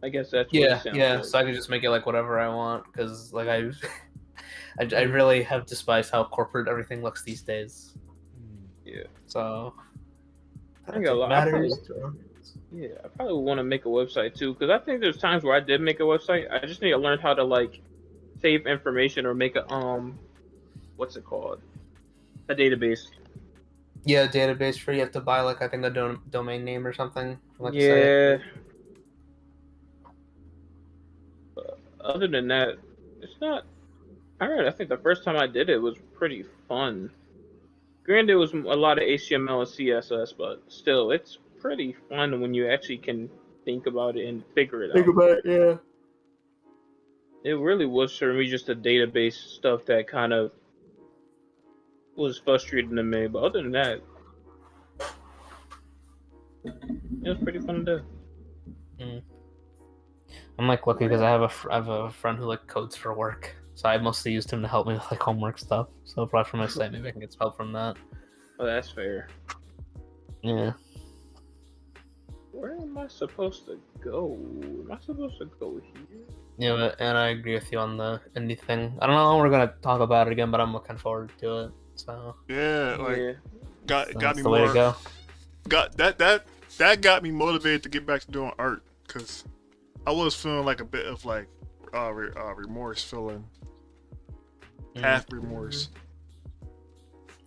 I guess that's what yeah, it sounds yeah. like. So I can just make it like whatever I want because like I really have despised how corporate everything looks these days. Yeah. So I got a lot. Yeah, I probably want to make a website too, because I think there's times where I did make a website. I just need to learn how to like save information or make a what's it called? A database. Yeah, database for you have to buy like I think a domain name or something from like a site. Yeah. Other than that, it's not. Alright, I think the first time I did it was pretty fun. Granted, it was a lot of HTML and CSS, but still, it's pretty fun when you actually can think about it and figure it Think out. about it, yeah. It really was for me just the database stuff that kind of was frustrating to me, but other than that, it was pretty fun to do. I'm like lucky because I have a friend who like codes for work, so I mostly used him to help me with like homework stuff. So probably for my site, maybe I can get some help from that. Oh, that's fair. Yeah. Where am I supposed to go? Am I supposed to go here? Yeah, and I agree with you on the indie thing. I don't know when we're gonna talk about it again, but I'm looking forward to it. So Yeah, like Yeah. got that's me the way to more go. got that got me motivated to get back to doing art because I was feeling like a bit of like remorse, feeling half remorse.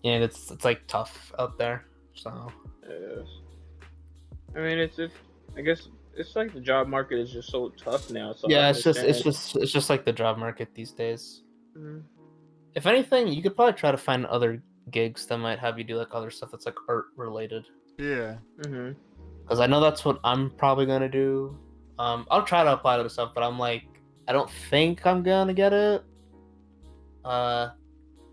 Yeah, it's like tough out there. So Yes. I mean, I guess it's like the job market is just so tough now. So yeah, I it's understand. just like the job market these days. Mhm. If anything, you could probably try to find other gigs that might have you do like other stuff that's like art related. Yeah, Mhm. Because I know that's what I'm probably gonna do. I'll try to apply to the stuff, but I'm like, I don't think I'm gonna get it. Not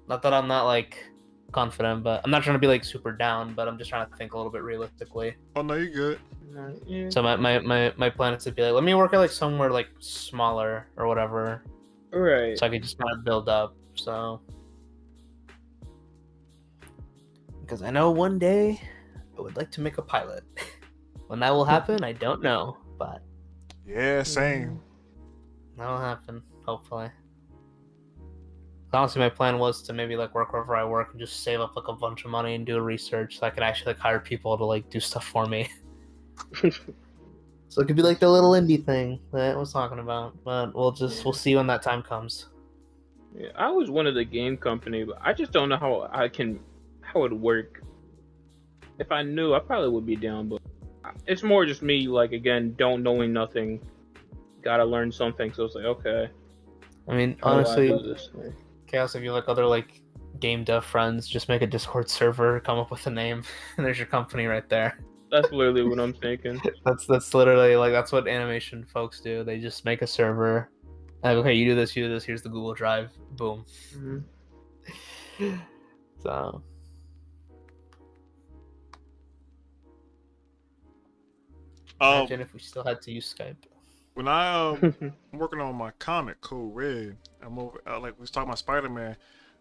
that I'm not like confident, but I'm not trying to be like super down. But I'm just trying to think a little bit realistically. oh no, you good. Yeah. So my plan is to be like, let me work at like somewhere like smaller or whatever, Right. so I can just kind of build up. So because I know one day I would like to make a pilot. When that will happen, I don't know, but Yeah, same. that'll happen hopefully. Honestly, my plan was to maybe like work wherever I work and just save up like a bunch of money and do research so I could actually like hire people to like do stuff for me. So it could be like the little indie thing that I was talking about, but we'll see when that time comes. Yeah, I was one of the game company, but I just don't know how it work. If I knew, I probably would be down, but it's more just me, like, again, don't knowing nothing. Gotta learn something, so it's like, okay. I mean, How do I honestly, do this? Chaos, if you like other like game dev friends, just make a Discord server, come up with a name, and there's your company right there. That's literally what I'm thinking. That's literally like that's what animation folks do. They just make a server. Like, okay, you do this, here's the Google Drive, boom. Mm-hmm. So imagine if we still had to use Skype. When I'm working on my comic Code Red, I'm over like we was talking about Spider-Man.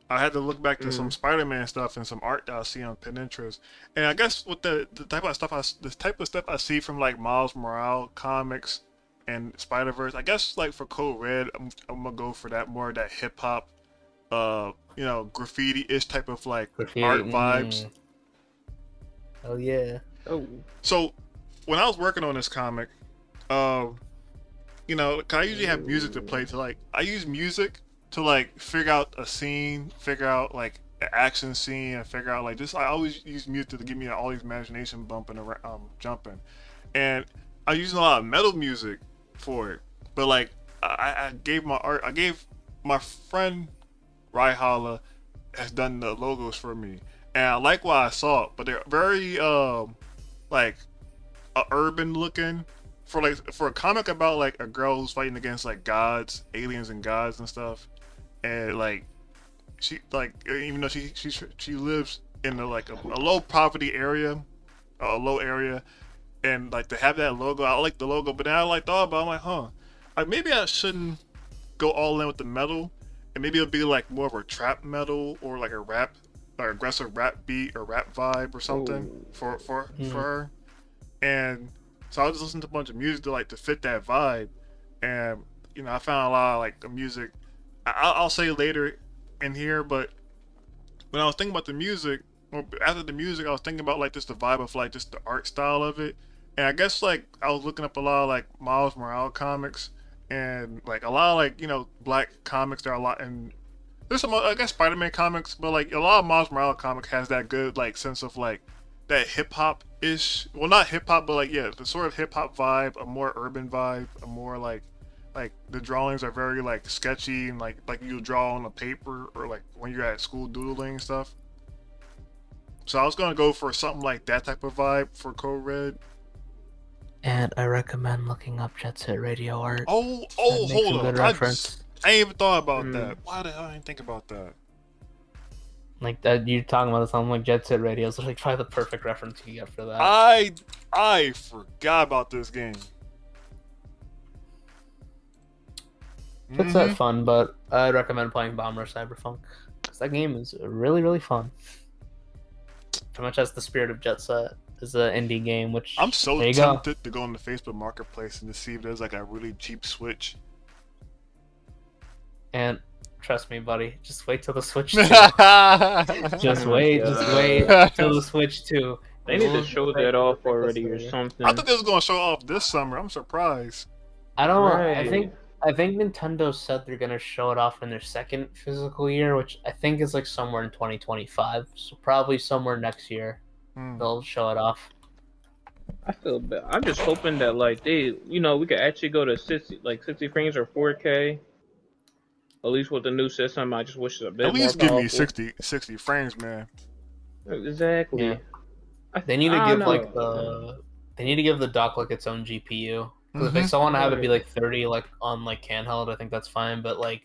I had to look back to some Spider-Man stuff and some art that I see on Pinterest. And I guess with the type of stuff I see from like Miles Morales comics and Spider-Verse, I guess like for Code Red, I'm gonna go for that more that hip hop, graffiti-ish type of like art vibes. Oh yeah. Oh. So when I was working on this comic, 'cause I usually have music to play to like I use music to like figure out a scene, figure out like an action scene, and figure out like this. I always use music to give me all these imagination bumping around, jumping, and I use a lot of metal music for it. But like I gave my friend Raihala has done the logos for me, and I like what I saw, but they're very like urban looking for a comic about like a girl who's fighting against like gods, aliens and gods and stuff, and like she like even though she lives in a low poverty area, a low area, and like to have that logo, I like the logo, but then I like thought about it, I'm like, like maybe I shouldn't go all in with the metal, and maybe it'll be like more of a trap metal or like a rap, or aggressive rap beat or rap vibe or something for her, and so I just listened to a bunch of music to fit that vibe, and I found a lot of like the music. I'll say later in here, but when I was thinking about the music, or after the music, I was thinking about like just the vibe of like just the art style of it, And I guess like I was looking up a lot of like Miles Morales comics, and like a lot of like black comics. There are a lot, and there's some I guess Spider-Man comics, but like a lot of Miles Morales comics has that good like sense of like that hip hop ish. Well, not hip hop, but like yeah, the sort of hip hop vibe, a more urban vibe, a more like the drawings are very like sketchy and like you draw on a paper or like when you're at school doodling and stuff. So I was gonna go for something like that type of vibe for Code Red. And I recommend looking up Jet Set Radio art. Oh, That makes a hold good on. reference. I ain't even thought about that. Why the hell I didn't think about that? Like that, you're talking about something like Jet Set Radio. So like probably the perfect reference you get for that. I forgot about this game. It's that fun, but I recommend playing Bomber Cyberpunk because that game is really, really fun. Pretty much has the spirit of Jet Set. It's an indie game, which I'm so there you tempted to go on the Facebook Marketplace and to see if there's like a really cheap Switch. And trust me, buddy, just wait till the Switch 2. just just wait till the Switch 2. They need to show that off already or something. I thought they was gonna show off this summer. I'm surprised. I don't. Right. I think Nintendo said they're gonna show it off in their second physical year, which I think is like somewhere in 2025. So probably somewhere next year they'll show it off. I feel bad. I'm just hoping that like they, we could actually go to 60 frames or 4K. At least with the new system, I just wish it's a bit more At least powerful. give me 60 frames, man. Exactly. Yeah. They need to give they need to give the dock like its own GPU. Because if they still want to have it be like 30 like on like handheld, I think that's fine. But like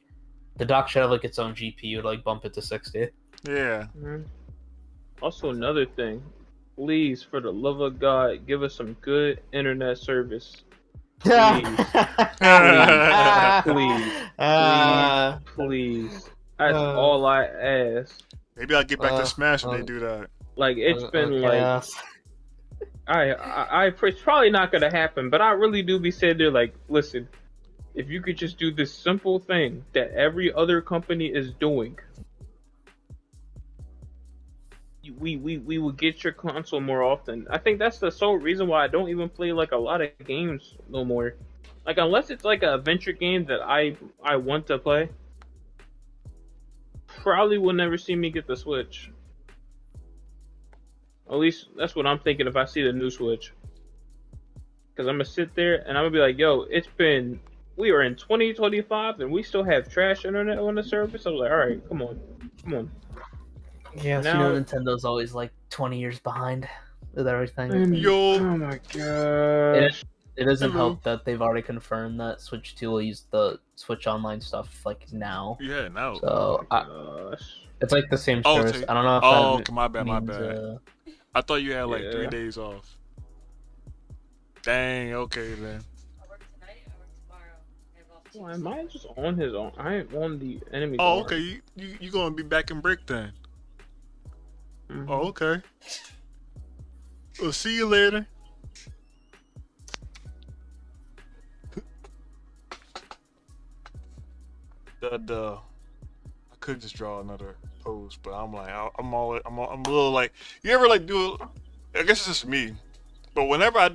the dock should have like its own GPU to like bump it to 60. Yeah. Also, another thing, please, for the love of God, give us some good internet service. Please. Please. That's all I ask. Maybe I'll get back to Smash when they do that. Like it's been like. It's probably not gonna happen, but I really do be sitting there like, listen, if you could just do this simple thing that every other company is doing, we will get your console more often. I think that's the sole reason why I don't even play like a lot of games no more. Like unless it's like an adventure game that I want to play, probably will never see me get the Switch. At least that's what I'm thinking if I see the new Switch. Because I'm going to sit there and I'm going to be like, yo, we are in 2025 and we still have trash internet on the service. I was like, all right, come on. Yeah, now, Nintendo's always like 20 years behind with everything. Yo. Oh my gosh. It doesn't help that they've already confirmed that Switch 2 will use the Switch Online stuff like now. Yeah, now. So it's like the same service. I don't know if my bad. I thought you had like 3 days off. Dang, okay then. I work tonight, I work tomorrow. I have off Well, am I just on his own? I ain't on the enemy. Oh, okay. You gonna be back in break then? Oh, okay. We'll see you later. I could just draw another pose, but I'm like, I'm a little like, you ever like do? I guess it's just me, but whenever I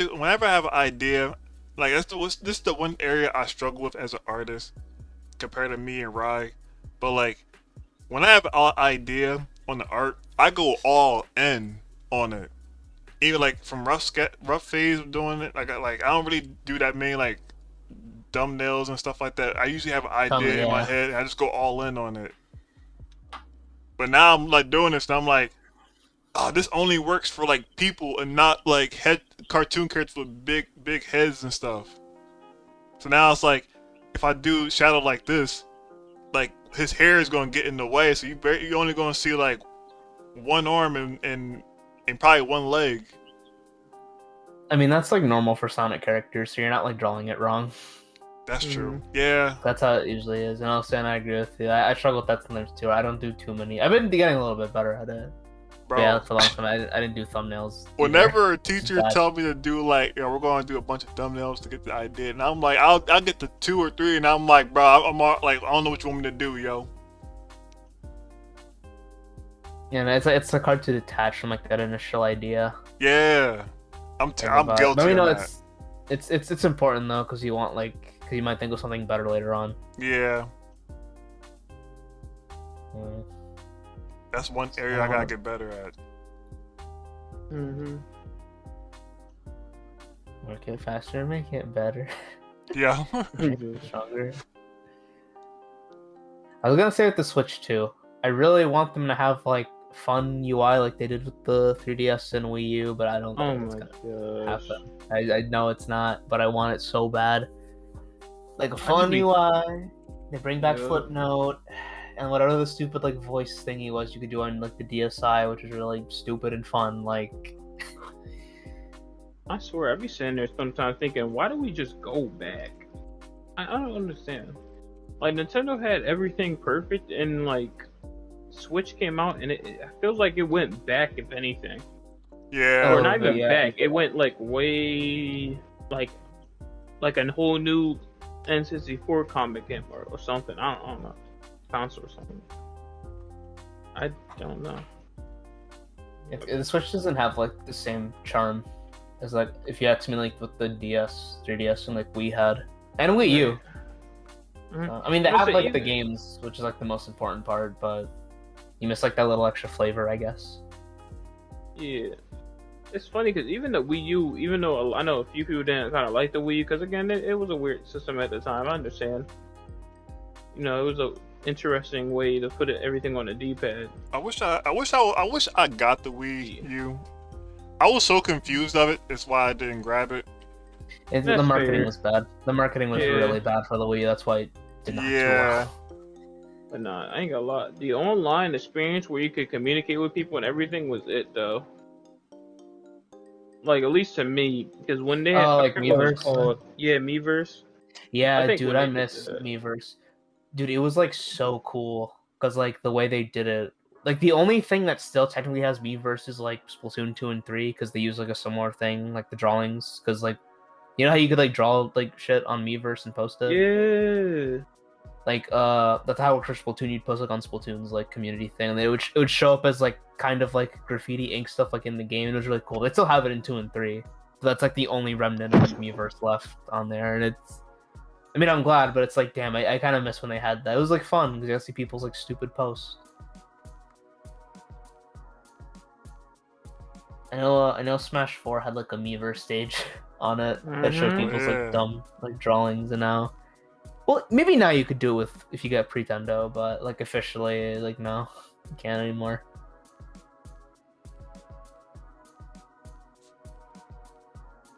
have an idea, like this is the one area I struggle with as an artist compared to me and Rai. But like, when I have an idea on the art, I go all in on it. Even like from rough phase of doing it, like I don't really do that many like thumbnails and stuff like that. I usually have an idea in my head and I just go all in on it. But now I'm like doing this and I'm like, oh, this only works for like people and not like cartoon characters with big heads and stuff. So now it's like, if I do Shadow like this, like his hair is gonna get in the way, so you're only gonna see like one arm and probably one leg. I mean, that's like normal for Sonic characters, so you're not like drawing it wrong. That's true. Yeah. That's how it usually is. And also, I agree with you. I struggle with that sometimes too. I don't do too many. I've been getting a little bit better at it. Bro. Yeah, for a long time, I didn't do thumbnails. Whenever a teacher tell me to do like, we're going to do a bunch of thumbnails to get the idea, and I'm like, I'll get to 2 or 3, and I'm like, bro, I'm like, I don't know what you want me to do, yo. Yeah, and it's hard to detach from like that initial idea. Yeah. I'm guilty But we of know that. it's important though, because you want because you might think of something better later on. Yeah, Mm. that's one area I gotta get better at. Mm-hmm. Work it faster, make it better, Yeah. stronger. I was gonna say with the Switch too. I really want them to have like fun UI like they did with the 3DS and Wii U, but I don't Oh think it's my gonna gosh. happen. I know it's not, but I want it so bad. Like a I fun just be- UI. They bring back Yeah. Footnote and whatever the stupid like voice thingy was you could do on like the DSi, which is really stupid and fun. Like, I swear, I be sitting there sometimes thinking, why do we just go back? I don't understand. Like Nintendo had everything perfect, and like Switch came out, and it feels like it went back. If anything, Yeah. or not even yeah. back. It went like way like a whole new N64 comic game or something. I don't know, console or something. I don't know. if the Switch doesn't have like the same charm as like if you ask me like with the DS, 3DS, and like Wii had, and Wii U. Mhm. I mean, they Also, have like the even- games, which is like the most important part, but you miss like that little extra flavor, I guess. Yeah. It's funny because even the Wii U, even though I know a few people didn't kind of like the Wii U, because again, it was a weird system at the time. I understand. You know, it was a interesting way to put everything on a D-pad. I wish I got the Wii U. I was so confused of it. That's why I didn't grab it. The That's marketing fair. was bad. The marketing was Yeah. really bad for the Wii U. That's why it did not do Yeah. well. But nah, I ain't gonna lie. The online experience where you could communicate with people and everything was it though. Like at least to me, because when they had Oh, I like forget what it's Miiverse? called. Yeah, Miiverse. Yeah, I think dude, when I they did miss that- Miiverse. Dude, it was like so cool because like the way they did it. Like the only thing that still technically has Miiverse is like Splatoon 2 and 3 because they use like a similar thing, like the drawings. Because like, you know how you could like draw like shit on Miiverse and post it. Yeah. Like that's how it works for Splatoon. You'd post like on Splatoon's like community thing, and it would show up as like kind of like graffiti ink stuff like in the game. It was really cool. They still have it in 2 and 3. So that's like the only remnant of Miiverse left on there, and it's. I mean, I'm glad, but it's like, damn, I kind of miss when they had that. It was like fun because you got to see people's like stupid posts. I know Smash 4 had like a Miiverse stage on it that showed Mhm. people's Yeah. like dumb like drawings, and now, well, maybe now you could do it with if you get Pretendo, but like officially, like no, you can't anymore.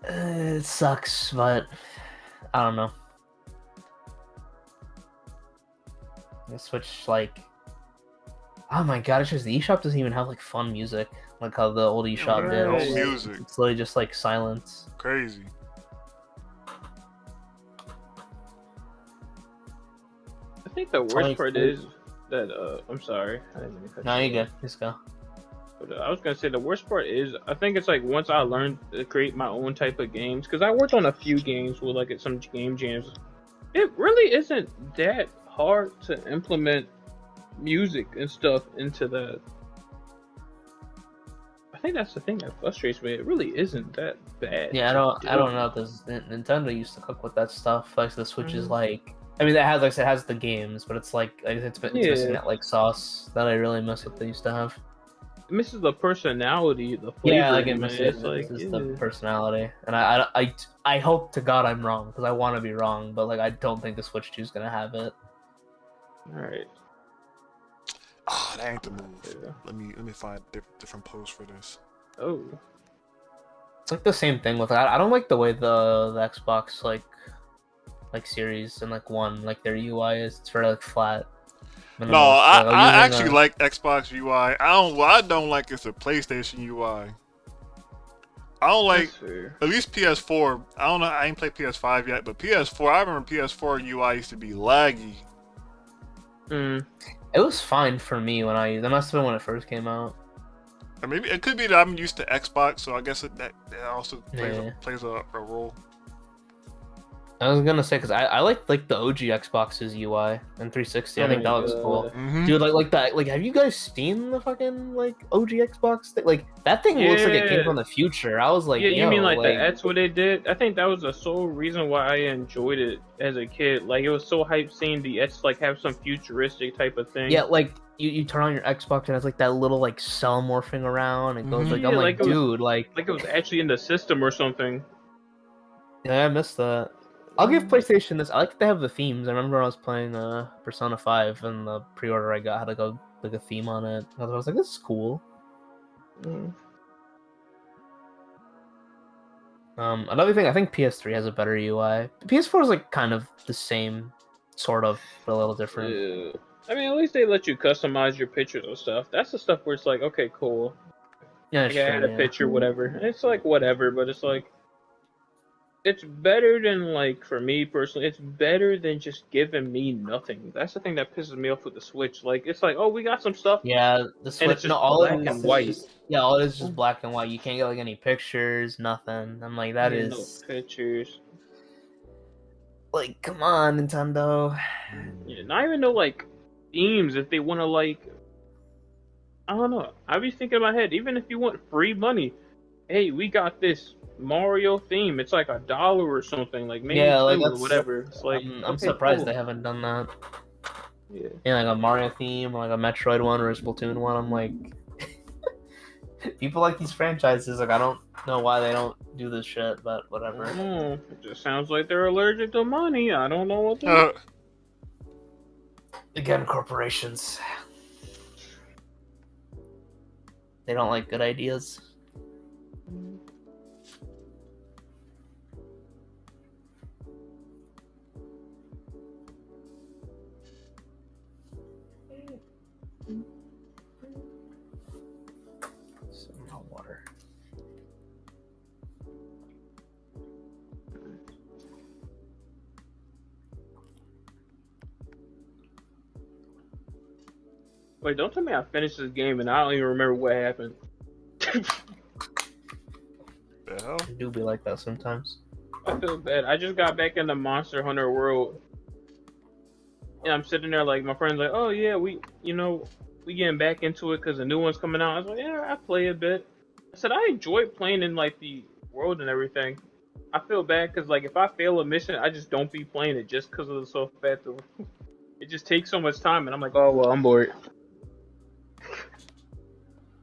It sucks, but I don't know. The Switch, like, oh my god, it's just the eShop doesn't even have like fun music like how the old eShop did. No It's, music. it's literally just like silence. Crazy. I think the worst like part food. is that I'm sorry. I didn't mean to cut No, you you off. good. Just go. But I was gonna say the worst part is I think it's like once I learned to create my own type of games because I worked on a few games with like some game jams. It really isn't that hard to implement music and stuff into that. I think that's the thing that frustrates me. It really isn't that bad. Yeah, to I don't do. know because Nintendo used to cook with that stuff. Like the Switch is Mhm. like, I mean, it has like I said, it has the games, but it's like it's missing Yeah. that like sauce that I really miss what they used to have. It misses the personality, the flavor. Yeah, like it man. misses, It's like the yeah. personality, and I hope to God I'm wrong because I want to be wrong, but like I don't think the Switch 2 is gonna have it. All right. Oh, that ain't the move. Yeah. Let me find different posts for this. Oh. It's like the same thing with I don't like the way the Xbox like Series and like One like their UI is. It's very like flat. No, minimalist. I Like, using, actually like Xbox UI. What I don't like is the PlayStation UI. I don't like That's fair. at least PS4. I don't know. I ain't played PS5 yet, but PS4. I remember PS4 UI used to be laggy. Mm. It was fine for me when that must have been when it first came out. Or maybe it could be that I'm used to Xbox, so I guess that also Yeah. plays a role. I was gonna say because I like the OG Xbox's UI and 360. I think that looks cool. Mm-hmm. Dude, like that. Like, have you guys seen the fucking like OG Xbox thing? Like that thing looks like it came Yeah. from the future. I was like, Yeah, you yo, mean like that's what they did? I think that was the sole reason why I enjoyed it as a kid. Like it was so hype seeing the S like have some futuristic type of thing. yeah, like you turn on your Xbox and it's like that little like cell morphing around and goes Mhm. like Yeah, I'm like like, it was- dude, like Like it was actually in the system or something. yeah, I missed that. I'll give PlayStation this. I like that they have the themes. I remember when I was playing Persona 5 and the pre-order I got had like a theme on it. I was like, this is cool. Mm. Another thing, I think PS3 has a better UI. PS4 is like kind of the same, sort of, but a little different. Yeah. I mean, at least they let you customize your pictures and stuff. That's the stuff where it's like, okay, cool. Yeah, Like, it's I had true, a yeah. picture, whatever. It's like whatever, but it's like it's better than like for me personally. It's better than just giving me nothing. That's the thing that pisses me off with the Switch. Like it's like, oh, we got some stuff. Yeah, the Switch. it's just No, all black it is and is white. just yeah, all it is just black and white. You can't get like any pictures, nothing. I'm like, that Yeah, is no pictures. like, come on, Nintendo. Yeah, not even no like themes if they want to like. I don't know. I be thinking in my head, even if you want free money, hey, we got this Mario theme. It's like $1 or something, like maybe Yeah, like, two or that's- whatever. It's like I'm okay, surprised cool. they haven't done that. Yeah. Yeah, like a Mario theme or like a Metroid one or a Splatoon one. I'm like, people like these franchises. Like, I don't know why they don't do this shit, but I whatever. don't know. It just sounds like they're allergic to money. I don't know what. Again, corporations. They don't like good ideas. Some hot water. Wait, don't tell me I finished this game and I don't even remember what happened. The hell? It do be like that sometimes. I feel bad. I just got back into Monster Hunter World. And I'm sitting there like, my friend's like, oh yeah, we getting back into it because the new one's coming out. I was like, yeah, I play a bit. I said, I enjoy playing in like the world and everything. I feel bad because like if I fail a mission, I just don't be playing it just because of the so fast. It just takes so much time and I'm like, oh well, I'm bored.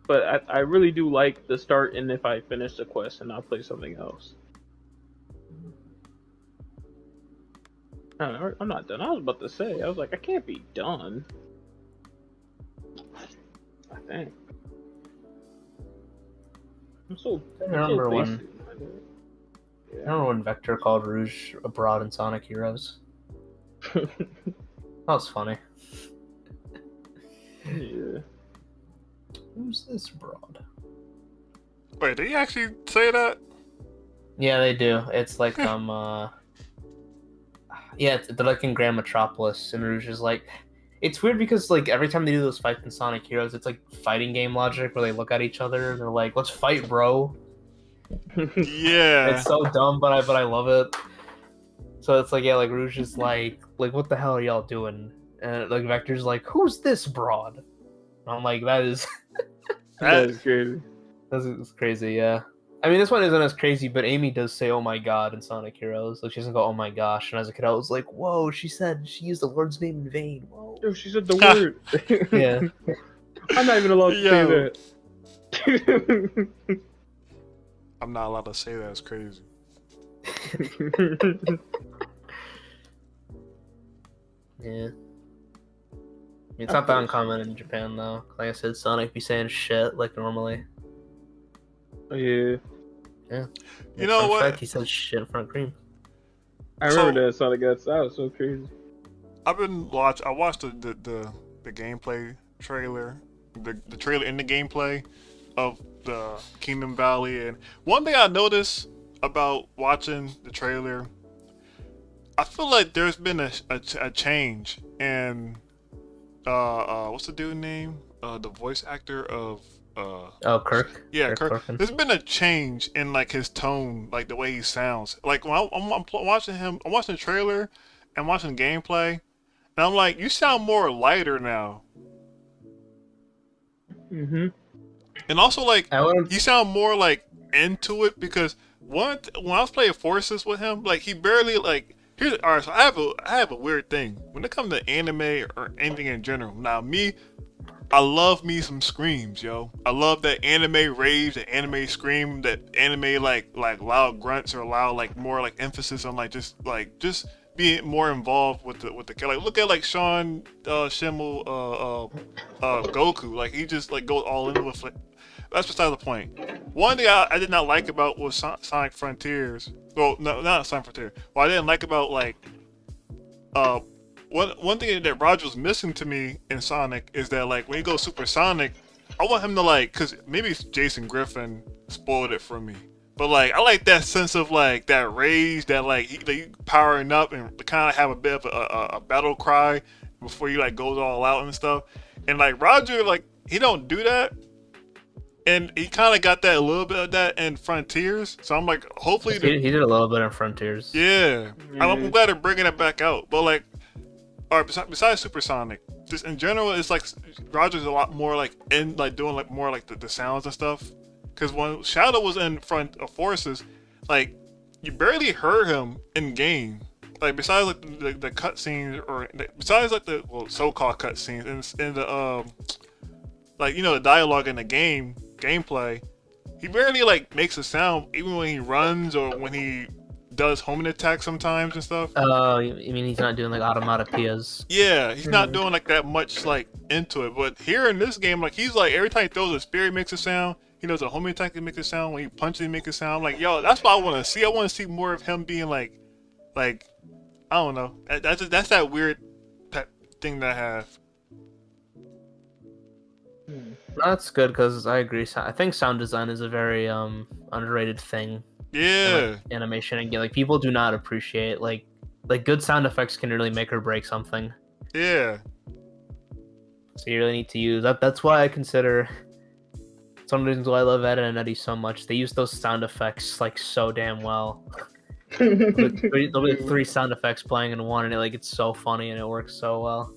But I really do like the start, and if I finish the quest, and I'll play something else. I'm not done. I was about to say, I was like, I can't be done. I think. I'm so. I remember so when- basic. I remember when Vector called Rouge abroad in Sonic Heroes. That was funny. Yeah. Who's this broad? Wait, did he actually say that? Yeah, they do. It's like yeah, they're like in Grand Metropolis, and Rouge is like, it's weird because like every time they do those fights in Sonic Heroes, it's like fighting game logic where they look at each other and they're like, "Let's fight, bro." Yeah. It's so dumb, but I love it. So it's like, yeah, like Rouge is like what the hell are y'all doing? And like Vector's like, "Who's this broad?" And I'm like, that is That's crazy. that's crazy, yeah. I mean, this one isn't as crazy, but Amy does say, "Oh my god" in Sonic Heroes. Like, she doesn't go, "Oh my gosh." And as a kid, I was like, "Whoa!" She used the Lord's name in vain. Whoa. Yo, she said the word. Yeah. I'm not even allowed to Yo. say that. I'm not allowed to say that. It's crazy. Yeah. It's not that uncommon in Japan, though. Like I said, Sonic be saying shit like normally. Yeah. You know Fun what? fact, he says shit in front of Cream. I remember that Sonic Guts. That was so crazy. I watched the gameplay trailer, the trailer in the gameplay of the Kingdom Valley, and one thing I noticed about watching the trailer, I feel like there's been a change in what's the dude name? The voice actor of Oh, Kirk. Yeah, Kirk Kirk. Corcoran. There's been a change in like his tone, like the way he sounds. Like when watching him, I'm watching the trailer and watching gameplay, and I'm like, you sound more lighter now. Mm-hmm. And also like I would. you sound more like into it because when I was playing Forces with him, like he barely like here's alright. So I have a weird thing when it comes to anime or anything in general. Now me, I love me some screams, yo. I love that anime rage, that anime scream, that anime like loud grunts or loud like more like emphasis on like just being more involved with the like look at like Sean Schimmel Goku, like he just like goes all in with it. That's beside the point. One thing I did not like about was Sonic Frontiers. Well, no, not Sonic Frontier. What I didn't like about like one thing that Roger was missing to me in Sonic is that like when he goes Super Sonic, I want him to like, cause maybe Jason Griffin spoiled it for me, but like I like that sense of like that rage, that like he powering up and kind of have a bit of a battle cry before he like goes all out and stuff. And like Roger, like he don't do that. And he kind of got that a little bit of that in Frontiers, so I'm like, hopefully, He did a little bit in Frontiers. yeah, I'm glad they're bringing it back out. But like, all right, besides Supersonic, just in general, it's like Roger's a lot more like in like doing like more like the sounds and stuff. Because when Shadow was in front of Forces, like you barely heard him in game. Like besides like the cutscenes or besides like the so-called cutscenes in the like you know the dialogue in the gameplay, he barely like makes a sound even when he runs or when he does homing attacks sometimes and stuff. Oh, you mean he's not doing like automatopoeias? Yeah, he's not doing like that much like into it. But here in this game, like he's like every time he throws a spear, he makes a sound. He does a homing attack, he makes a sound. When he punches, he makes a sound. I'm like, yo, that's what I want to see. I want to see more of him being like I don't know. That's that weird thing that I have. That's good because I agree. I think sound design is a very underrated thing. Yeah. In, like, animation and like people do not appreciate like good sound effects can really make or break something. Yeah. So you really need to use that. That's why I consider some of the reasons why I love Ed and Eddie so much. They use those sound effects like so damn well. There'll be like 3 sound effects playing in one, and it's so funny and it works so well.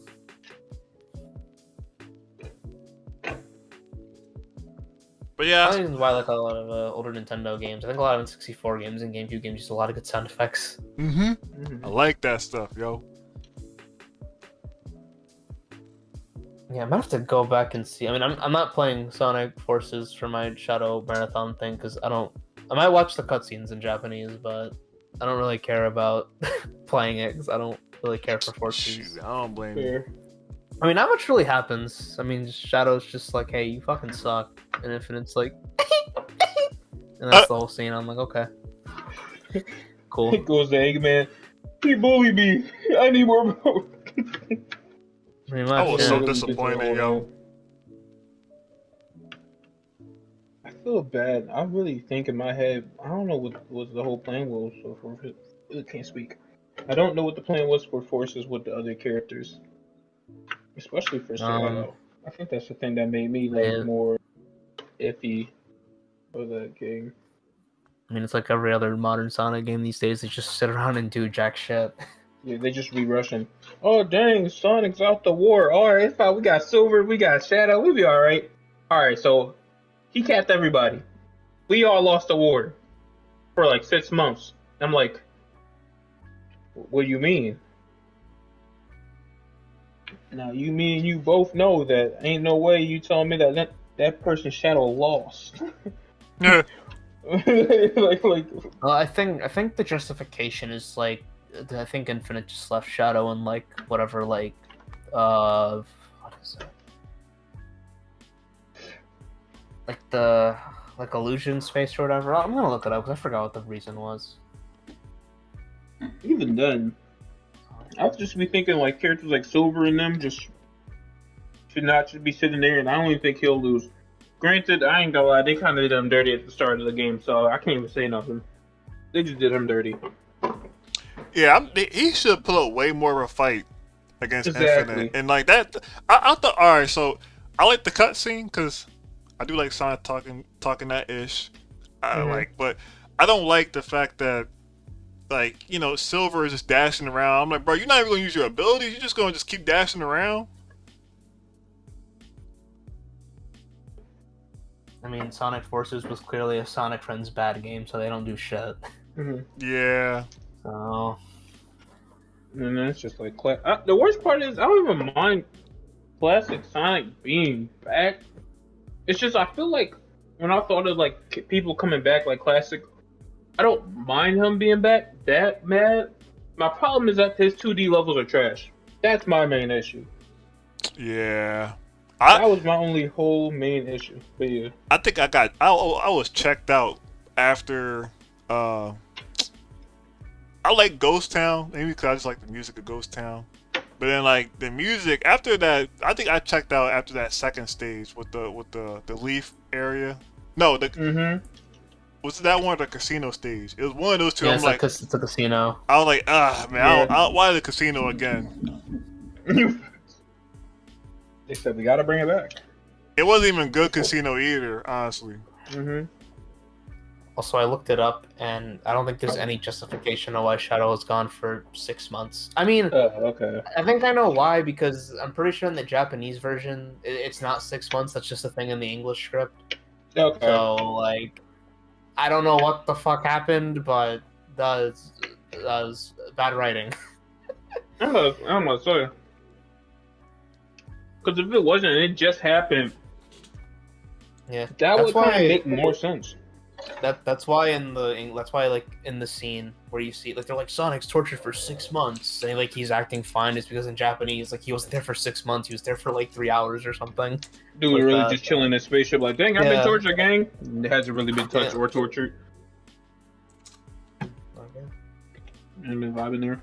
But yeah, One of the reasons why I like a lot of older Nintendo games. I think a lot of N64 games and GameCube games use a lot of good sound effects. I like that stuff, yo. Yeah, I might have to go back and see. I mean, I'm not playing Sonic Forces for my Shadow Marathon thing because I might watch the cutscenes in Japanese, but I don't really care about playing it because I don't really care for Forces. Shoot, I don't blame you. I mean, not much really happens. I mean, Shadow's just like, hey, you fucking suck. And Infinite's like, and that's the whole scene. I'm like, okay. Cool. It goes to Eggman. He bullied me. I need more votes. Pretty much, I was yeah. so disappointed, yo. I feel bad. I really think in my head, I don't know what the whole plan was for I can't speak. I don't know what the plan was for Forces with the other characters. Especially for Shadow. I think that's the thing that made me more iffy for that game. I mean, it's like every other modern Sonic game these days. They just sit around and do jack shit. Yeah, they just re-rushing. Oh, dang, Sonic's out the war. Alright, it's fine. We got Silver, we got Shadow. We'll be alright. Alright, so he capped everybody. We all lost the war for like 6 months. I'm like, what do you mean? Now, you mean you both know that ain't no way you telling me that person's Shadow lost. Yeah. like. Well, I think the justification is I think Infinite just left Shadow in whatever what is it? The illusion space or whatever. I'm gonna look it up because I forgot what the reason was. Even then, I would just be thinking characters like Silver and them just should be sitting there, and I don't even think he'll lose. Granted, I ain't gonna lie, they kind of did him dirty at the start of the game, so I can't even say nothing. They just did him dirty. Yeah, he should put up way more of a fight against Exactly. Infinite, and that. I thought, all right, so I like the cutscene because I do like Sonic talking that ish. I Mhm. like, but I don't like the fact that like Silver is just dashing around. I'm like, bro, you're not even gonna use your abilities. You're just gonna just keep dashing around. I mean, Sonic Forces was clearly a Sonic Friends bad game, so they don't do shit. Mm-hmm. Yeah. So And then it's just like the worst part is I don't even mind classic Sonic being back. It's just I feel like when I thought of like people coming back like classic, I don't mind him being back that mad. My problem is that his 2D levels are trash. That's my main issue. Yeah. That was my only whole main issue. But yeah. I think I was checked out after I like Ghost Town, maybe because I just like the music of Ghost Town. But then like the music after that, I think I checked out after that second stage with the Leaf area. No, was that one or the casino stage? It was one of those two. yeah, I'm it's like, it's a casino. I was like, man, Yeah. why the casino again? They said we gotta bring it back. It wasn't even good casino either, honestly. Mm-hmm. Also, I looked it up, and I don't think there's any justification of why Shadow was gone for 6 months. I mean, Okay. I think I know why, because I'm pretty sure in the Japanese version, it's not 6 months. That's just a thing in the English script. Okay. So, like, I don't know what the fuck happened, but that was bad writing. I'm gonna say. Because if it wasn't, it just happened. Yeah, That that's would kind why- of make more sense. that's why like in the scene where you see like they're like Sonic's tortured for 6 months and like he's acting fine is because in Japanese like he wasn't there for 6 months, he was there for like 3 hours or something. Dude Like really that. just chilling in his spaceship like, dang, I've been Yeah. tortured, gang. It hasn't really been touched Yeah. or tortured. And been vibing there.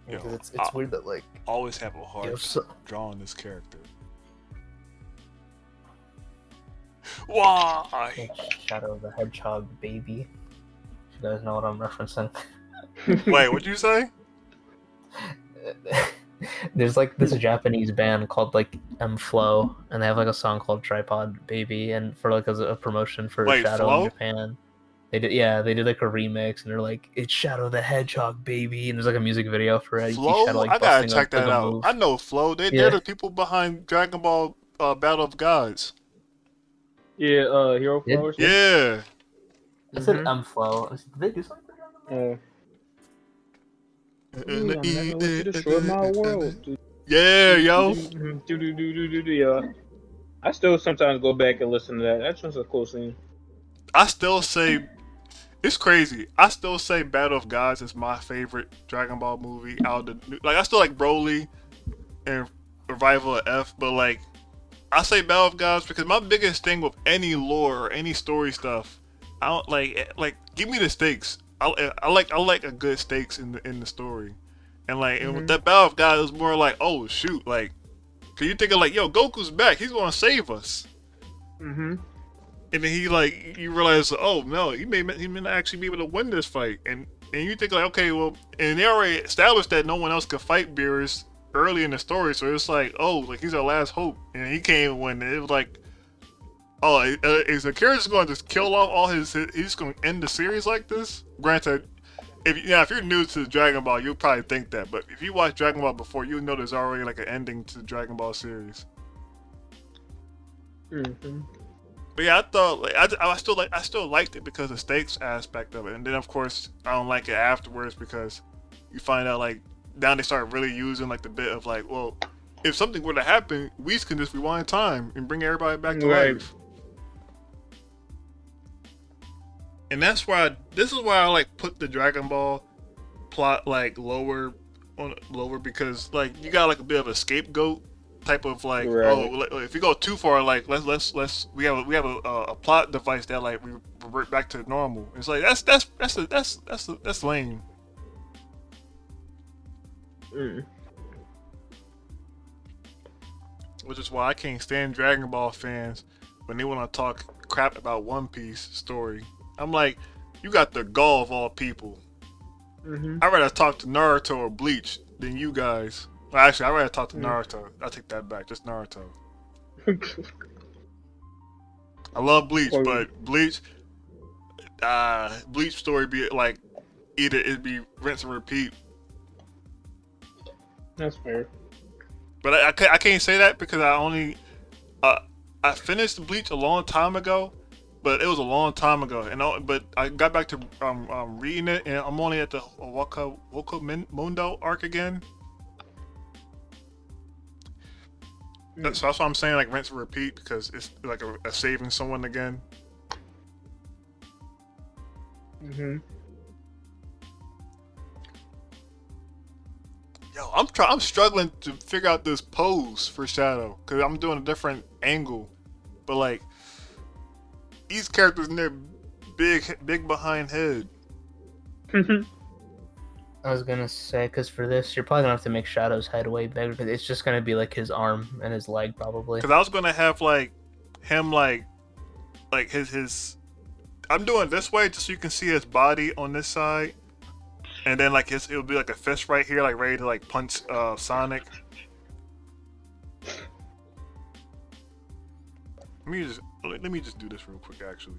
Yo, Because it's weird that like Always have a hard Yo, time so- drawing this character. Why? Shadow the Hedgehog baby. You guys know what I'm referencing. Wait, what'd you say? There's like this Japanese band called like M Flow, and they have like a song called Tripod Baby, and for like a promotion for Wait, Shadow Flow? in Japan. They did like a remix, and they're like, it's Shadow the Hedgehog Baby, and there's like a music video for it. You see Flow? Shadow, like, I gotta busting check like that a out. move. I know Flow. They're Yeah. the people behind Dragon Ball Battle of Gods. Yeah, Hero Yeah. Flowers. Yeah. I said Mhm. M Flow. Did they do something for Dragon Ball? Ooh, I'm never going to destroy my world. Yeah, yo. Yeah. I still sometimes go back and listen to that. That's just a cool scene. I still say it's crazy. I still say Battle of Gods is my favorite Dragon Ball movie out of the like. I still like Broly and Revival of F, but like I say Battle of Gods because my biggest thing with any lore or any story stuff, I don't like give me the stakes. I like a good stakes in the story, and like and with that Battle of Gods, it was more like oh shoot like, cause you thinking like yo Goku's back, he's gonna save us. Mm-hmm. And then he like you realize, oh no, he may not actually be able to win this fight, and you think like, okay, well, and they already established that no one else could fight Beerus early in the story, so it's like, oh, like he's our last hope, and he can't even win. It was like, oh, is Akira just going to just kill off all his? He's just going to end the series like this? Granted, if you're new to Dragon Ball, you'll probably think that, but if you watch Dragon Ball before, you know there's already like an ending to the Dragon Ball series. Mm-hmm. But yeah, I thought like, I still liked it because of the stakes aspect of it, and then of course I don't like it afterwards because you find out like now they start really using like the bit of like, well, if something were to happen, we can just rewind time and bring everybody back to Right. life. And this is why I like put the Dragon Ball plot like lower because like you got like a bit of a scapegoat type of like Right. if you go too far like let's we have a plot device that like we revert back to normal. It's like that's lame. Which is why I can't stand Dragon Ball fans when they want to talk crap about One Piece story. I'm like, you got the gall of all people. Mm-hmm. I'd rather talk to Naruto or Bleach than you guys. Well, actually, I'd rather talk to Mm. Naruto. I take that back. Just Naruto. I love Bleach, Or- but Bleach story be like either it'd be rinse and repeat. That's fair. But I can't say that because I finished Bleach a long time ago, but it was a long time ago, but I got back to reading it, and I'm only at the Wako Mundo arc again. So that's why I'm saying like rinse and repeat because it's like a saving someone again. Mm-hmm. Yo, I'm struggling to figure out this pose for Shadow because I'm doing a different angle, but like these characters in their big behind head. I was gonna say, because for this, you're probably gonna have to make Shadow's head way bigger, because it's just gonna be like his arm and his leg, probably. Because I was gonna have like him like his. I'm doing it this way just so you can see his body on this side, and then like it'll be like a fist right here, like ready to like punch Sonic. Let me just do this real quick, actually.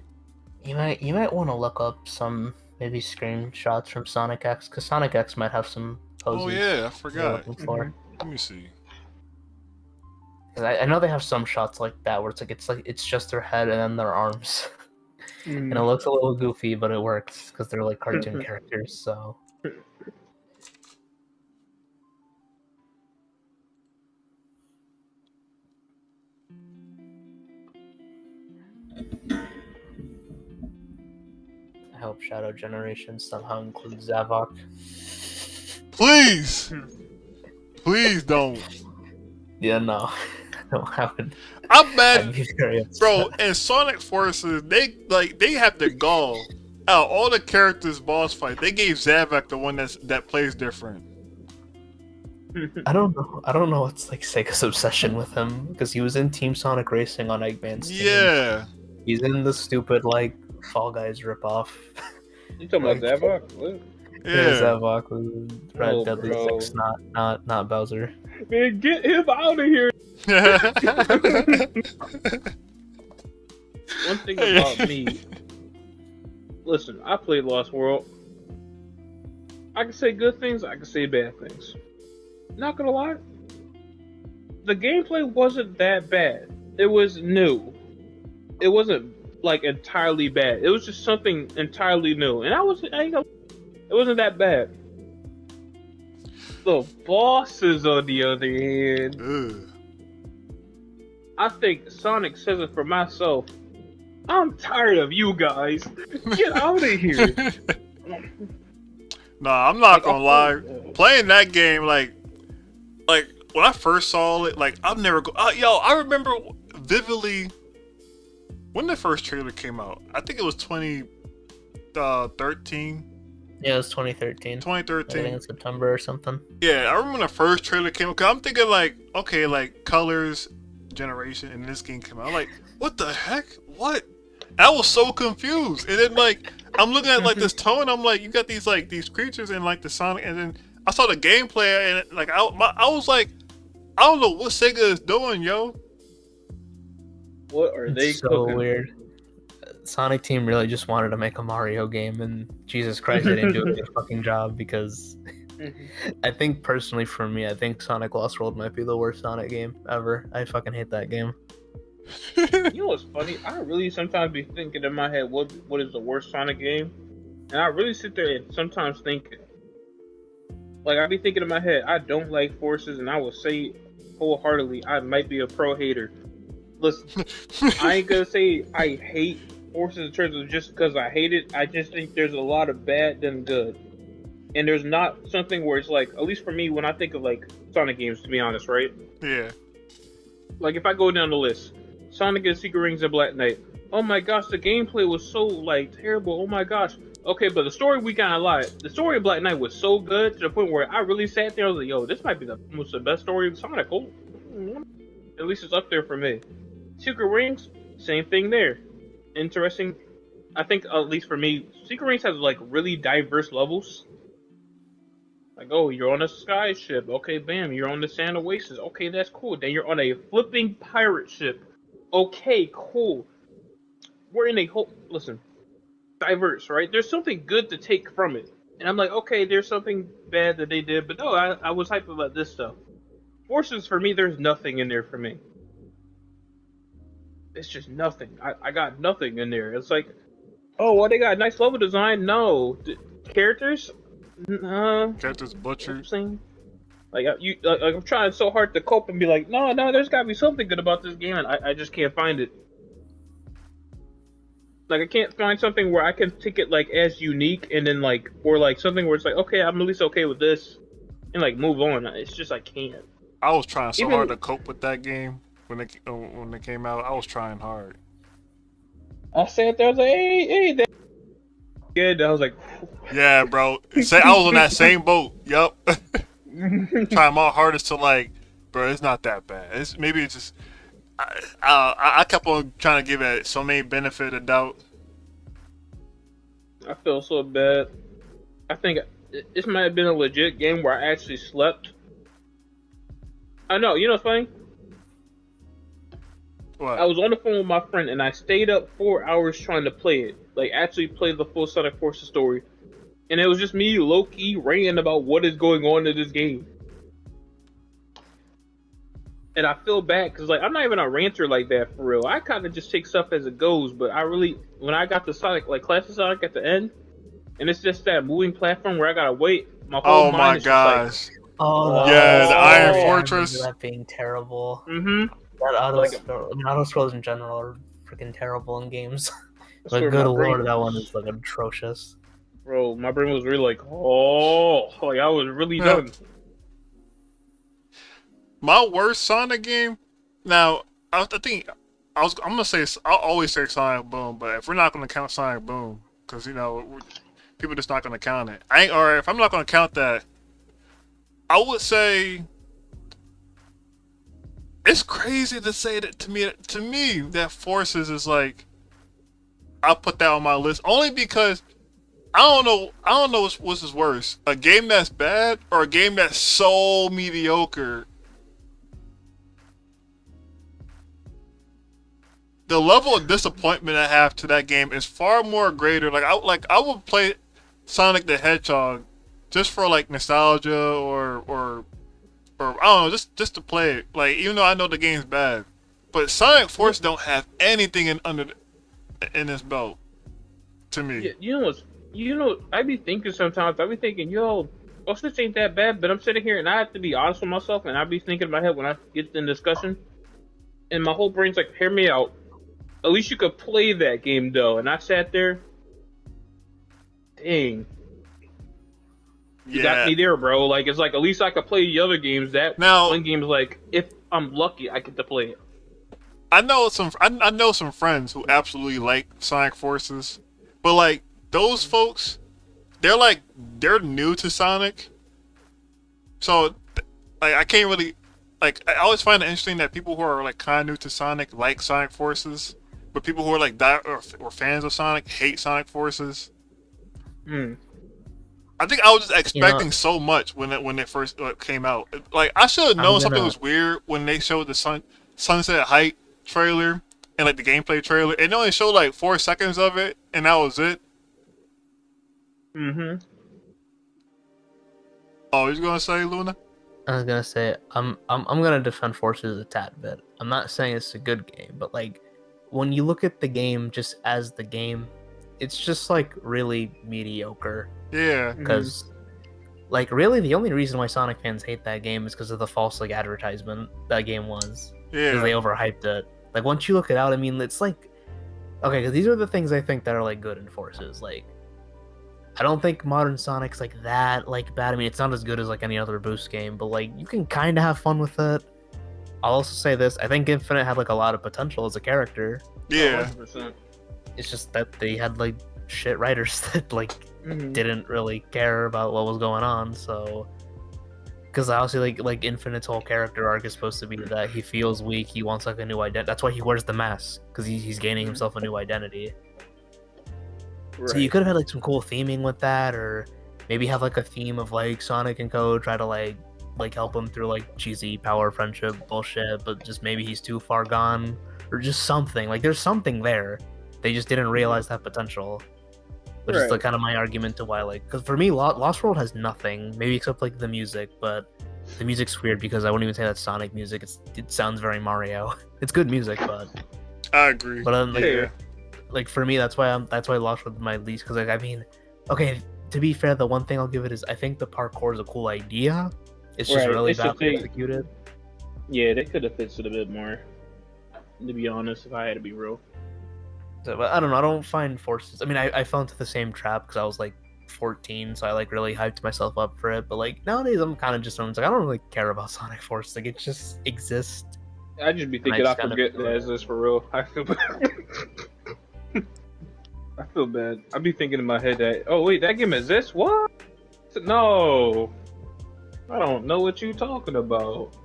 You might want to look up some maybe screenshots from Sonic X, because Sonic X might have some poses. Oh yeah, I you're forgot. looking for. Let me see. 'Cause I know they have some shots like that where it's just their head and then their arms, and it looks a little goofy, but it works because they're like cartoon characters. So I hope Shadow Generation somehow includes Zavok. Please, please don't. Yeah, no, no, I would. I'm I'd mad, be very upset. bro. In Sonic Forces, they have the gall. Out of all the characters boss fight, they gave Zavok the one that plays different. I don't know what's like Sega's obsession with him, because he was in Team Sonic Racing on Eggman's team. Yeah. He's in the stupid like Fall Guys ripoff. You talking about Zavok? What? Yeah. Zavok with Red Oh, Deadly bro. Six, not Bowser. Man, get him out of here! One thing about me, listen, I played Lost World. I can say good things, I can say bad things. Not gonna lie, the gameplay wasn't that bad. It was new. It wasn't like entirely bad. It was just something entirely new, and it wasn't that bad. The bosses, on the other hand, Ugh. I think Sonic says it for myself. I'm tired of you guys. Get out of here. Nah, I'm not gonna lie. Playing that game, like when I first saw it, like I've never I remember vividly when the first trailer came out. I think it was 2013. Yeah, it was 2013. I 2013. think in September or something. Yeah, I remember when the first trailer came out. Cause I'm thinking like, okay, like Colors Generation, and this game came out. I'm like, what the heck? What? I was so confused. And then like I'm looking at like this tone. I'm like, you got these creatures and like the Sonic, and then I saw the gameplay and like I was like, I don't know what Sega is doing, yo. What are they It's so cooking? weird. Sonic Team really just wanted to make a Mario game, and Jesus Christ, they didn't do a good fucking job, because I think personally for me, I think Sonic Lost World might be the worst Sonic game ever. I fucking hate that game. You know what's funny? I really sometimes be thinking in my head, what is the worst Sonic game? And I really sit there and sometimes think, like, I be thinking in my head, I don't like Forces, and I will say wholeheartedly, I might be a pro hater. Listen, I ain't gonna say I hate Forces in terms of just because I hate it. I just think there's a lot of bad than good. And there's not something where it's like, at least for me, when I think of like Sonic games, to be honest, right? Yeah. Like if I go down the list, Sonic and Secret Rings and Black Knight. Oh my gosh, the gameplay was so like terrible. Oh my gosh. Okay, but the story, we kinda lied. The story of Black Knight was so good to the point where I really sat there. I was like, yo, this might be almost the best story of Sonic. Oh, at least it's up there for me. Secret Rings, same thing there. Interesting. I think at least for me, Secret Rings has like really diverse levels. Like, oh, you're on a sky ship. Okay, bam, you're on the Sand Oasis. Okay, that's cool. Then you're on a flipping pirate ship. Okay, cool. We're in a whole listen, diverse, right? There's something good to take from it. And I'm like, okay, there's something bad that they did, but no, I was hyped about this stuff. Forces for me, there's nothing in there for me. It's just nothing. I got nothing in there. It's like, oh, well, they got nice level design. No, characters, Characters butchered. I'm trying so hard to cope and be like, no, there's gotta be something good about this game, and I just can't find it. Like, I can't find something where I can take it like as unique, and then like, or like something where it's like, okay, I'm at least okay with this, and like move on. It's just I can't. I was trying so Even- hard to cope with that game when it came out. I was trying hard. I sat there, I was like, hey, that good. I was like, Yeah, bro. Say I was on that same boat. Yup. Trying my hardest to like, bro. It's not that bad. Maybe it's just. I kept on trying to give it so many benefit of doubt. I feel so bad. I think this might have been a legit game where I actually slept. I know, you know what's funny? What? I was on the phone with my friend and I stayed up 4 hours trying to play it. Like, actually play the full Sonic Forces story. And it was just me low-key ranting about what is going on in this game. And I feel bad because, like, I'm not even a ranter like that for real. I kind of just take stuff as it goes. But I really, when I got the Sonic, like Classic Sonic at the end, and it's just that moving platform where I gotta wait, my whole Oh mind my is gosh. Oh, Yeah, the Iron I Fortress. remember that being terrible. just like, That auto Like- scroll, I mean, auto scrolls in general are freaking terrible in games. That's But where good my brain lord, that was. one is like atrocious. Bro, my brain was really like, oh, like I was really Yeah. done. My worst Sonic game. Now, I think I'm gonna say I'll always say Sonic Boom, but if we're not gonna count Sonic Boom, because people just not gonna count it. Or if I'm not gonna count that, I would say it's crazy to say that to me that Forces is like I'll put that on my list only because I don't know what's worse, a game that's bad or a game that's so mediocre. The level of disappointment I have to that game is far more greater. Like I would play Sonic the Hedgehog just for like nostalgia or I don't know, just to play it. Like even though I know the game's bad, but Sonic Force don't have anything in this belt to me. Yeah, you know, I be thinking sometimes, I be thinking, yo, this ain't that bad, but I'm sitting here and I have to be honest with myself, and I be thinking in my head when I get in discussion, and my whole brain's like, hear me out. At least you could play that game though, and I sat there. Dang. You got me there, bro. Like, it's like, at least I could play the other games. That Now- one game's like, if I'm lucky, I get to play it. I know some friends who absolutely like Sonic Forces, but like those folks, they're new to Sonic, so like I can't really like. I always find it interesting that people who are like kind of new to Sonic like Sonic Forces, but people who are like or fans of Sonic hate Sonic Forces. Hmm. I think I was just expecting so much when it first came out. Like I should have known something was weird when they showed the Sunset Height trailer and like the gameplay trailer. It only showed like 4 seconds of it, and that was it. Mm-hmm. Oh, you gonna say, Luna? I was gonna say I'm gonna defend Forces a tad bit. I'm not saying it's a good game, but like when you look at the game just as the game, it's just like really mediocre. Yeah. Because like really the only reason why Sonic fans hate that game is because of the false like advertisement that game was. Because they Yeah. overhyped it. Like once you look it out, I mean it's like okay, because these are the things I think that are like good in Forces. Like I don't think modern Sonic's like that like bad. I mean it's not as good as like any other Boost game, but like you can kind of have fun with it. I'll also say this: I think Infinite had like a lot of potential as a character. Yeah. 100%. It's just that they had like shit writers that like Mhm. didn't really care about what was going on. So, because obviously like Infinite's whole character arc is supposed to be that he feels weak, he wants like a new identity. That's why he wears the mask because he's gaining himself a new identity. So you Right. could have had like some cool theming with that, or maybe have like a theme of like Sonic and Co. try to like help him through like cheesy power friendship bullshit, but just maybe he's too far gone or just something. Like there's something there. They just didn't realize that potential. Which is like kind of my argument to why, like, because for me, Lost World has nothing, maybe except like the music, but the music's weird because I wouldn't even say that's Sonic music. It sounds very Mario. It's good music, but I agree. But like, Yeah. like for me, that's why Lost World is my least. Because like I mean, okay, to be fair, the one thing I'll give it is I think the parkour is a cool idea. It's just really badly executed. Yeah, they could have fixed it a bit more. To be honest, if I had to be real. So, but I don't know. I don't find Forces. I mean, I fell into the same trap because I was like 14, so I like really hyped myself up for it. But like nowadays, I'm kind of just like I don't really care about Sonic Force. Like it just exists. I just be thinking I forget that it's this for real. I feel bad. I feel bad. I be thinking in my head that wait, that game exists? What? No, I don't know what you talking about.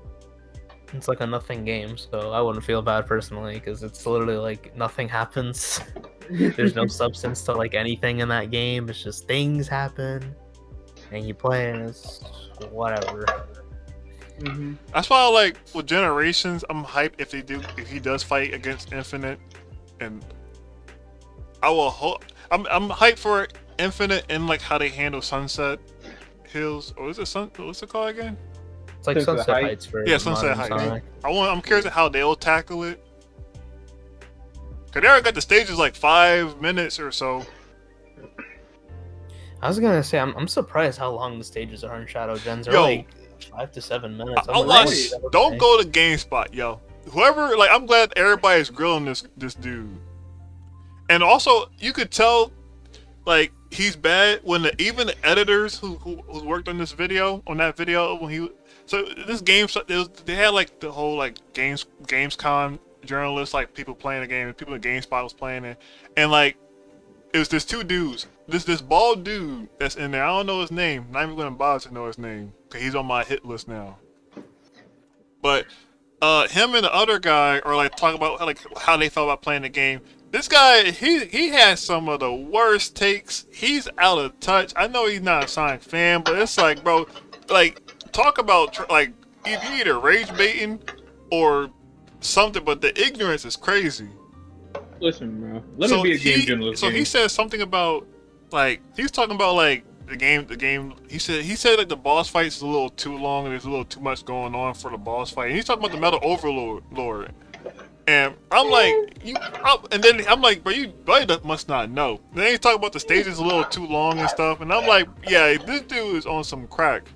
It's like a nothing game, so I wouldn't feel bad personally because it's literally like nothing happens. There's no substance to like anything in that game. It's just things happen, and you play, and it's whatever. Mm-hmm. That's why, like with Generations, I'm hyped if he does fight against Infinite, and I will hope. I'm hyped for Infinite and like how they handle Sunset Hills, or is it what's it called again? It's like Sunset Heights for Sunset Heights. Sonic. I'm curious at how they'll tackle it. Cause they already got the stages like 5 minutes or so. I was gonna say I'm surprised how long the stages are in Shadow Gens. They're Yo, like 5 to 7 minutes. Don't go to GameSpot, yo. Whoever, like, I'm glad everybody's grilling this dude. And also, you could tell, like, he's bad when even the editors who worked on this video, so this game, they had like the whole like Gamescom journalists, like people playing the game, and people in GameSpot was playing it, and like it was this two dudes, this bald dude that's in there. I don't know his name. Not even gonna bother to know his name because he's on my hit list now. But him and the other guy are like talking about how they felt about playing the game. This guy, he has some of the worst takes. He's out of touch. I know he's not a Sonic fan, but it's like, bro, like. Talk about like if you either rage baiting or something, but the ignorance is crazy. Listen, bro. Let me be a game journalist. So he said something about like he was talking about like the game. He said like the boss fight is a little too long and there's a little too much going on for the boss fight. And he's talking about the Metal Overlord. And I'm like, and then I'm like, bro, you must not know. And then he's talking about the stages a little too long and stuff. And I'm like, yeah, this dude is on some crack.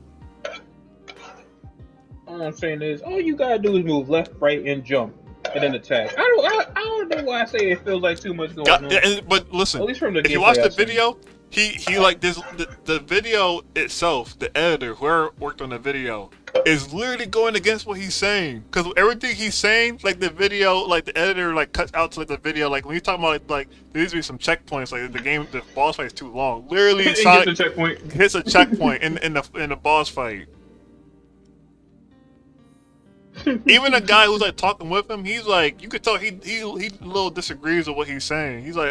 All I'm saying is, all you gotta do is move left, right, and jump, and then attack. I don't know why I say it feels like too much going on. But listen, at least from the if you watch the video, he like this the video itself, the editor, whoever worked on the video, is literally going against what he's saying. Because everything he's saying, like the video, like the editor like cuts out to like the video, like when he's talking about like there needs to be some checkpoints, like the boss fight is too long. Literally, Sonic hits a checkpoint in the boss fight. Even a guy who's like talking with him, he's like, you could tell he a little disagrees with what he's saying. He's like,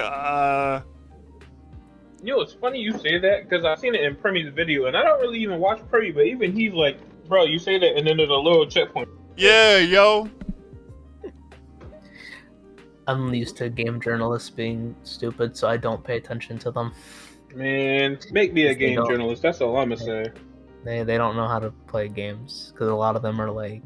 Yo, it's funny you say that because I've seen it in Premi's video, and I don't really even watch Premi, but even he's like, bro, you say that, and then there's a little checkpoint. Yeah, yo. I'm used to game journalists being stupid, so I don't pay attention to them. Man, make me a game journalist. That's all I'm gonna say. They don't know how to play games because a lot of them are like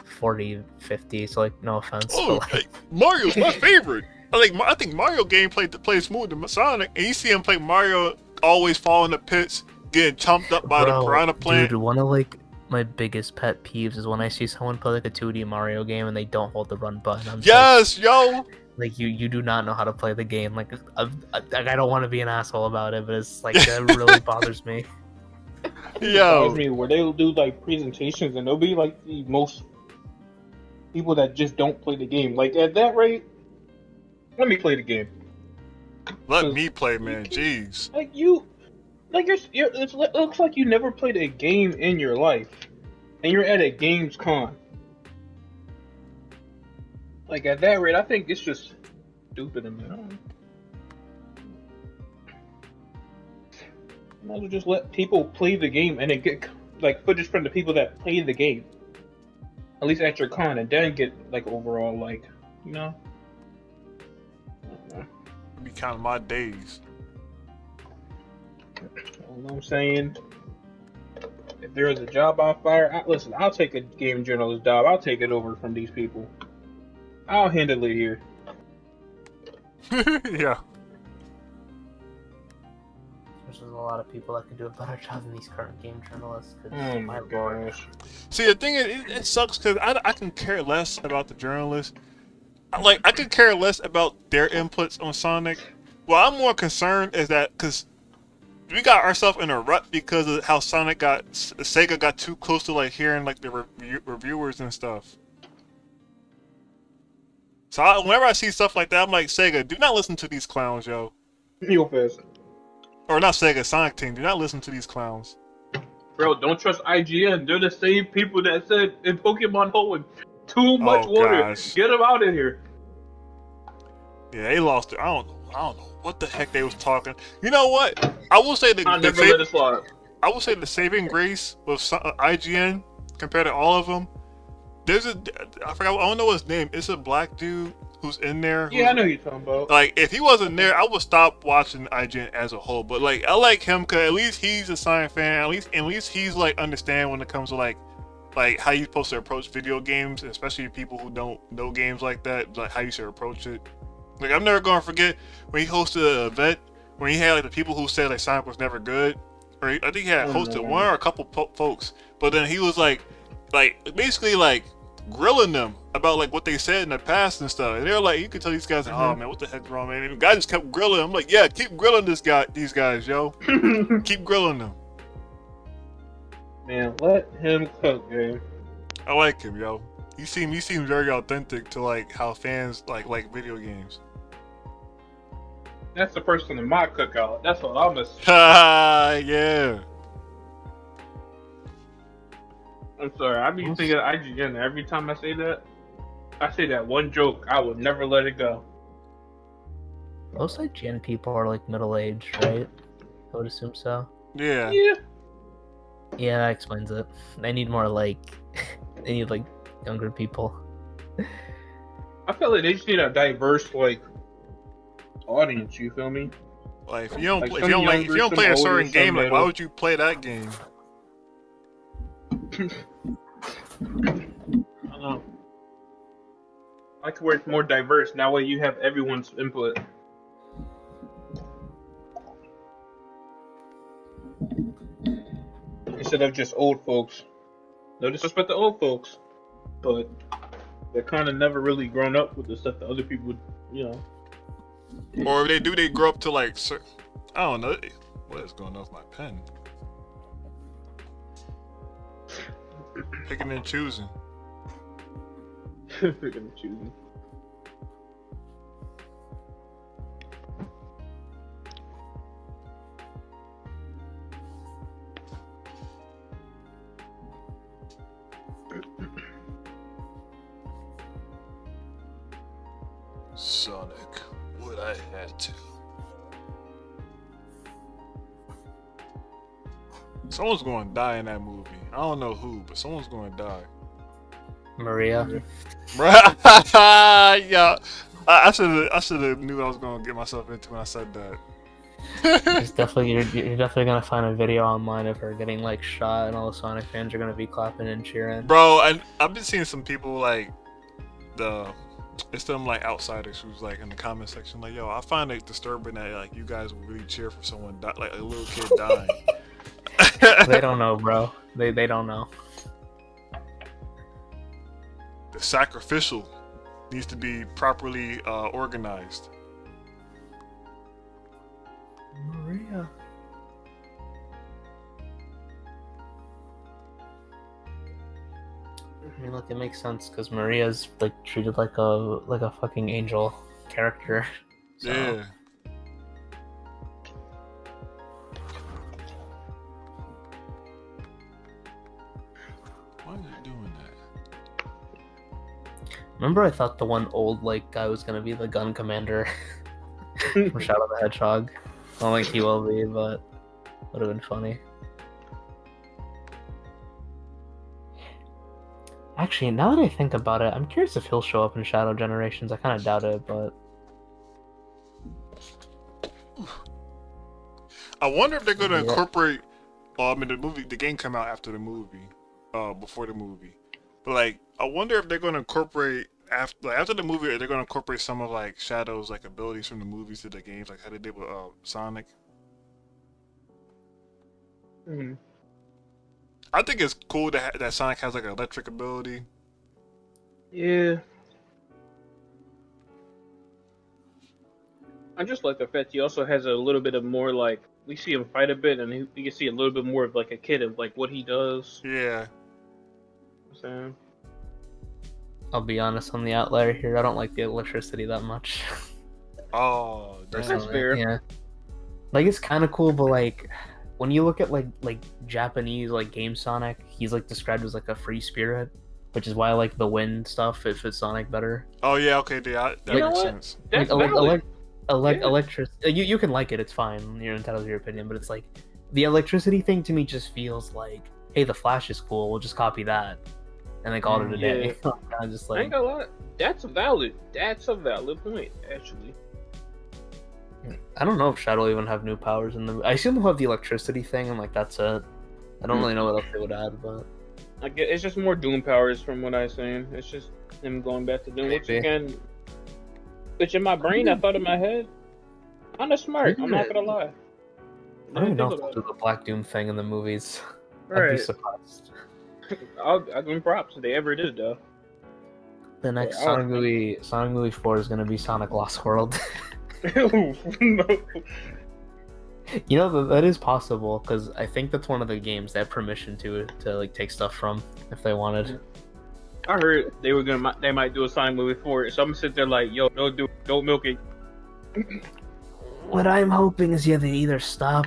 40, 50. So like, no offense. Oh, but, like... Mario's my favorite. I think Mario gameplay plays smoother than Sonic, and you see him play Mario always fall in the pits, getting chomped up by the piranha plant. Dude, one of like my biggest pet peeves is when I see someone play like a 2D Mario game and they don't hold the run button. Yo. Like you do not know how to play the game. Like I don't want to be an asshole about it, but it's like that really bothers me. Yo, me where they'll do like presentations and they'll be like the most people that just don't play the game. Like at that rate, let me play the game. Let me play, man. Jeez. Like you're it looks like you never played a game in your life, and you're at a games con. Like at that rate, I think it's just stupid in there. Might as well just let people play the game and then get like footage from the people that play the game. At least at your con, and then get like overall like, you know. Be counting my days. You know what I'm saying? If there is a job on fire, listen, I'll take a game journalist job. I'll take it over from these people. I'll handle it here. Yeah. There's a lot of people that can do a better job than these current game journalists. 'Cause Oh my lord. gosh. See, the thing is, it sucks because I can care less about the journalists. I could care less about their inputs on Sonic. What I'm more concerned is that because we got ourselves in a rut because of how Sega got too close to like hearing like the reviewers and stuff. So whenever I see stuff like that, I'm like, Sega, do not listen to these clowns, yo. You go fast. Or not Sega, Sonic Team, do not listen to these clowns. Bro, don't trust IGN. They're the same people that said in Pokemon Home, too much water. Gosh. Get them out of here. Yeah, they lost it. I don't know what the heck they was talking. You know what? I will say I never let it slide. I will say the saving grace with IGN compared to all of them. I forgot. I don't know his name. It's a black dude who's in there. Yeah, I know who you're talking about. Like, if he wasn't there, I would stop watching IGN as a whole. But like, I like him because at least he's a Sonic fan. At least he's like understand when it comes to like how you're supposed to approach video games, especially people who don't know games like that. Like how you should approach it. Like, I'm never gonna forget when he hosted an event when he had like the people who said like Sonic was never good. Or I think he had hosted one or a couple folks, but then he was like basically like grilling them about like what they said in the past and stuff. And they're like, you could tell these guys, oh man, what the heck's wrong, man? And the guy just kept grilling. I'm like, yeah, keep grilling these guys, yo. Keep grilling them. Man, let him cook, man. I like him, yo. He seems very authentic to like how fans like video games. That's the person in my cookout. That's what I'm gonna say. Ha yeah. I'm sorry. I be thinking of IGN every time I say that one joke. I would never let it go. Most IGN people are like middle-aged, right? I would assume so. Yeah. Yeah. Yeah, that explains it. They need more like they need like younger people. I feel like they just need a diverse like audience. You feel me? Like if you don't Like play, some if you don't play a younger, some certain older, game, some like why middle. would you play that game? I don't know. I like where it's more diverse. That way you have everyone's input. Instead of just old folks. No disrespect to old folks, but they're kind of never really grown up with the stuff that other people would, you know. Or if they do, they grow up to like, I don't know. What is going off my pen? Picking and choosing. Picking and choosing. Sonic, would I had to? Someone's going to die in that movie. I don't know who, but someone's going to die. Maria. Yeah, I should have knew what I was going to get myself into when I said that. It's definitely you're definitely gonna find a video online of her getting like shot, and all the Sonic fans are gonna be clapping and cheering. Bro, I've been seeing some people like it's them like outsiders who's like in the comment section like, yo, I find it disturbing that like you guys will really cheer for someone like a little kid dying. They don't know, bro. They don't know. The sacrificial needs to be properly organized. Maria. I mean, look, it makes sense because Maria's like treated like a fucking angel character. So. Yeah. Why is it doing that? Remember, I thought the one old like guy was gonna be the gun commander from Shadow the Hedgehog. I don't think he will be, but Would have been funny. Actually, now that I think about it, I'm curious if he'll show up in Shadow Generations. I kind of doubt it, but I wonder if they're gonna Yeah. incorporate. Well, I mean, the game came out after the movie, before the movie. But like, I wonder if they're gonna incorporate after the movie, are they gonna incorporate some of like Shadow's like abilities from the movies to the games, like how they did with Sonic? Mhm. I think it's cool that Sonic has like an electric ability. Yeah. I just like the fact he also has a little bit of more like we see him fight a bit, and you can see a little bit more of like a kid of like what he does. Yeah. You know what I'm saying? I'll be honest, I'm the outlier here. I don't like the electricity that much. Oh, damn. That's fair. Yeah. Like it's kind of cool, but like when you look at like Japanese like game Sonic, he's like described as like a free spirit, which is why I like the wind stuff. It fits Sonic better. Oh yeah, okay, that You know makes what? sense. That's like, valid. Yeah. electric. You can like it. It's fine. You're entitled to your opinion, but it's like the electricity thing to me just feels like, hey, the Flash is cool. We'll just copy that and then call it a day. I'm just I like, ain't gonna lie. That's valid. That's a valid point, actually. I don't know if Shadow will even have new powers in the. I assume he'll have the electricity thing, and like that's it. I don't really know what else they would add, but I get it's just more Doom powers from what I'm saying. It's just him going back to Doom. Which Maybe. again, which in my brain I thought in my head, I'm not smart. I'm not gonna lie. I don't even know think if about they'll do the Black Doom thing in the movies. it. I'd be Right. surprised. I'll give him props if they ever did though. The next Yeah, Sonic movie 4 is gonna be Sonic Lost World. You know that is possible because I think that's one of the games they have permission to like take stuff from if they wanted. I heard they might do a Sonic movie for it, so I'm gonna sit there like, yo, don't milk it. What I'm hoping is they either stop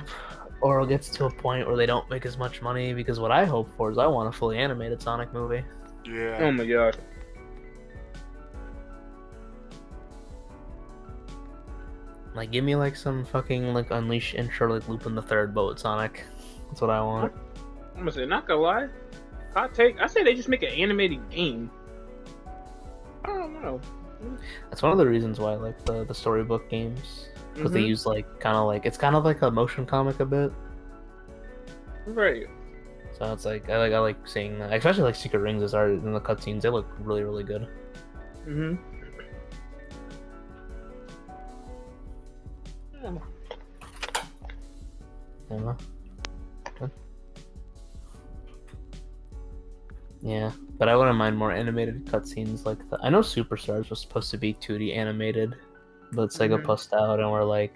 or it gets to a point where they don't make as much money. Because what I hope for is I want a fully animated Sonic movie. Yeah. Oh my god. Like, give me like some fucking like Unleash intro like Lupin the Third, but with Sonic. That's what I want. I'm gonna say, not gonna lie. I say they just make an animated game. I don't know. That's one of the reasons why I like the storybook games because they Mhm. use like kind of like it's kind of like a motion comic a bit. Right. So it's like I like seeing that, especially like Secret Rings' art in the cutscenes. They look really really good. Mm-hmm. Yeah. Yeah, but I wouldn't mind more animated cutscenes like that. I know Superstars was supposed to be 2D animated, but Sega Mhm. pussed out and we're like,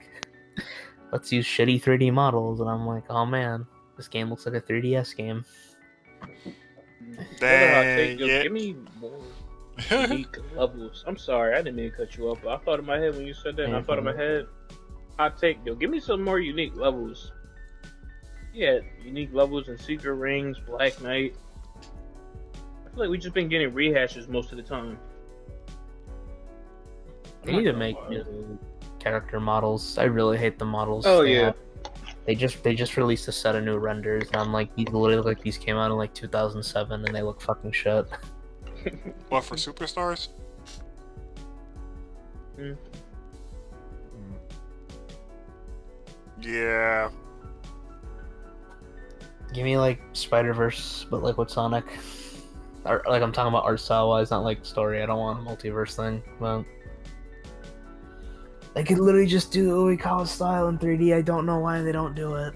let's use shitty 3D models, and I'm like, oh man, this game looks like a 3DS game. Dang, yeah. Give me more unique levels. I'm sorry, I didn't mean to cut you off, but I thought in my head when you said that, and I thought in my head, hot take, yo, give me some more unique levels. Yeah, unique levels in Secret Rings, Black Knight. I feel like we just been getting rehashes most of the time. They need to make new character models. I really hate the models. Oh they yeah. have. They just released a set of new renders, and I'm like, these literally look like these came out in like 2007, and they look fucking shit. What, for Superstars? Mm. Yeah. Give me like Spider-Verse, but like with Sonic. Or, like I'm talking about art style wise, not like story. I don't want a multiverse thing, but they could literally just do Uekawa style in 3D. I don't know why they don't do it.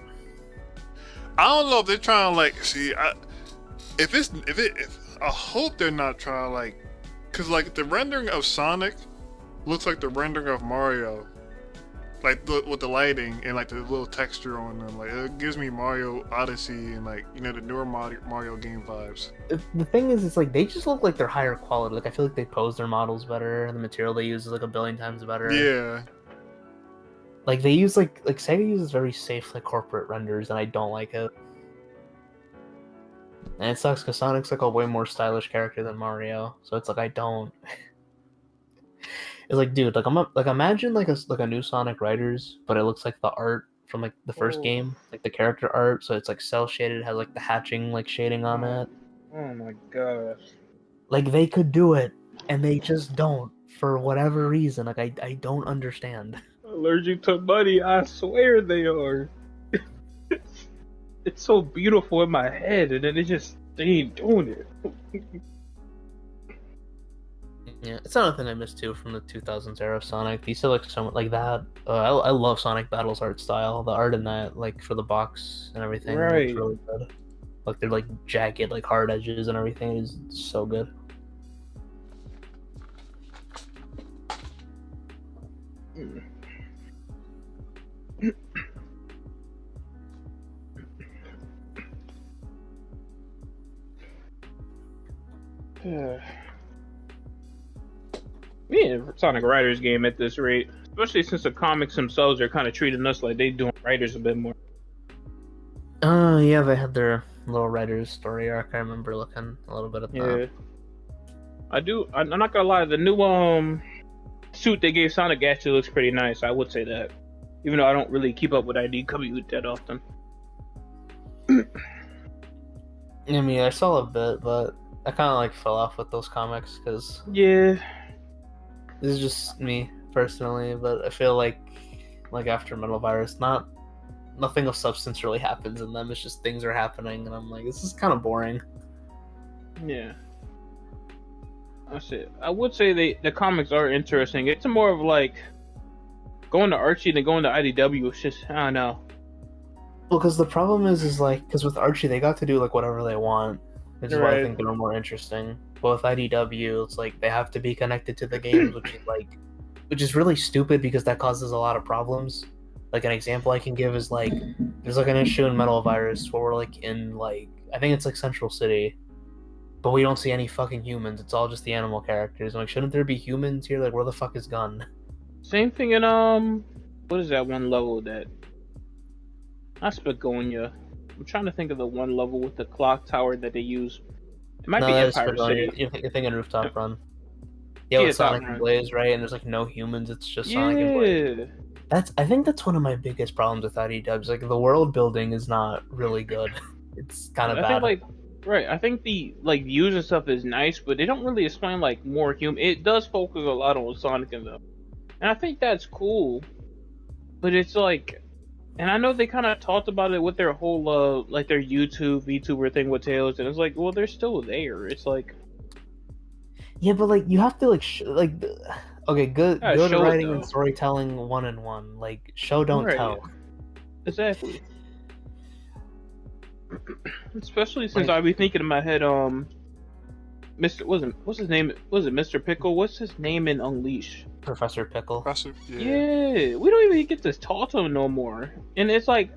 I don't know if they're trying to like see. If I hope they're not trying to like, cause like the rendering of Sonic looks like the rendering of Mario, like with the lighting and like the little texture on them. Like it gives me Mario Odyssey and like the newer Mario game vibes. The thing is, it's like they just look like they're higher quality. Like I feel like they pose their models better. The material they use is like a billion times better. Yeah. Like they use like Sega uses very safe like corporate renders, and I don't like it. And it sucks because Sonic's like a way more stylish character than Mario, so it's like I don't. It's like, dude, like imagine like a new Sonic Riders, but it looks like the art from like the first Oh. game, like the character art. So it's like cell shaded, has like the hatching like shading on it. Oh my gosh. Like they could do it, and they just don't for whatever reason. Like I don't understand. Allergic to money, I swear they are. It's so beautiful in my head, and then they ain't doing it. Yeah, it's another thing I miss too from the 2000s era of Sonic. These are like somewhat like that. I love Sonic Battles art style. The art in that, like for the box and everything, Right. looks really good. Like they're like jagged, like hard edges and everything is so good. Yeah, Sonic Riders game at this rate, especially since the comics themselves are kind of treating us like they doing writers a bit more. Oh yeah, they had their little writer's story arc. I remember looking a little bit at Yeah, that. I'm not gonna lie, the new suit they gave Sonic actually looks pretty nice. I would say that, even though I don't really keep up with IDW that often. I mean, I saw a bit, but I kind of like fell off with those comics because Yeah, this is just me personally. But I feel like after Metal Virus, nothing of substance really happens in them. It's just things are happening, and I'm like, this is kind of boring. yeah. That's it. I would say the comics are interesting. It's more of like going to Archie than going to IDW. It's just I don't know. Well, because the problem is like, because with Archie they got to do like whatever they want, which is why I Right. think they were more interesting. But with IDW, it's like they have to be connected to the games, which is really stupid because that causes a lot of problems. Like an example I can give is like, there's like an issue in Metal Virus where we're like in like, I think it's like Central City, but we don't see any fucking humans. It's all just the animal characters. I'm like, shouldn't there be humans here? Like, where the fuck is Gun? Same thing in what is that one level that? Not Spagonia. I'm trying to think of the one level with the clock tower that they use. It might be it's Empire City. You're thinking Rooftop Run. Yeah, Yeah, with Sonic Top and Run. Blaze, right? And there's like no humans. It's just Sonic and Blaze. Yeah. I think that's one of my biggest problems with IDWs. Like the world building is not really good. It's kind of I bad. think I think the like views and stuff is nice, but they don't really explain like more human. It does focus a lot on Sonic and them, and I think that's cool. But it's like, and I know they kind of talked about it with their whole like their VTuber thing with Tails, and it's like, well, they're still there. It's like, Yeah, but like you have to like okay, good Yeah, good show it, writing and though. storytelling one and one. Like show don't Right. tell. Exactly. Especially since Like- I be thinking in my head, what's his name? Was it Mr. Pickle? What's his name in Unleash? Professor Pickle. Professor, Yeah, we don't even get to talk to him no more. And it's like,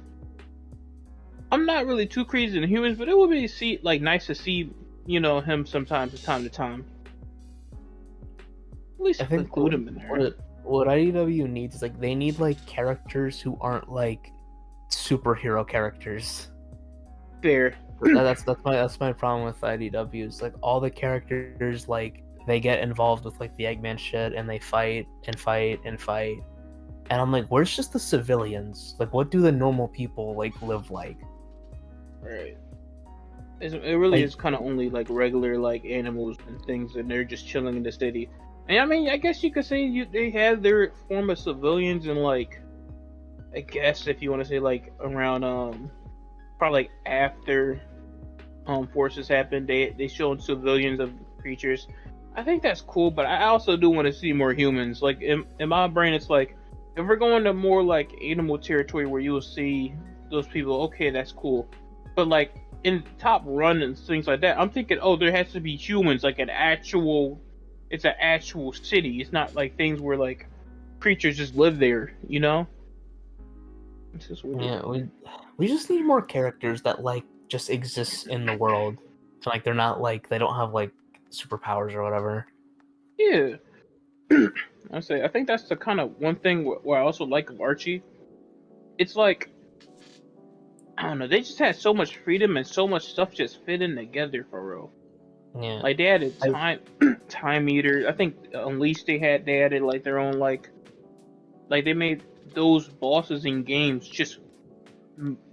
I'm not really too crazy in humans, but it would be nice to see, him sometimes from time to time. At least I think include him in there. what IDW needs is like they need like characters who aren't like superhero characters. Fair. That's my problem with IDW is like all the characters like they get involved with like the Eggman shit and they fight and fight and fight, and I'm like, where's just the civilians? Like, what do the normal people like live like? Right. It really Like- is kind of only like regular like animals and things, and they're just chilling in the city. And I mean, I guess you could say they have their form of civilians, and like, I guess if you want to say like around probably like after forces happened, they showed civilians of creatures. I think that's cool, but I also do want to see more humans. Like in my brain, it's like if we're going to more like animal territory where you will see those people, okay, that's cool. But like in Top Run and things like that, I'm thinking, oh, there has to be humans, like it's an actual city. It's not like things where like creatures just live there, you know? It's just weird. Yeah, we just need more characters that like just exist in the world. So like they're not like they don't have like superpowers or whatever. Yeah. I think that's the kind of one thing where I also like of Archie. It's like, I don't know, they just had so much freedom and so much stuff just fitting together for real. Yeah. Like they added time meter. I think Unleashed they added like their own like they made those bosses in games just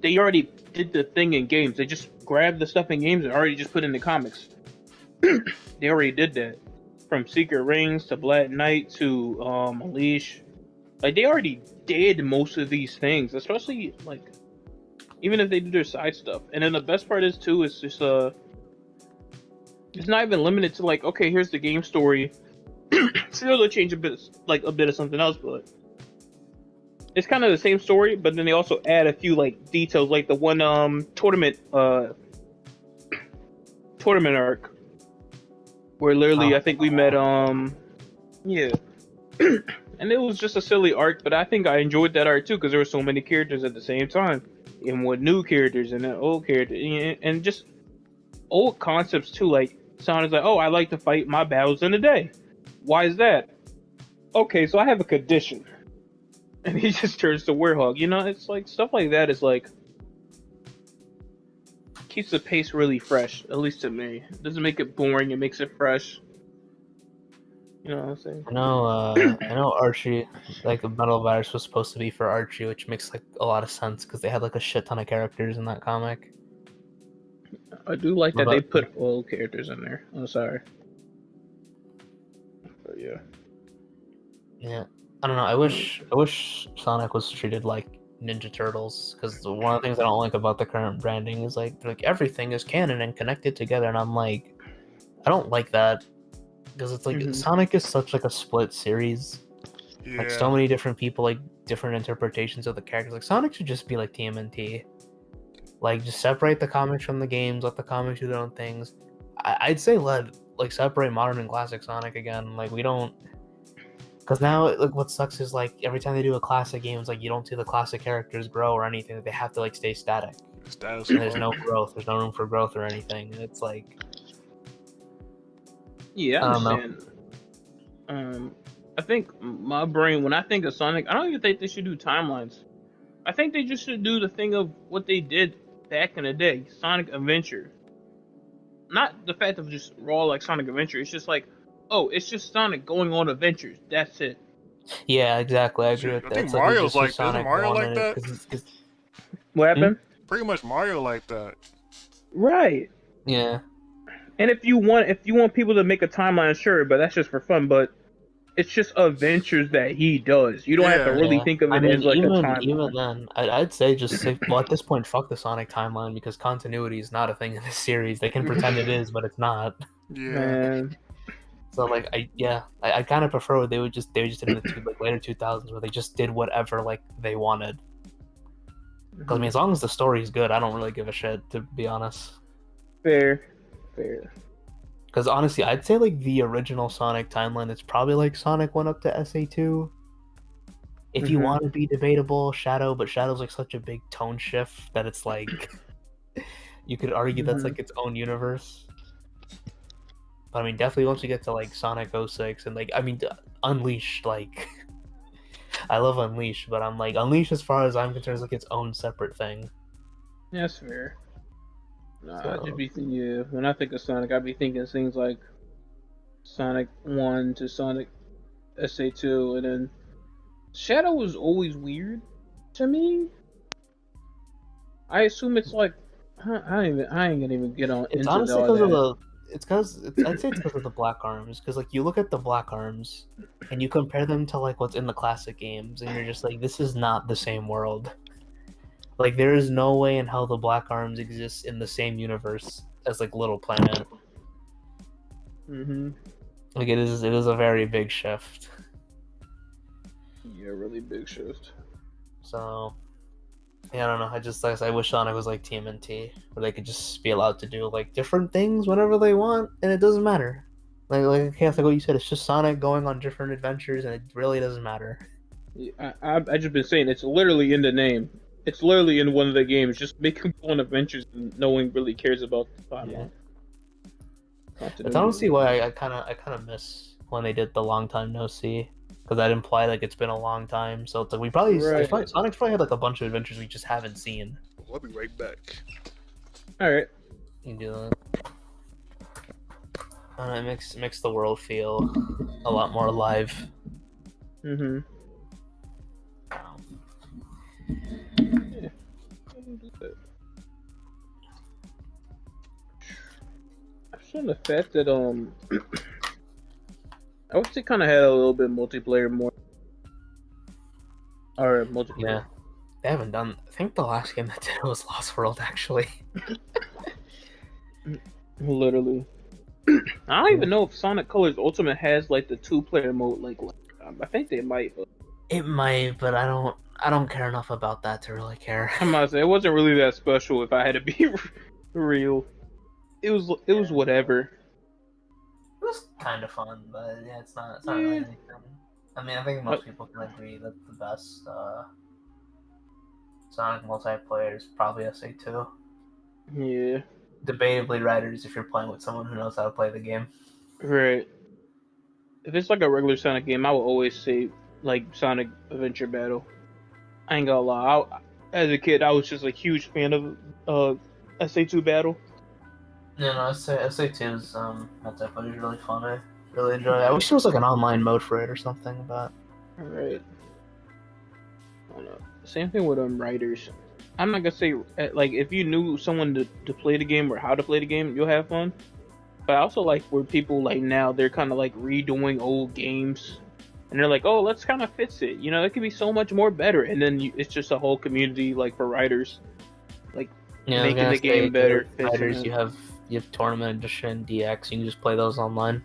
they already did the thing in games. They just grabbed the stuff in games and already just put in the comics. They already did that. From Secret Rings to Black Knight to Unleash. Like, they already did most of these things, especially, like, even if they do their side stuff. And then the best part is, too, it's just, it's not even limited to, like, okay, here's the game story. Sure, they'll change a bit of something else, but it's kind of the same story, but then they also add a few, like, details, like the one, tournament arc, where literally, I think we met, yeah. And it was just a silly arc, but I think I enjoyed that arc too because there were so many characters at the same time, and with new characters and then old characters, and just old concepts too. Like Sonic's like, "Oh, I like to fight my battles in a day." Why is that? Okay, so I have a condition, and he just turns to Warhog. You know, it's like stuff like that is like keeps the pace really fresh. At least to me, it doesn't make it boring. It makes it fresh. You know what I'm saying? I know Archie, like the Metal Virus was supposed to be for Archie, which makes like a lot of sense because they had like a shit ton of characters in that comic. I do like that What they about- put old characters in there. I'm sorry. But yeah. Yeah, I don't know. I wish Sonic was treated like Ninja Turtles because one of the things I don't like about the current branding is like they're like everything is canon and connected together, and I'm like, I don't like that because it's like Mhm. Sonic is such like a split series. Yeah. Like so many different people, like different interpretations of the characters. Like Sonic should just be like TMNT. Like just separate the comics from the games. Let the comics do their own things. I'd say let like separate modern and classic Sonic again. Like we don't, because now like what sucks is like every time they do a classic game, it's like you don't see the classic characters grow or anything. They have to like stay static. Status And there's quo. no growth. There's no room for growth or anything. And it's like Yeah, I I don't know. understand. I think my brain, when I think of Sonic, I don't even think they should do timelines. I think they just should do the thing of what they did back in the day, Sonic Adventure. Not the fact of just raw like Sonic Adventure. It's just like, oh, it's just Sonic going on adventures. That's it. Yeah, exactly. I agree Shit, with I that. think It's like Mario's just see like- isn't Sonic Mario going like in that? it 'cause What happened? Pretty much Mario like that. Right. yeah. And if you want people to make a timeline, sure, but that's just for fun. But it's just adventures that he does. You don't have to Yeah. really Yeah. think of it I mean, as like even a timeline. even then, I'd say just say, well, at this point, fuck the Sonic timeline because continuity is not a thing in this series. They can pretend it is, but it's not. Yeah. Man, So like, I kind of prefer what they would just did in the later 2000s where they just did whatever like they wanted. Because I mean, as long as the story's good, I don't really give a shit, to be honest. fair. Because honestly, I'd say like the original Sonic timeline is probably like Sonic 1 up to SA2. If you Mhm. want to be debatable, Shadow, but Shadow's like such a big tone shift that it's like you could argue that's like its own universe. But I mean, definitely once you get to like Sonic 06 and like I mean Unleashed, like I love Unleashed, but I'm like Unleashed as far as I'm concerned is like its own separate thing. Yeah, that's fair. Nah, So- I just be thinking, yeah, when I think of Sonic, I be thinking things like Sonic 1 to Sonic SA2, and then Shadow was always weird to me. I assume it's like, I ain't gonna even get on It's into honestly all because of that. I'd say it's because of the Black Arms. Because like you look at the Black Arms and you compare them to like what's in the classic games, and you're just like, this is not the same world. Like there is no way in hell the Black Arms exists in the same universe as like Little Planet. Mm-hmm. Like it is a very big shift. Yeah, really big shift. So yeah, I don't know. I just like I wish Sonic was like TMNT, where they could just be allowed to do like different things whenever they want, and it doesn't matter. Like what you said, it's just Sonic going on different adventures, and it really doesn't matter. Yeah, I just been saying it's literally in the name. It's literally in one of the games. Just make him go on adventures, and no one really cares about the timeline. That's honestly why I kind of miss when they did the long time no see, because that implied like it's been a long time. So it's like Sonic's probably had like a bunch of adventures we just haven't seen. We'll be right back. All right. You can do that. It makes the world feel a lot more alive. Mm-hmm. on the fact that I wish they kind of had a little bit multiplayer more, or multiplayer. Yeah, they haven't done. I think the last game that did it was Lost World, actually. Literally. I don't even know if Sonic Colors Ultimate has like the 2-player mode. I think they might, but It might, but I don't care enough about that to really care. I'm not saying it wasn't really that special. If I had to be real, it was whatever. It was kind of fun, but yeah, it's not really anything. I mean, I think most people can agree that the best Sonic multiplayer is probably SA2. Yeah. Debatably Riders if you're playing with someone who knows how to play the game. Right. If it's like a regular Sonic game, I would always say like Sonic Adventure Battle. I ain't gonna lie. As a kid, I was just a huge fan of SA2 Battle. Yeah, no, SA2's multiplayer is really fun. I really enjoy it. I wish there was like an online mode for it or something, but Alright. I don't know. Same thing with Riders. I'm not gonna say like if you knew someone to play the game or how to play the game, you'll have fun. But I also like where people like now they're kind of like redoing old games, and they're like, oh, let's kind of fix it. You know, it could be so much more better. And then it's just a whole community like for writers, like yeah, making the game better. Riders, you have Tournament Edition, DX. You can just play those online.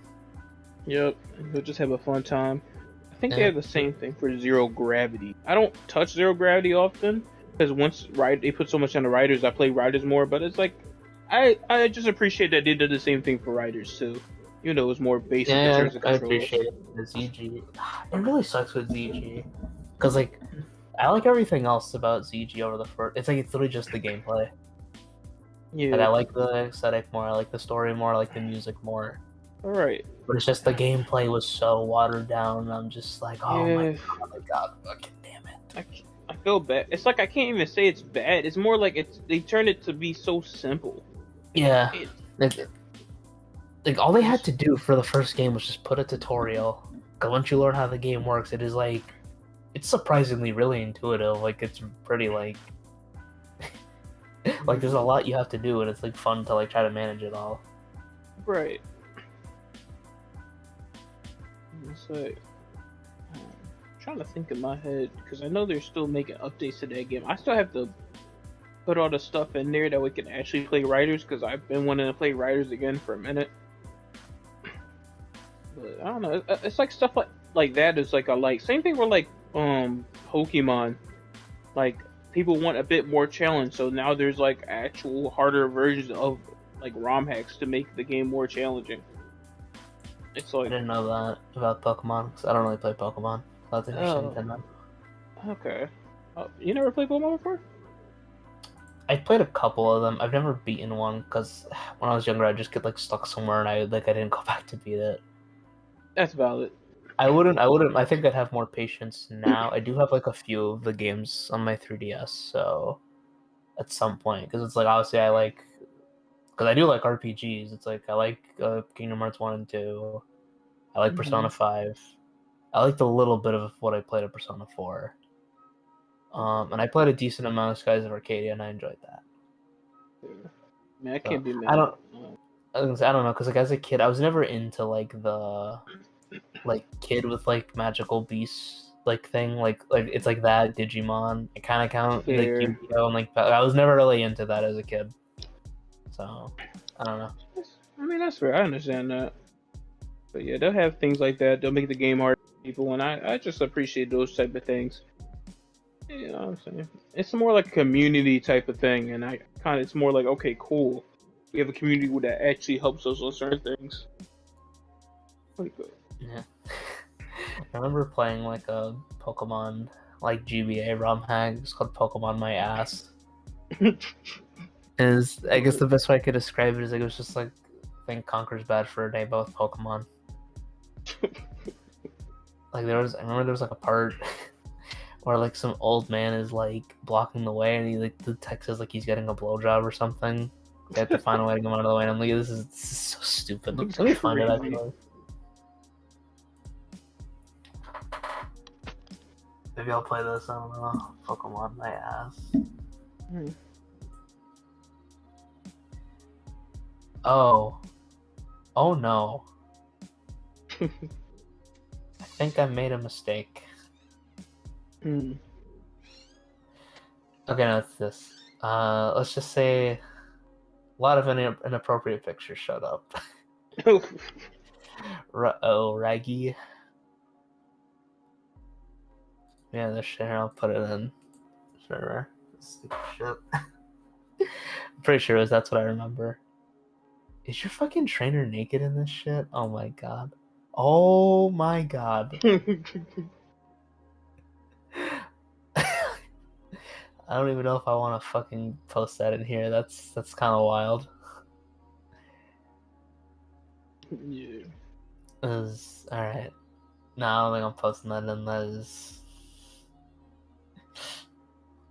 Yep, you'll just have a fun time. I think they have the same thing for Zero Gravity. I don't touch Zero Gravity often because once they put so much on the Riders, I play Riders more. But it's like I just appreciate that they did the same thing for Riders too. Even though it was more basic in terms of I controls. appreciate it. The ZG. It really sucks with ZG because like I like everything else about ZG over the first. It's like it's literally just the gameplay. Yeah. Like I like the aesthetic more. I like the story more. I like the music more. All right. But it's just the gameplay was so watered down. And I'm just like, oh my god, fucking damn it. I feel bad. It's like I can't even say it's bad. It's more like they turned it to be so simple. Yeah. Like all they had to do for the first game was just put a tutorial. Because once you learn how the game works, it is like it's surprisingly really intuitive. Like it's pretty like like there's a lot you have to do, and it's like fun to like try to manage it all. Right. It's like I'm trying to think in my head because I know they're still making updates to that game. I still have to put all the stuff in there that we can actually play Riders because I've been wanting to play Riders again for a minute. But I don't know. It's like stuff like that is like same thing with like Pokemon. Like people want a bit more challenge, so now there's like actual harder versions of like ROM hacks to make the game more challenging. It's I like didn't know that about Pokemon because I don't really play Pokemon. I think Nintendo. Okay. You never played Pokemon before? I played a couple of them. I've never beaten one because when I was younger, I'd just get like stuck somewhere and I didn't go back to beat it. That's valid. I wouldn't. I think I'd have more patience now. I do have like a few of the games on my 3DS, so at some point, because it's like obviously I like, because I do like RPGs. It's like I like Kingdom Hearts 1 and 2. I like Persona 5. I liked a little bit of what I played at Persona 4. And I played a decent amount of Skies of Arcadia, and I enjoyed that. Man, I can't be mad. I don't know, because like as a kid, I was never into like the like kid with like magical beasts like thing. Like it's like that Digimon. It kind of count like Yu-Gi-Oh! And like I was never really into that as a kid. So I don't know. I mean that's fair. I understand that. But yeah, they'll have things like that. They'll make the game hard for people, and I just appreciate those type of things. You know what I'm saying? It's more like a community type of thing, and it's more like, okay, cool. We have a community that actually helps us on certain things. Yeah. I remember playing like a Pokemon like GBA ROM hack. It's called Pokemon My Ass. I guess the best way I could describe it is like it was just like I think Conker's Bad Fur Day but with Pokemon. I remember there was like a part where like some old man is like blocking the way and he like the text says like he's getting a blowjob or something. They have to find a way to get him out of the way, and I'm like, this is so stupid. Let me find it actually. Maybe I'll play this, I don't know. Pokemon My Ass. Oh. Oh no. I think I made a mistake. Hmm. Okay, no, it's this. Let's just say a lot of inappropriate pictures showed up. Raggy. Yeah, this shit here, I'll put it in. Sure. Stupid shit. I'm pretty sure that's what I remember. Is your fucking trainer naked in this shit? Oh my god. Oh my god. I don't even know if I want to fucking post that in here. That's kind of wild. Yeah. All right. No, I don't think I'm posting that in. That is.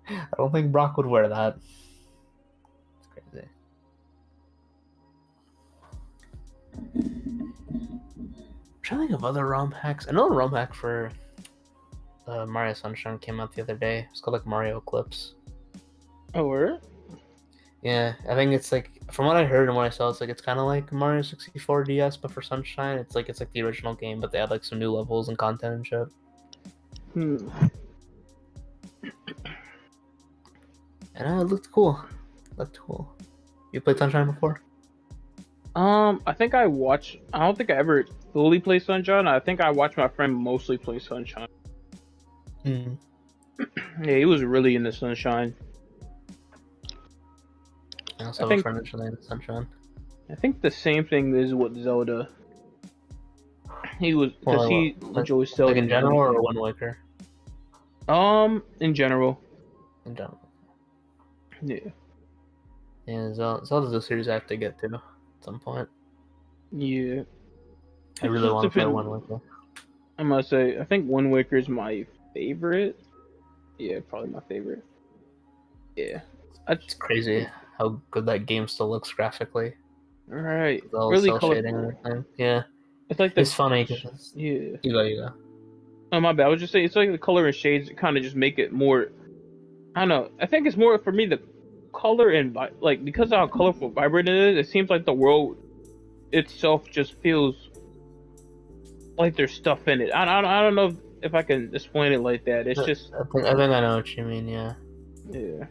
I don't think Brock would wear that. It's crazy. I'm trying to think of other ROM hacks. I know a ROM hack for Mario Sunshine came out the other day. It's called like Mario Clips. Oh, where? Yeah, I think it's like from what I heard and what I saw, it's kind of like Mario 64 DS, but for Sunshine, it's like the original game, but they add like some new levels and content and shit. Hmm. And it looked cool. You played Sunshine before? I think I watched. I don't think I ever fully played Sunshine. I think I watched my friend mostly play Sunshine. Mm. Yeah, he was really into Sunshine. I also have a friend that's really into Sunshine. I think the same thing is with Zelda. He was because he enjoys Zelda. Like in general or Wind Waker? In general. In general. Yeah. Yeah, Zelda's a series I have to get to at some point. Yeah. I really want to play Wind Waker. I must say, I think Wind Waker is my favorite. Yeah, probably my favorite. Yeah. It's crazy how good that game still looks graphically. Right. All Really cell shading and everything. Yeah. It's like it's funny because yeah. You go. Oh my bad. I was just saying it's like the color and shades kind of just make it more. I don't know. I think it's more for me the color and like because of how colorful, vibrant it is. It seems like the world itself just feels like there's stuff in it. I don't know if I can explain it like that. It's just. I think I know what you mean. Yeah. Yeah.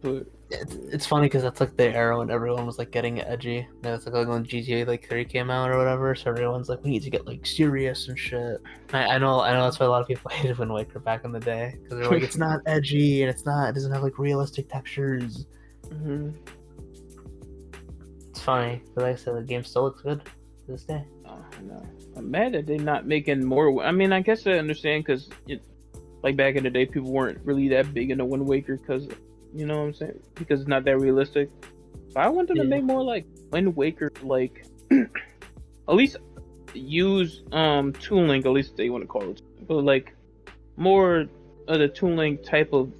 But it's funny because that's like the era when everyone was like getting edgy. That's like when GTA like 3 came out or whatever. So everyone's like, we need to get like serious and shit. I know that's why a lot of people hated Wind Waker back in the day because they're like, it's not edgy and it doesn't have like realistic textures. Mm-hmm. It's funny because like I said, the game still looks good to this day. Oh, no. I'm mad that they're not making more. I mean, I guess I understand because like back in the day, people weren't really that big into Wind Waker because. You know what I'm saying? Because it's not that realistic. But I want them to make more like Wind Waker, like at least use Toon Link, at least they want to call it, but like more of the Toon Link type of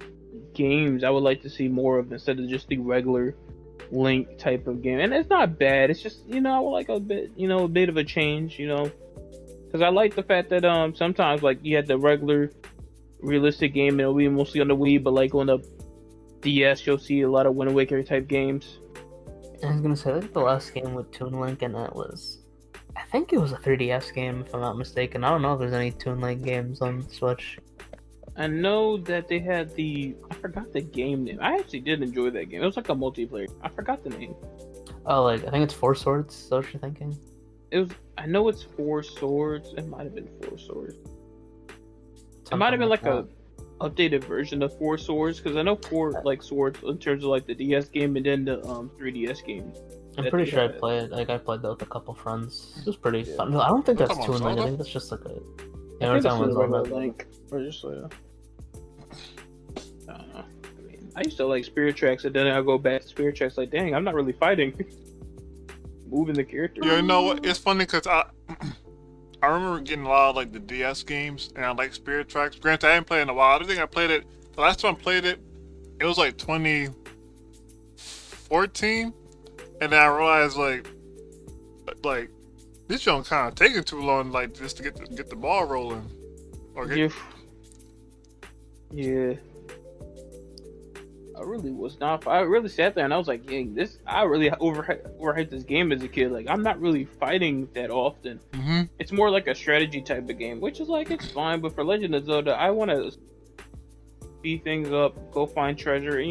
games. I would like to see more of instead of just the regular Link type of game. And it's not bad. It's just I would like a bit of a change. Because I like the fact that sometimes like you had the regular realistic game and it'll be mostly on the Wii, but like on the DS, you'll see a lot of Wind Waker type games. I was gonna say, I think the last game with Toon Link in it was, I think it was a 3DS game if I'm not mistaken. I don't know if there's any Toon Link games on Switch. I know that they had I forgot the game name. I actually did enjoy that game. It was like a multiplayer. I forgot the name. Oh, like I think it's Four Swords. Is that what you're thinking? I know it's Four Swords. It might have been Four Swords. Something it might have been like that. a updated version of Four Swords because I know four like swords in terms of like the DS game and then the 3DS game. I'm pretty sure I played that with a couple friends. It was pretty fun. No, I don't think that's Toon Link. I think that's just like a. Yeah, we're talking about Link. Or just I don't know. I mean, I used to like Spirit Tracks, and then I go back to Spirit Tracks. Like, dang, I'm not really fighting. Moving the character. You know what? It's funny because I remember getting a lot of like the DS games, and I like Spirit Tracks. Granted, I haven't played in a while. I don't think I played it. The last time I played it, it was like 2014, and then I realized like this joint kind of taking too long, like just to get the ball rolling. Or Yeah. I really was not. I really sat there and I was like, "Dang, this!" I really overhyped this game as a kid. Like, I'm not really fighting that often. Mm-hmm. It's more like a strategy type of game, which is like it's fine. But for Legend of Zelda, I want to speed things up, go find treasure, and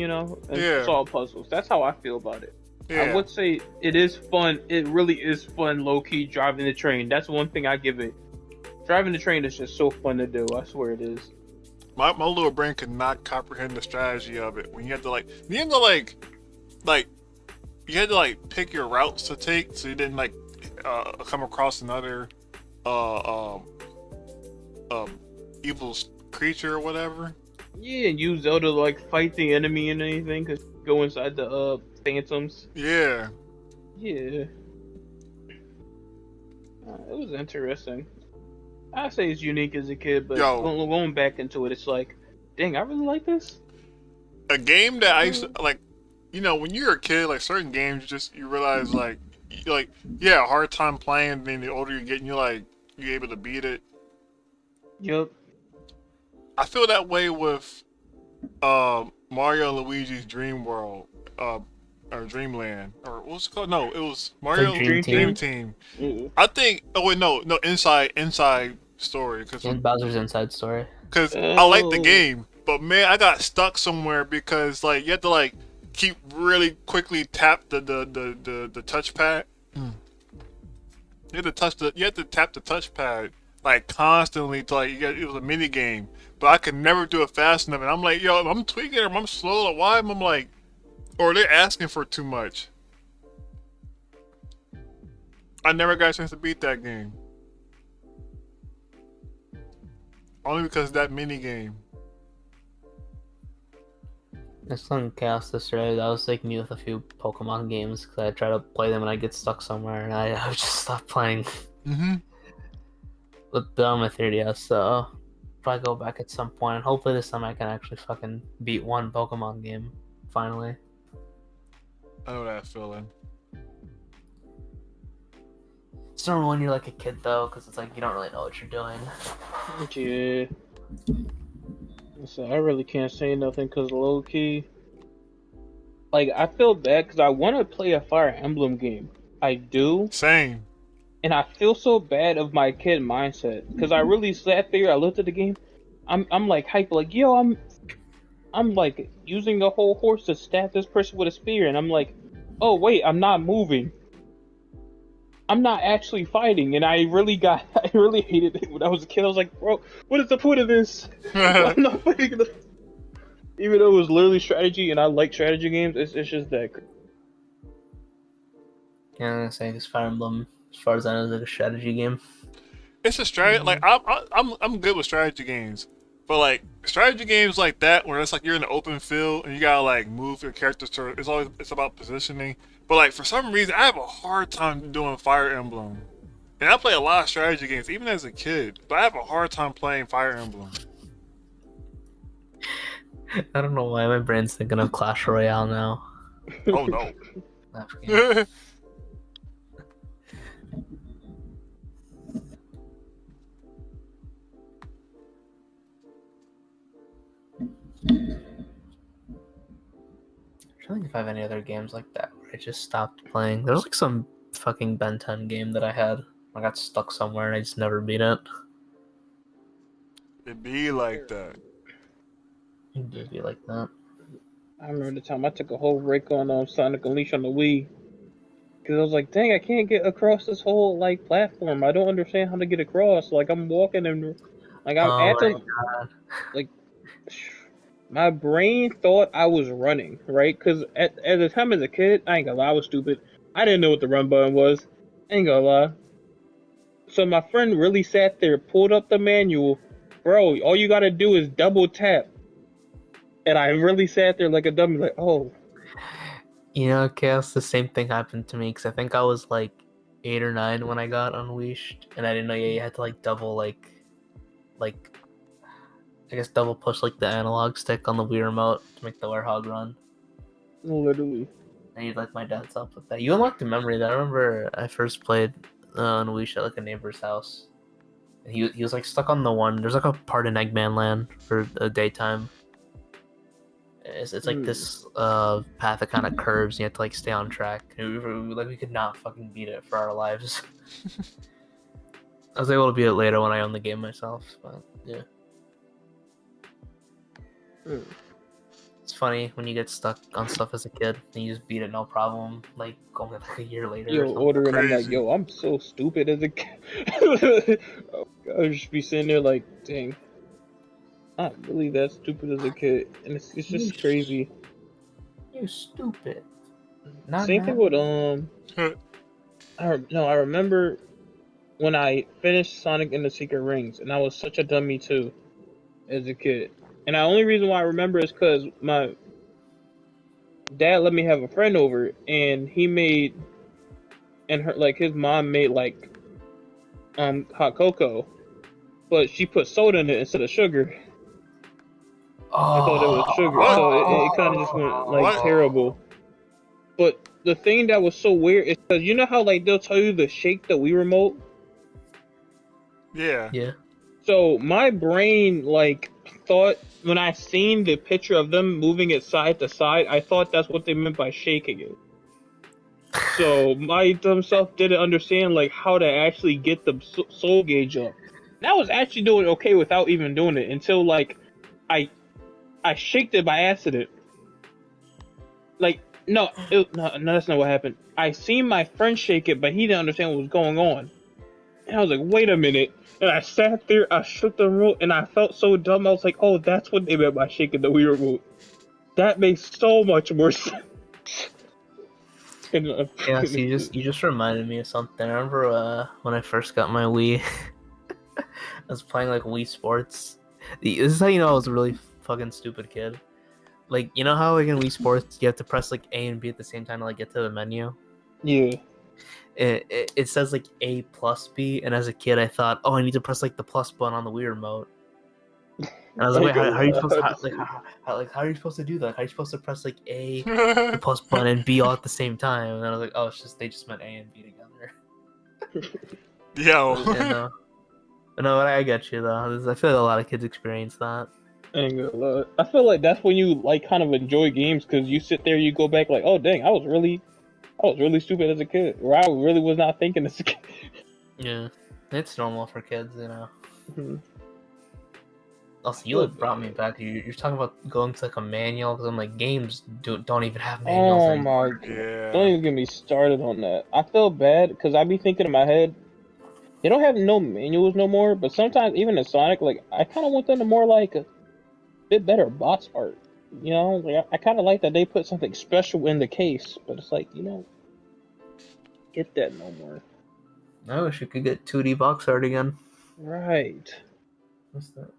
Yeah. solve puzzles. That's how I feel about it. Yeah. I would say it is fun. It really is fun, low key driving the train. That's one thing I give it. Driving the train is just so fun to do. I swear it is. My little brain could not comprehend the strategy of it when you had to you had to pick your routes to take so you didn't come across another evil creature or whatever. Yeah, and use Zelda to like fight the enemy and anything. Cause go inside the phantoms. Yeah. Yeah. It was interesting. I say it's unique as a kid, but Yo. going back into it, it's like, dang, I really like this. A game that I used to when you're a kid, like certain games, you realize a hard time playing. And then the older you get, and you're able to beat it. Yup. I feel that way with Mario and Luigi's Dream World, or Dreamland, or what's it called? No, it was Mario Dream Dream Team. Team. Mm-mm. I think. Oh wait, no, Inside Story, And Bowser's Inside Story. because I like the Oh. game, but man, I got stuck somewhere because you had to keep really quickly tap the touchpad. You had to tap the touchpad constantly to it was a mini game, but I could never do it fast enough. And I'm like, yo, I'm tweaking or I'm slow. Why am I or they're asking for too much? I never got a chance to beat that game. Only because of that mini game. It's on Chaos yesterday. I was like me with a few Pokemon games because I try to play them and I get stuck somewhere and I would just stop playing. Mm-hmm. But they're on my 3DS, so probably go back at some point. And hopefully this time I can actually fucking beat one Pokemon game finally. I know that feeling. It's normal when you're like a kid though, because it's like you don't really know what you're doing. Yeah. So I really can't say nothing because low key, I feel bad because I want to play a Fire Emblem game. I do, Same. and I feel so bad of my kid mindset because I really sat there. I looked at the game. I'm like hype, yo, I'm like using a whole horse to stab this person with a spear, and I'm like, oh wait, I'm not moving. I'm not actually fighting, and I really hated it when I was a kid. I was like, bro, what is the point of this? I'm not fighting. Even though it was literally strategy, and I like strategy games, it's just that. Yeah, I'm gonna say because Fire Emblem, as far as I know, is like a strategy game. It's a strategy. I'm good with strategy games, but strategy games like that where it's you're in an open field and you gotta move your characters to. It's about positioning. But for some reason, I have a hard time doing Fire Emblem, and I play a lot of strategy games even as a kid. But I have a hard time playing Fire Emblem. I don't know why my brain's thinking of Clash Royale now. Oh no. That game. I don't think if I have any other games like that where I just stopped playing. There was some fucking Ben 10 game that I had. I got stuck somewhere and I just never beat it. It be like that. It did be like that. I remember the time I took a whole break on Sonic Unleashed on the Wii. Because I was like, dang, I can't get across this whole platform. I don't understand how to get across. I'm walking and I'm Oh at my the god. my brain thought I was running, right? Because at the time as a kid, I ain't gonna lie, I was stupid. I didn't know what the run button was. Ain't gonna lie. So my friend really sat there, pulled up the manual. Bro, all you gotta do is double tap. And I really sat there like a dummy, oh. You know, Chaos, the same thing happened to me because I think I was 8 or 9 when I got Unleashed, and I didn't know you had to double I guess double push the analog stick on the Wii remote to make the Warhog run. Literally. I need my dad's help with that. You unlocked a memory that I remember I first played Unleashed at a neighbor's house. And he was stuck on the one. There's a part in Eggman Land for a daytime. It's like this path that kind of curves, and you have to like stay on track. And we could not fucking beat it for our lives. I was able to beat it later when I owned the game myself, but yeah. It's funny when you get stuck on stuff as a kid and you just beat it no problem, like only like a year later. Yo, or something. ordering, I'm like, Crazy. yo, I'm so stupid as a kid. I'll just be sitting there like, dang, I'm really that stupid as a kid, and it's just crazy. You stupid. Not Same thing with Huh. I remember when I finished Sonic and the Secret Rings, and I was such a dummy too, as a kid. And the only reason why I remember is because my dad let me have a friend over, and he made, and her like his mom made like hot cocoa, but she put soda in it instead of sugar. I thought it was sugar, What? so it kind of just went like What? terrible. But the thing that was so weird is because you know how like they'll tell you to shake the Wii remote. Yeah. Yeah. So my brain like thought when I seen the picture of them moving it side to side, I thought that's what they meant by shaking it. So my dumb self didn't understand like how to actually get the soul gauge up. And I was actually doing okay without even doing it until like I shaked it by accident. Like no, that's not what happened. I seen my friend shake it, but he didn't understand what was going on. And I was like, wait a minute. And I sat there, I shook the remote, and I felt so dumb. I was like, oh, that's what they meant by shaking the Wii remote. That makes so much more sense. And, Yeah, so you just reminded me of something. I remember when I first got my Wii, I was playing like Wii Sports. This is how you know I was a really fucking stupid kid. Like, you know how like in Wii Sports you have to press like A and B at the same time to like get to the menu? yeah. It says like A plus B, and as a kid I thought, oh, I need to press like the plus button on the Wii remote. And I was like, wait, how are you supposed to, how are you supposed to do that? How are you supposed to press like A, the plus button, and B all at the same time? And I was like, oh, it's just they just meant A and B together. Yo. Yeah, no, I get you though. I feel like a lot of kids experience that. I feel like that's when you like kind of enjoy games because you sit there, you go back like, oh dang, I was really stupid as a kid, or I really was not thinking as a kid. Yeah, it's normal for kids, you know. Mhm. Also, you like brought me back. You're talking about going to like a manual because I'm like games don't even have manuals Oh anymore. my god! Yeah. Don't even get me started on that. I feel bad because I be thinking in my head, they don't have no manuals no more. But sometimes even in Sonic, like I kind of want them to more like a bit better box art. You know, like I kind of like that they put something special in the case, but it's like get that no more. I wish you could get 2D box art again. Right.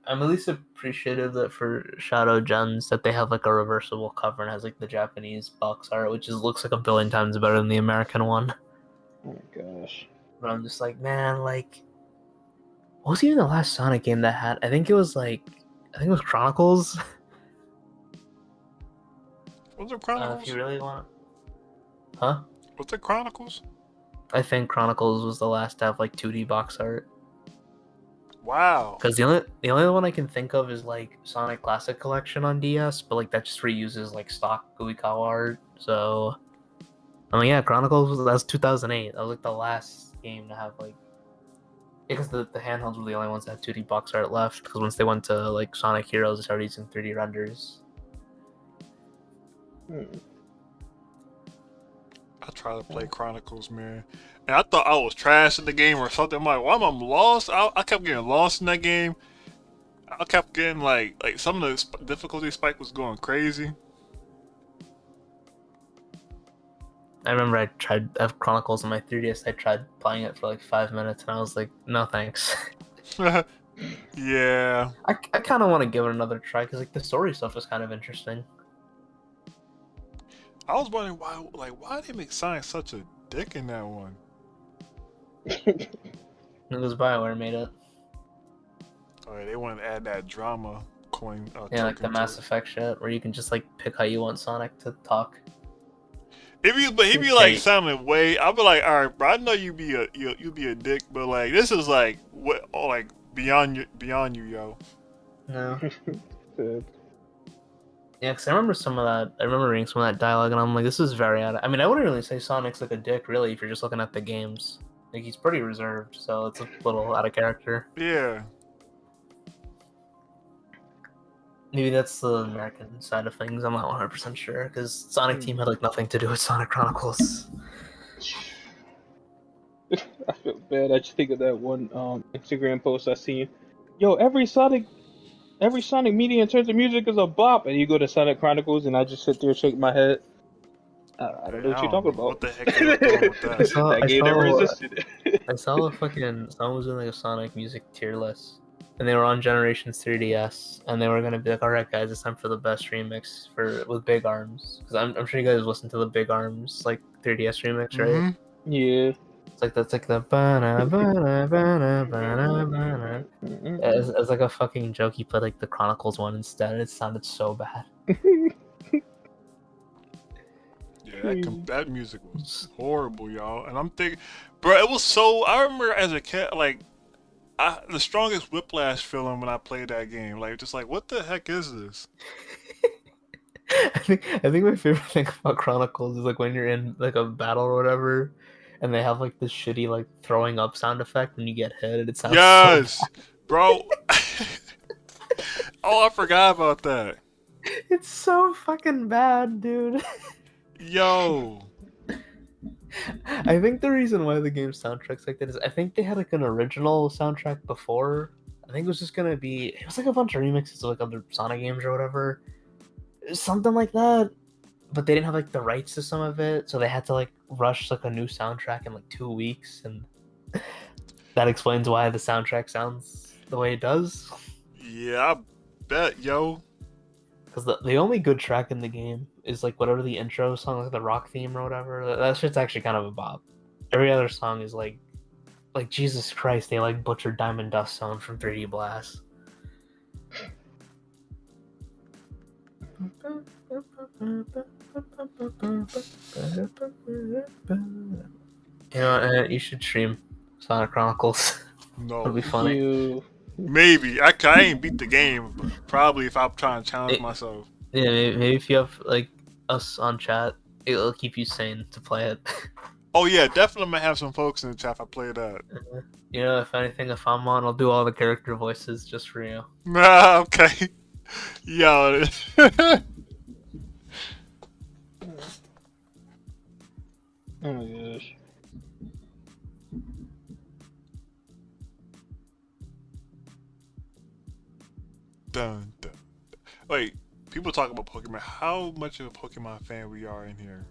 I'm at least appreciative that for Shadow Gems that they have like a reversible cover and has like the Japanese box art, which looks like a billion times better than the American one. Oh my gosh. But I'm just like, man, like, what was even the last Sonic game that had? I think it was Chronicles. Was it If Chronicles? you really want, huh? Was it Chronicles? I think Chronicles was the last to have like 2D box art. Wow. Because the only one I can think of is like Sonic Classic Collection on DS, but like that just reuses like stock Uikawa art. So, I mean, yeah, Chronicles that's 2008. That was like the last game to have like, because the handhelds were the only ones that had 2D box art left. Because once they went to like Sonic Heroes, they started using 3D renders. I tried to play Chronicles, man. And I thought I was trash in the game or something. I'm like, why am I lost? I kept getting lost in that game. I kept getting like some of the difficulty spike was going crazy. I remember I tried Chronicles on my 3DS. I tried playing it for like 5 minutes, and I was like, no thanks. Yeah. I kind of want to give it another try because like the story stuff is kind of interesting. I was wondering why they make Sonic such a dick in that one? It was BioWare made it. Oh, yeah, they wanted to add that drama coin. Yeah, like the token to Mass it. Effect shit, where you can just like pick how you want Sonic to talk. But he'd be like sounding way. I'd be like, all right, bro. I know you be a dick, but like this is like what like beyond you, yo. No. Yeah, because I remember some of that. I remember reading some of that dialogue, and I'm like, this is very out of. I mean, I wouldn't really say Sonic's like a dick, really, if you're just looking at the games. Like, he's pretty reserved, so it's a little out of character. Yeah. Maybe that's the American side of things. I'm not 100% sure, because Sonic Team had like nothing to do with Sonic Chronicles. I feel bad. I just think of that one Instagram post I seen. Yo, every Sonic media in terms of music is a bop, and you go to Sonic Chronicles, and I just sit there, shake my head. I don't know what you're talking about. What the heck they were doing with that? That game never existed. I saw a fucking someone was doing like a Sonic music tier list, and they were on Generations 3DS, and they were gonna be like, "All right, guys, it's time for the best remix with Big Arms," because I'm sure you guys listened to the Big Arms like 3DS remix, right? Mhm. Yeah. It's like that's like the ba-na, ba-na, ba-na, ba-na, ba-na. As like a fucking joke, he played like the Chronicles one instead. And it sounded so bad. Yeah, that music was horrible, y'all. And I'm thinking, bro, it was so. I remember as a kid, like, the strongest whiplash feeling when I played that game. Like, just like, what the heck is this? I think my favorite thing about Chronicles is like when you're in like a battle or whatever, and they have like this shitty like throwing up sound effect when you get hit, and it sounds Yes, so bro. Oh, I forgot about that. bad. It's so fucking bad, dude. Yo. I think the reason why the game soundtrack's like that is I think they had like an original soundtrack before. I think it was just gonna be it was like a bunch of remixes of like other Sonic games or whatever. Something like that. But they didn't have like the rights to some of it, so they had to like rush like a new soundtrack in like 2 weeks, and that explains why the soundtrack sounds the way it does. Yeah, I bet, yo. Because the only good track in the game is like whatever the intro song, like the rock theme or whatever. That shit's actually kind of a bop. Every other song is like Jesus Christ, they like butchered Diamond Dust Zone from 3D Blast. You know, you should stream Sonic Chronicles. No. It'll be funny. Maybe. I ain't beat the game, but probably if I'm trying to challenge myself. Yeah, maybe if you have like us on chat, it'll keep you sane to play it. Oh yeah, definitely I'm gonna have some folks in the chat if I play that. You know, if anything, if I'm on, I'll do all the character voices just for you. Nah, okay. Yo. Oh my gosh. Dun, dun. Wait, people talk about Pokemon. How much of a Pokemon fan we are in here?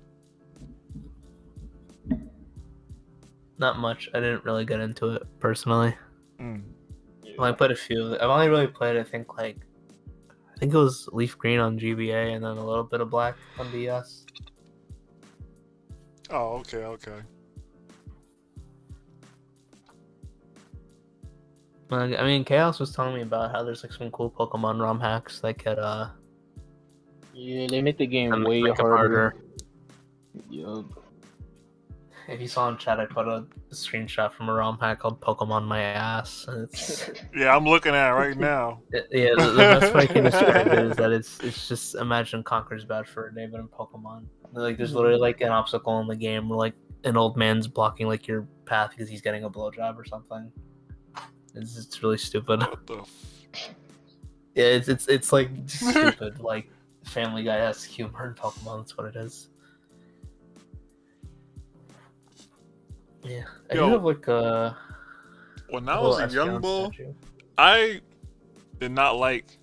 Not much. I didn't really get into it personally. Mm. Well, I played a few. I've only really played, I think it was Leaf Green on GBA and then a little bit of Black on DS. Oh, okay. I mean, Chaos was telling me about how there's like some cool Pokemon ROM hacks that could Yeah, they make the game way make 'em harder. Yup. If you saw in chat, I put a screenshot from a ROM hack called Pokemon My Ass, and it's Yeah, I'm looking at it right now. yeah. The best way I can describe it is that it's just imagine Conker's Bad Fur Day but in Pokemon. Like there's literally like an obstacle in the game where like an old man's blocking like your path because he's getting a blowjob or something. It's really stupid. What the? Yeah, it's like stupid like Family Guy-esque humor in Pokemon. That's what it is. Yeah, I do Yo, have like a. when I was a little young Espeon bull, statue. I did not like,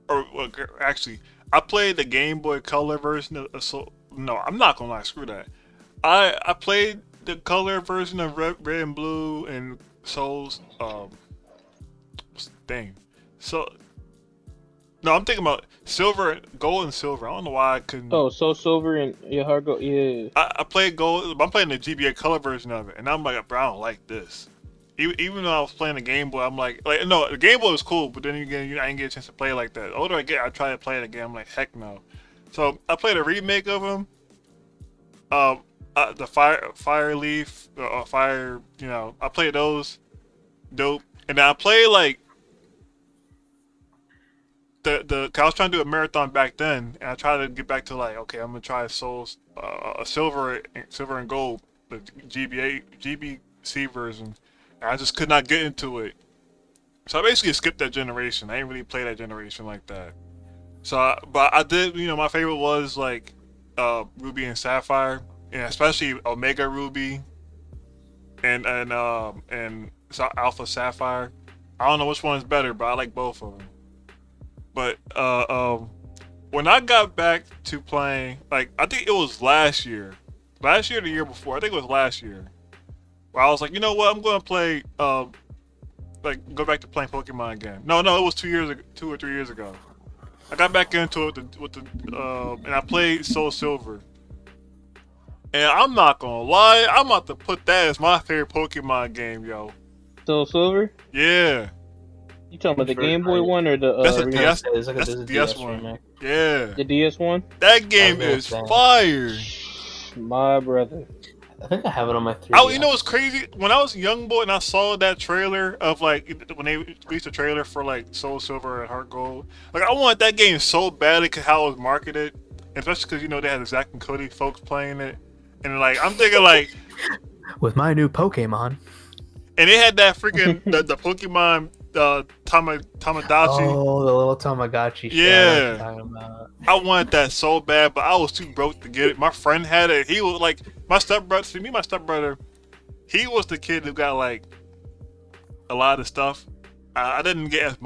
or well, actually, I played the Game Boy Color version of. So no, I'm not gonna lie. Screw that. I played the color version of Red and Blue and Souls. Dang. So. No, I'm thinking about Silver, Gold, and Silver. I don't know why I couldn't. Oh, Soul Silver and your heart go. Yeah. I played Gold. I'm playing the GBA Color version of it, and I'm like, bro, I don't like this. Even though I was playing the Game Boy, I'm like no, the Game Boy was cool, but then again, I didn't get a chance to play it like that. The older I get, I try to play it again. I'm like, heck no. So I played a remake of them. The Fire Leaf, Fire. You know, I played those. Dope, and then I played like 'cause I was trying to do a marathon back then, and I tried to get back to like, okay, I'm gonna try Souls, silver and gold, the GBC version, and I just could not get into it. So I basically skipped that generation. I didn't really play that generation like that. So, but I did. My favorite was like Ruby and Sapphire, and especially Omega Ruby and Alpha Sapphire. I don't know which one is better, but I like both of them. But when I got back to playing, like I think it was last year, or the year before. I think it was last year. Where I was like, you know what, I'm going to play, like go back to playing Pokemon again. No, it was 2 years ago, 2 or 3 years ago. I got back into it and I played Soul Silver. And I'm not gonna lie, I'm about to put that as my favorite Pokemon game, yo. Soul Silver? Yeah. You talking about the Sure, Game Boy one or the That's a remake? DS. It's like That's there's the a DS DS one. remake. Yeah. The DS one? That game I was is gonna say. fire. My brother. I think I have it on my 3DS. Oh, you know what's crazy? When I was a young boy and I saw that trailer of like when they released a trailer for like Soul Silver and Heart Gold, like I wanted that game so badly because how it was marketed, especially because they had the Zack and Cody folks playing it, and like I'm thinking like, With my new Pokemon. and they had that freaking the Pokemon Tamagotchi. Oh, the little Tamagotchi. Yeah. Shit, I know what you're talking about. I wanted that so bad, but I was too broke to get it. My friend had it. He was like my stepbrother. See, my stepbrother, he was the kid who got like a lot of stuff. I didn't get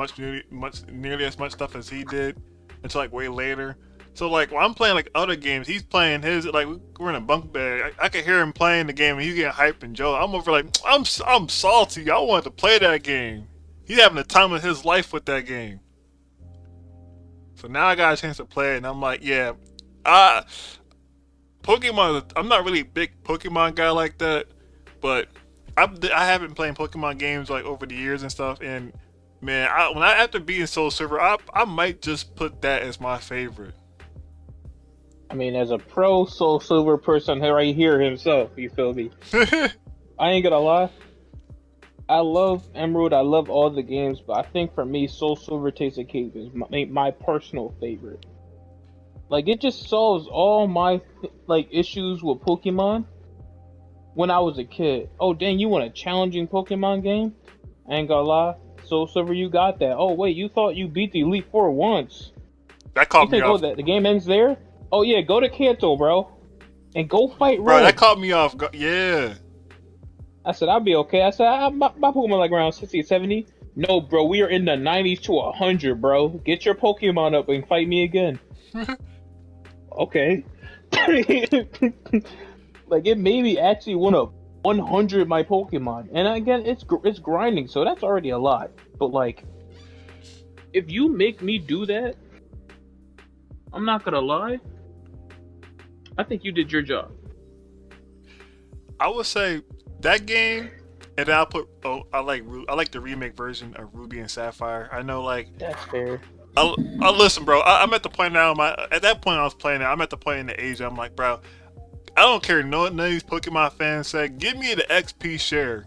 nearly as much stuff as he did until like way later. So like when I'm playing like other games, he's playing his like we're in a bunk bed. I could hear him playing the game and he's getting hype and Joe. I'm over like I'm salty. I wanted to play that game. He's having the time of his life with that game. So now I got a chance to play it, and I'm like, yeah, Pokemon. I'm not really a big Pokemon guy like that, but I have been playing Pokemon games like over the years and stuff. And man, after beating Soul Silver, I might just put that as my favorite. I mean, as a pro Soul Silver person right here himself, you feel me? I ain't gonna lie. I love Emerald. I love all the games, but I think for me, Soul Silver takes a cake is my personal favorite. Like it just solves all my like issues with Pokemon when I was a kid. Oh dang, you want a challenging Pokemon game? I ain't gonna lie, Soul Silver, you got that. Oh wait, you thought you beat the Elite Four once? That caught You me think off. the game ends there? Oh yeah, go to Kanto, bro, and go fight Bro, Red. that caught me off. Yeah. I said, I'll be okay. I said, my Pokemon like around 60, 70. No, bro, we are in the 90s to 100, bro. Get your Pokemon up and fight me again. Okay. Like, it made me actually want to 100 my Pokemon. And again, it's grinding, so that's already a lot. But, like, if you make me do that, I'm not gonna lie, I think you did your job. I would say that game, and then I like the remake version of Ruby and Sapphire. I know like That's fair. I listen, bro. I'm at the point now. At that point I was playing it. I'm at the point in the age. I'm like, bro, I don't care. None of these Pokemon fans say, give me the XP share.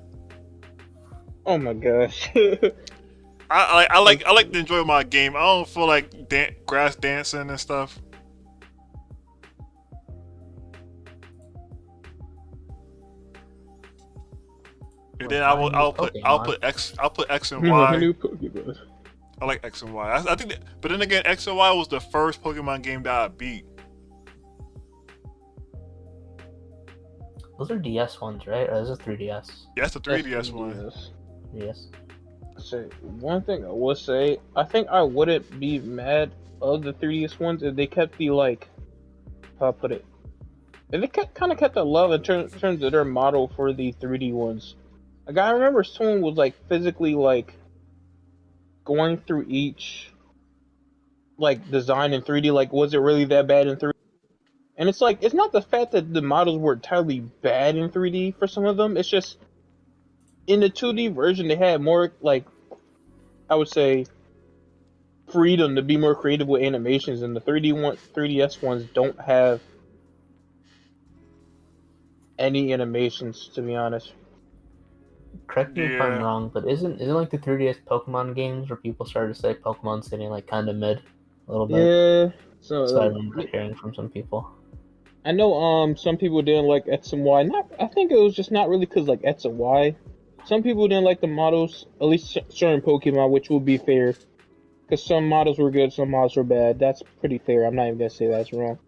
Oh my gosh. I like to enjoy my game. I don't feel like grass dancing and stuff. And then I'll put X and Y. New Pokemon. I like X and Y. I think, but then again, X and Y was the first Pokemon game that I beat. Those are DS ones, right? Or those are 3DS? Yeah, that's the 3DS one. Yes. So one thing I will say, I think I wouldn't be mad of the 3DS ones if they kept the like, how I put it, if they kind of kept the love in terms of their model for the 3D ones. Like I remember someone was like physically like going through each like design in 3D. Like, was it really that bad in 3D? And it's like, it's not the fact that the models were entirely bad in 3D for some of them. It's just in the 2D version they had more like, I would say, freedom to be more creative with animations, and the 3DS ones don't have any animations, to be honest. correct me if I'm Yeah. wrong, but isn't like the 3DS Pokemon games where people started to say Pokemon City like kind of mid a little bit? Yeah. So So I like, remember hearing from some people. I know some people didn't like X and Y. Not, I think it was just not really because like X and Y. Some people didn't like the models, at least certain Pokemon, which will be fair. Because some models were good, some models were bad. That's pretty fair. I'm not even gonna say that's wrong.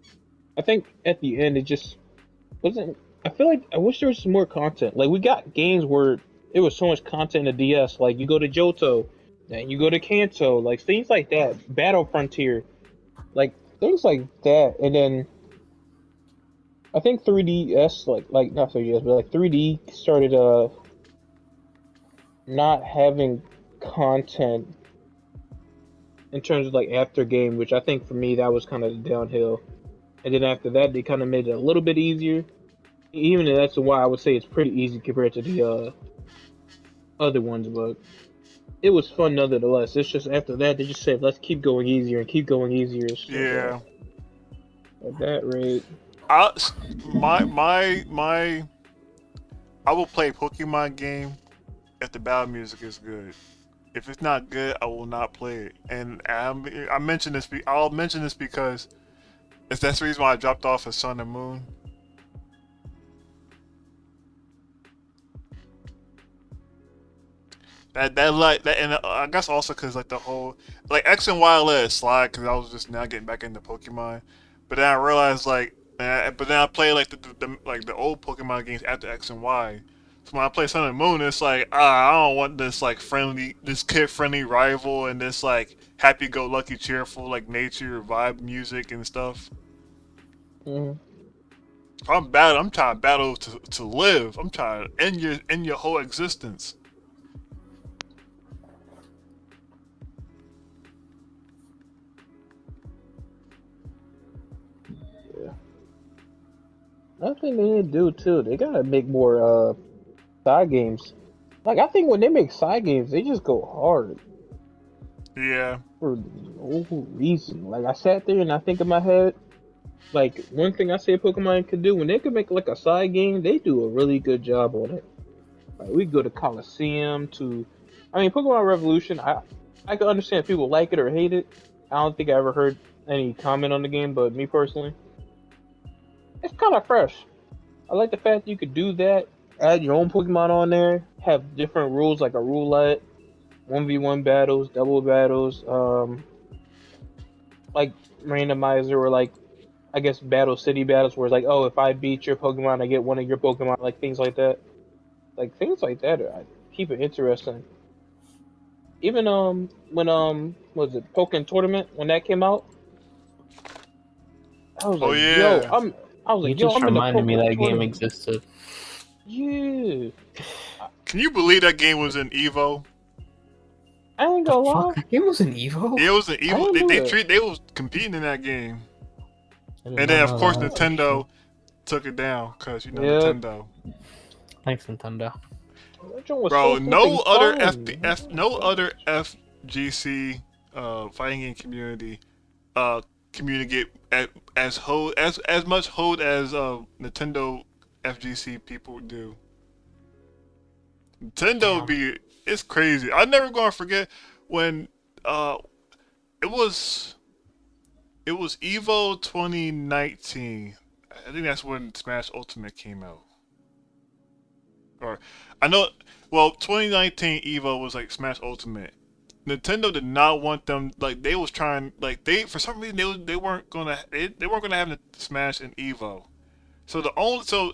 I think at the end it just wasn't. I feel like I wish there was some more content. Like we got games where it was so much content in the DS. Like you go to Johto, then you go to Kanto, like things like that. Battle Frontier, like things like that. And then I think 3DS, like not 3DS, but like 3D started not having content in terms of like after game, which I think for me that was kind of downhill. And then after that, they kind of made it a little bit easier. Even if that's why I would say it's pretty easy compared to the other ones, but it was fun nonetheless. It's just after that they just said let's keep going easier and keep going easier. So Yeah. at that rate, I my I will play a Pokemon game if the battle music is good. If it's not good, I will not play it. And I mention this. I'll mention this because that's the reason why I dropped off of Sun and Moon. That like that, and I guess also because like the whole like X and Y let it slide because I was just now getting back into Pokemon, but then I realized like, but then I play like the old Pokemon games after X and Y. So when I play Sun and Moon, it's like I don't want this like this kid friendly rival and this like happy go lucky cheerful like nature vibe music and stuff. mhm. I'm trying to battle to live. I'm trying to end your whole existence. Yeah. I think they need to do too. They gotta make more side games. Like I think when they make side games, they just go hard Yeah. for no reason. Like I sat there and I think in my head, like one thing I say Pokemon could do when they could make like a side game, they do a really good job on it. Like we go to Coliseum to, I mean Pokemon Revolution. I can understand if people like it or hate it. I don't think I ever heard any comment on the game, but me personally, it's kind of fresh. I like the fact that you could do that, add your own Pokemon on there, have different rules like a roulette, 1v1 battles, double battles, like randomizer or like I guess battle city battles where it's like, oh, if I beat your Pokemon, I get one of your Pokemon, like things like that. Like things like that, I keep it interesting. Even when what was it Pokemon Tournament when that came out, I was Oh like, yo, yeah. I was You like, yo, just I'm in the reminded me Pokemon that game Tournament. existed. Yeah, Can you believe that game was in Evo? I ain't The gonna fuck? lie, That game was an Evo? It was an I Evo. didn't know that. They was competing in that game, I did and not then of know course that. That's interesting. Nintendo took it down because Yeah, Nintendo. Thanks, Nintendo. that joint was so Bro, flipping fun. no other FGC fighting game community uh communicate as much hold as Nintendo FGC people do. Nintendo Damn. be it's crazy. I'm never gonna forget when uh it was Evo 2019. I think that's when Smash Ultimate came out. Or I know, well, 2019 Evo was like Smash Ultimate. Nintendo did not want them like they was trying like they for some reason they weren't gonna they weren't gonna have the Smash and Evo. So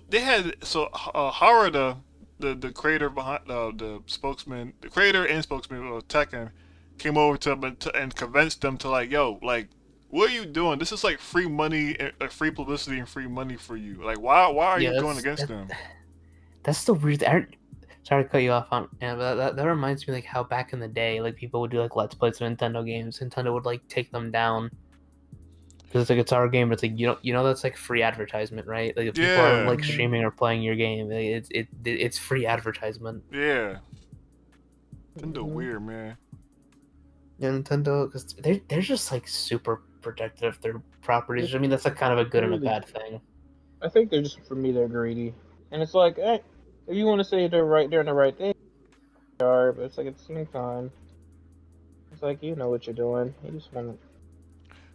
they had Harada, the creator behind the spokesman, the creator and spokesman of Tekken, came over to them and convinced them to like, yo, like, what are you doing? This is like free money, free publicity and free money for you. Like, why are Yeah, you going against that, them? that's the weird. Sorry to cut you off on, yeah, but that reminds me like how back in the day, like people would do like let's plays of Nintendo games. Nintendo would like take them down because it's like it's our game. But it's like you know that's like free advertisement, right? Like if people are Yeah, like streaming or playing your game, like, it's free advertisement. yeah. Nintendo Mhm. weird, man. Yeah, Nintendo because they're just like super protective of their properties. I mean that's like kind of a good and a Really, bad thing. I think they're just for me they're greedy, and it's like, if you want to say they're in the right thing, they are. But it's like at the same time, it's like you know what you're doing. You just want to.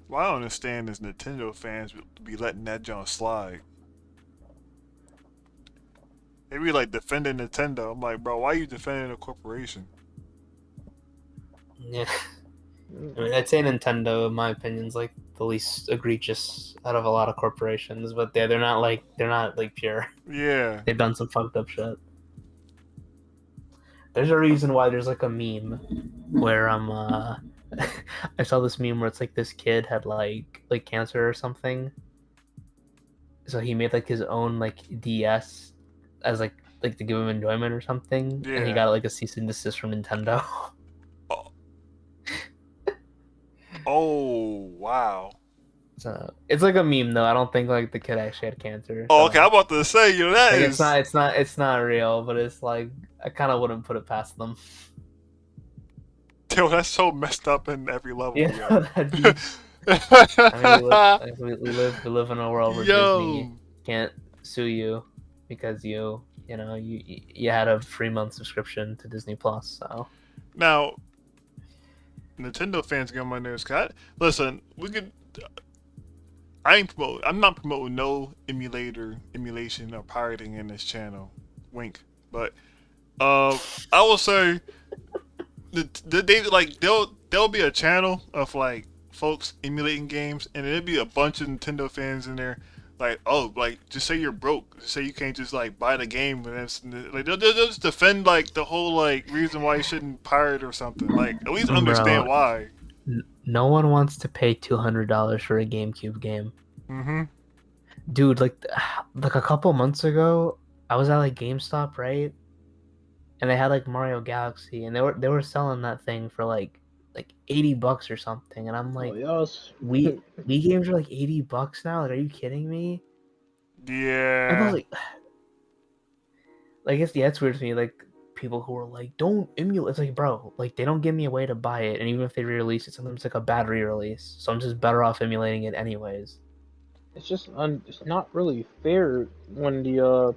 What I don't understand is Nintendo fans be letting that junk slide. They be like defending Nintendo. I'm like, bro, why are you defending a corporation? Yeah. I mean, I'd say Nintendo, in my opinion, is like the least egregious out of a lot of corporations, but they're not like pure. Yeah. They've done some fucked up shit. There's a reason why there's like a meme where I saw this meme where it's like this kid had like cancer or something. So he made like his own like DS as like to give him enjoyment or something. And he Yeah. got like a cease and desist from Nintendo. Oh, wow. So it's like a meme though. I don't think like the kid actually had cancer. Oh, so, okay. I'm about to say, you know, that like, is. it's not real, but it's like I kind of wouldn't put it past them. Yo, that's so messed up in every level. Yeah, Yo. that'd be. I mean, we live in a world where Disney Yo. can't sue you because you had a 3-month subscription to Disney Plus. So Now, Nintendo fans get on my nerves. Listen, we could. I'm not promoting no emulation, or pirating in this channel. Wink. But I will say there'll be a channel of like folks emulating games, and there'll be a bunch of Nintendo fans in there. Like, oh, like just say you're broke. Just say you can't just like buy the game, and it's, like they'll just defend like the whole like reason why you shouldn't pirate or something. Like at least understand why. No one wants to pay $200 for a GameCube game. Mm-hmm. Dude, like a couple months ago, I was at like GameStop, right? And they had like Mario Galaxy, and they were selling that thing for like $80 or something, and I'm like, Oh, yes. Wii games are like $80 now. Like, are you kidding me? And I Yeah. was like, I guess yeah, it's weird to me. Like people who are like, don't emulate. It's like, bro, like they don't give me a way to buy it, and even if they re-release it, sometimes it's like a bad re-release. So I'm just better off emulating it anyways. It's just it's not really fair when the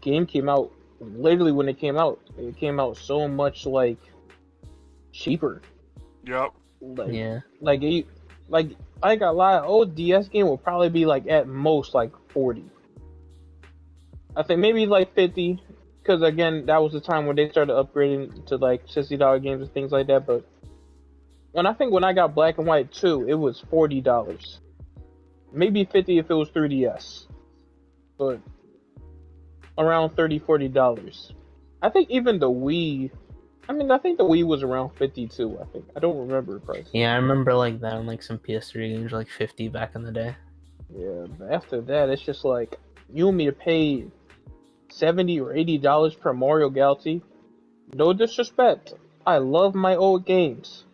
game came out. Literally, when it came out so much like cheaper. Yep. Like, Yeah. like I got a lot. Old DS game will probably be like at most like 40. I think maybe like 50, because again that was the time when they started upgrading to like $60 games and things like that. But when I got Black and White 2, it was $40. Maybe 50 if it was 3DS, but around $30-$40. I think even the Wii. I think the Wii was around 52. I don't remember the price. Yeah, I remember like that on like some PS3 games, like 50 back in the day. Yeah, but after that, it's just like you want me to pay $70 or $80 per Mario Galaxy? No disrespect, I love my old games,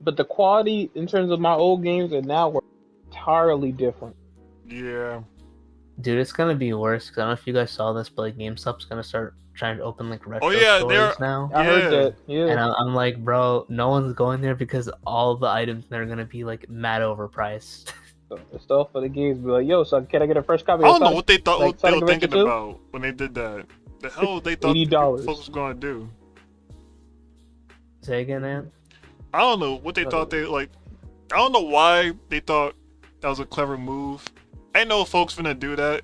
but the quality in terms of my old games and now were entirely different. Yeah. Dude, it's gonna be worse because I don't know if you guys saw this, but like GameStop's gonna start trying to open like retro stores now. I heard Yeah. that. Yeah. And I'm like, bro, no one's going there because all the items there are gonna be like mad overpriced. The stuff for the games be like, yo, son, can I get a fresh copy? I of don't know Sonic? what they thought like they were Sonic thinking Adventure 2? about when they did that. The hell they thought $80. folks was gonna do. Say again, Ant? I don't know what they thought they like. I don't know why they thought that was a clever move. I know folks finna do that.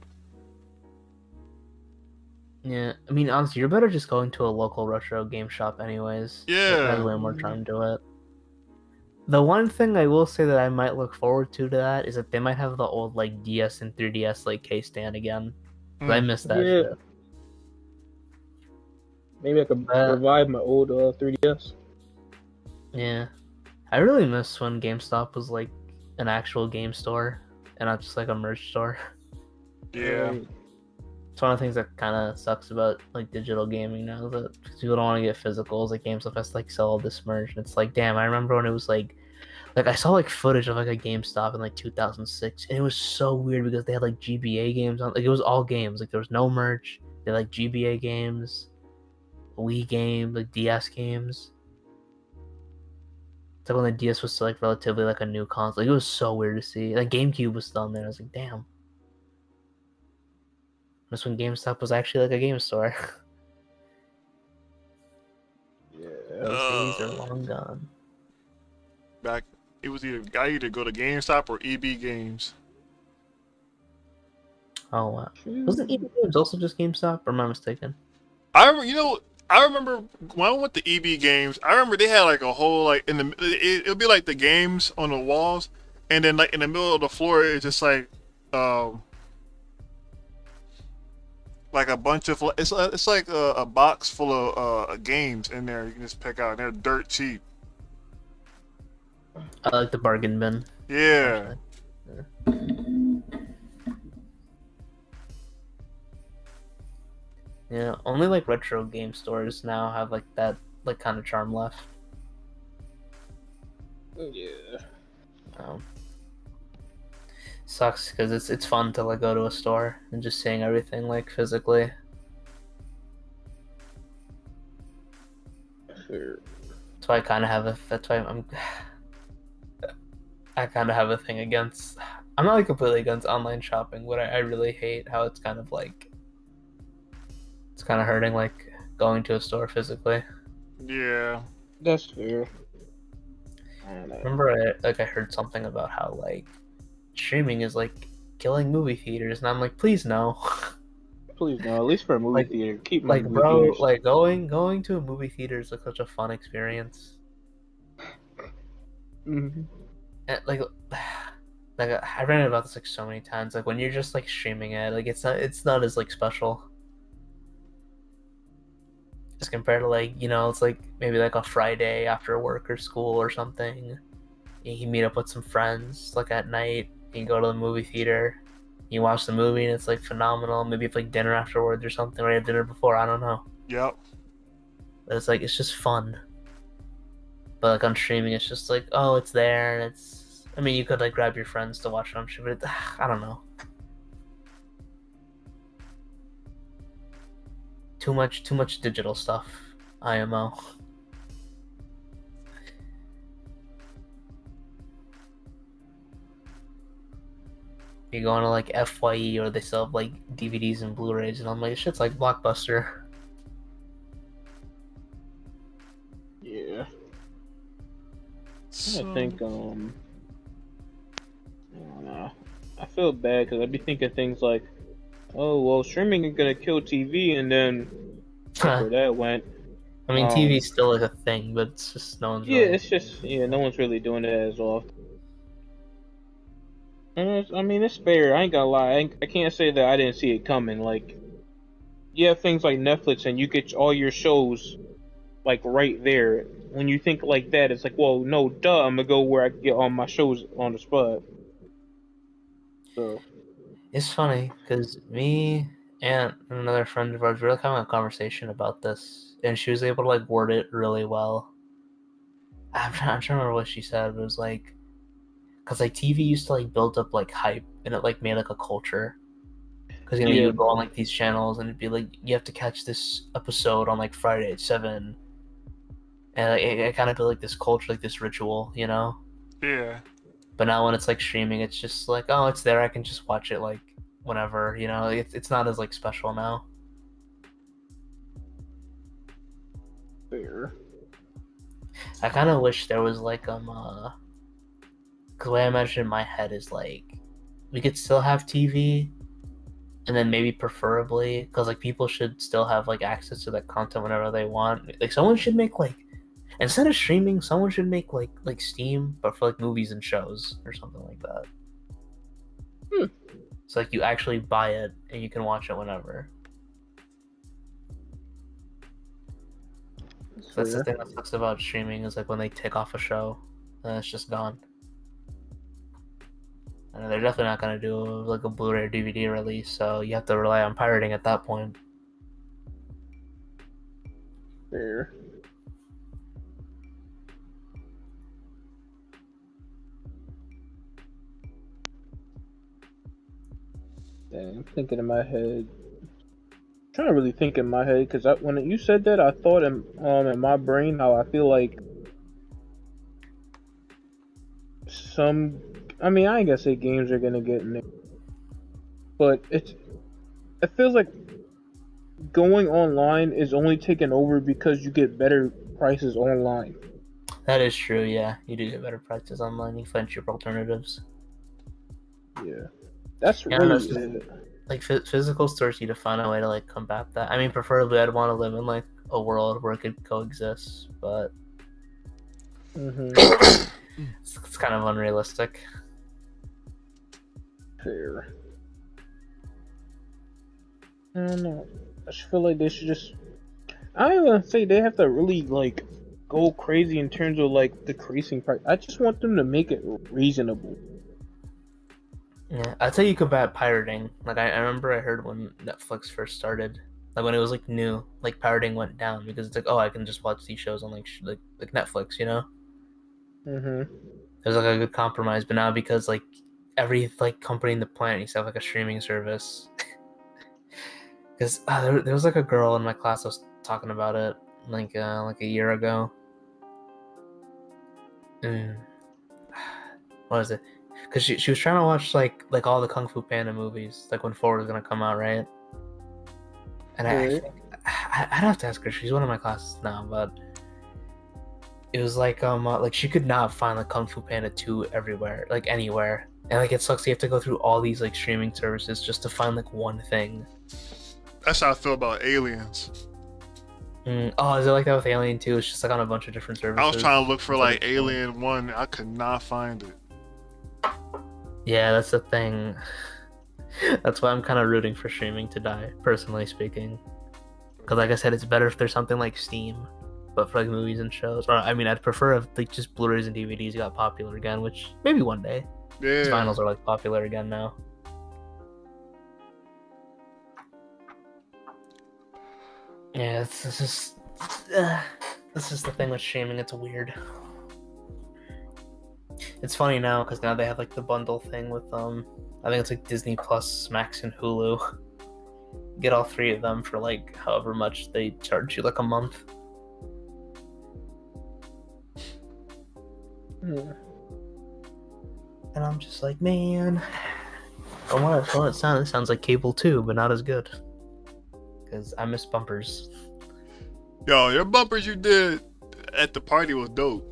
Yeah, I mean, honestly, you're better just going to a local retro game shop anyways. Yeah. It has way more charm to it. The one thing I will say that I might look forward to that is that they might have the old like DS and 3DS like case stand again. 'Cause I miss that Yeah. shit. Maybe I could revive my old 3DS. Yeah. I really miss when GameStop was like an actual game store and not just like a merch store. Yeah. It's one of the things that kind of sucks about like digital gaming now, that because people don't want to get physicals. Like GameStop has to like sell all this merch, and it's like, damn. I remember when it was like I saw like footage of like a GameStop in like 2006, and it was so weird because they had like GBA games on. Like it was all games. Like there was no merch. They had like GBA games, Wii games, like DS games. It's like when the DS was still like relatively like a new console. Like, it was so weird to see. Like GameCube was still on there. I was like, damn. That's when GameStop was actually like a game store. Yeah. Those days are Uh, long gone. back it was either go to GameStop or EB Games. Oh wow. Wasn't EB Games also just GameStop, or am I mistaken? I remember when I went to EB Games. I remember they had like a whole like in the it'll be like the games on the walls, and then like in the middle of the floor it's just like a bunch of it's like a box full of games in there you can just pick out. And they're dirt cheap. I like the bargain bin. Yeah. Yeah, only like retro game stores now have like that like kind of charm left. Yeah. Um, Sucks because it's fun to like go to a store and just seeing everything like physically. Sure. That's why I kind of have a. That's why I kind of have a thing against. I'm not like completely against online shopping, but I really hate how it's kind of like. It's kind of hurting like going to a store physically. Yeah. That's fair. I don't know. Remember, I heard something about how like streaming is like killing movie theaters, and I'm like, please no. Please no, at least for a movie Like- theater. Keep my Like, movie bro, theaters. like going to a movie theater is like such a fun experience. Mm-hmm. And, like I ran about this like so many times. Like when you're just like streaming it, like it's not as like special as compared to like it's like maybe like a Friday after work or school or something. You meet up with some friends like at night. You go to the movie theater. You watch the movie and it's like phenomenal. Maybe it's like dinner afterwards or something, or you have dinner before. I don't know. Yep. But it's like it's just fun. But like on streaming, it's just like, oh, it's there, and it's. I mean, you could like grab your friends to watch it on stream, but I don't know. Too much digital stuff. IMO. You go into like FYE, or they sell like DVDs and Blu-rays, and I'm like, shit's like Blockbuster. Yeah. So, I think, I don't know. I feel bad because I'd be thinking things like, oh, well, streaming is going to kill TV, and then where that went. I mean, TV's still like a thing, but it's just no one's Yeah, really. it's just, no one's really doing it as often. And I mean, it's fair. I ain't gonna lie. I can't say that I didn't see it coming. Like, you have things like Netflix, and you get all your shows like right there. When you think like that, it's like, well, no, duh, I'm gonna go where I can get all my shows on the spot. So, It's funny because me and another friend of ours were like having a conversation about this, and she was able to like word it really well. I'm trying to remember what she said. But it was like, because like TV used to like build up like hype, and it like made like a culture. Because you Yeah. would go on like these channels, and it'd be like you have to catch this episode on like Friday at 7, and like, it kind of built like this culture, like this ritual, yeah. But now when it's like streaming, it's just like, oh, it's there. I can just watch it like whenever, It's not as like special now. fair. I kind of wish there was like because the way I imagine in my head is like we could still have TV, and then maybe preferably because like people should still have like access to that content whenever they want. Like someone should make like instead of streaming, someone should make like Steam, but for like movies and shows or something like that. So like you actually buy it and you can watch it whenever. So that's the thing that sucks about streaming is like when they take off a show, then it's just gone. And they're definitely not gonna do like a Blu-ray or DVD release, so you have to rely on pirating at that point. Fair. Dang, I'm thinking in my head. I'm trying to really think in my head because when you said that, I thought in my brain how I feel like I mean, I ain't gonna say games are gonna get in there, but it's it feels like going online is only taken over because you get better prices online. That is true. Yeah, you do get better prices online. You find cheaper alternatives. Yeah, that's Yeah, really that's just- it. Like physical stores need to find a way to like combat that. I mean, preferably I'd want to live in like a world where it could coexist, but Hmm. it's kind of unrealistic. Fair. I don't know. I just feel like they should just. I don't even say they have to really like go crazy in terms of like decreasing price. I just want them to make it reasonable. Yeah, I'd say you combat pirating. Like I remember I heard when Netflix first started, like when it was like new, like pirating went down because it's like, oh, I can just watch these shows on like like Netflix, you know? Hmm. It was like a good compromise, but now because like every like company in the planet needs to have like a streaming service. Because there was like a girl in my class that was talking about it like a year ago. And what is it? Because she was trying to watch like all the Kung Fu Panda movies, like when 4 was gonna come out, right? And Right. I'd have to ask her. She's one of my classes now, but it was like she could not find like Kung Fu Panda 2 everywhere, like anywhere, and like it sucks. You have to go through all these like streaming services just to find like one thing. That's how I feel about Aliens. Oh, is it like that with Alien 2? It's just like on a bunch of different services. I was trying to look for It's like like- Alien 1. I could not find it. Yeah, that's the thing. That's why I'm kind of rooting for streaming to die, personally speaking. Because, like I said, it's better if there's something like Steam, but for like movies and shows. Or I mean, I'd prefer if like just Blu-rays and DVDs got popular again, which maybe one day. Yeah. Vinyls are like popular again now. Yeah, it's just this is the thing with streaming. It's weird. It's funny now because now they have like the bundle thing with I think it's like Disney Plus, Max, and Hulu. Get all 3 of them for like however much they charge you, like a month. Yeah. And I'm just like, man, from what it sounds like cable too, but not as good. Because I miss bumpers. Yo, your bumpers you did at the party was dope.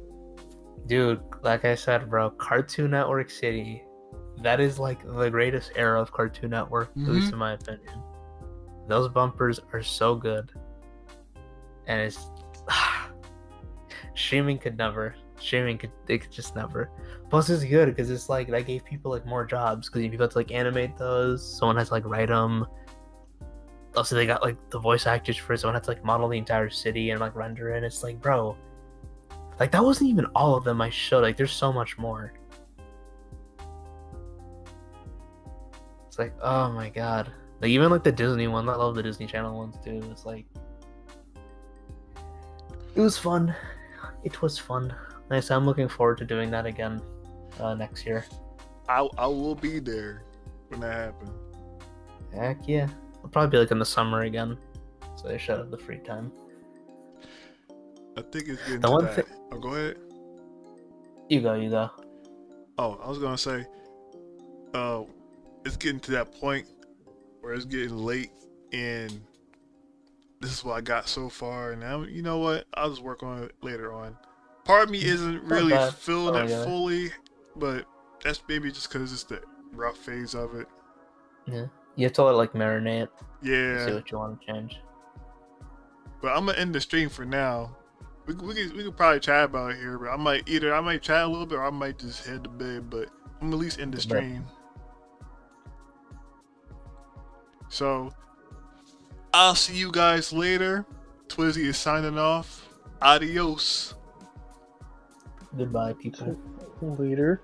Dude, like I said, bro, Cartoon Network City, that is like the greatest era of Cartoon Network, at least in my opinion. Those bumpers are so good. And it's streaming could never. They could just never. Plus, it's good because it's like that gave people like more jobs because people had to like animate those. Someone has to like write them. Also, they got like the voice actors for it. Someone had to like model the entire city and like render it. It's like, bro, like that wasn't even all of them I showed. Like, there's so much more. It's like, oh my god. Like even like the Disney one. I love the Disney Channel ones too. It's like, it was fun. It was fun. Nice. I'm looking forward to doing that again next year. I will be there when that happens. Heck yeah. It'll probably be like in the summer again. So they should have the free time. I think it's getting The to one that. Oh, go ahead. You go. Oh, I was gonna say, it's getting to that point where it's getting late, and this is what I got so far. And now, you know what? I'll just work on it later on. Part of me isn't really bad. feeling Oh, it yeah. fully, but that's maybe just because it's the rough phase of it. Yeah. You have to let it like marinate. See Yeah, what you want to change. but I'm gonna end the stream for now. We could probably chat about it here, but I might chat a little bit, or I might just head to bed. But I'm at least end the Bet. stream. So I'll see you guys later. Twizzy is signing off. Adios. Goodbye, people. Later.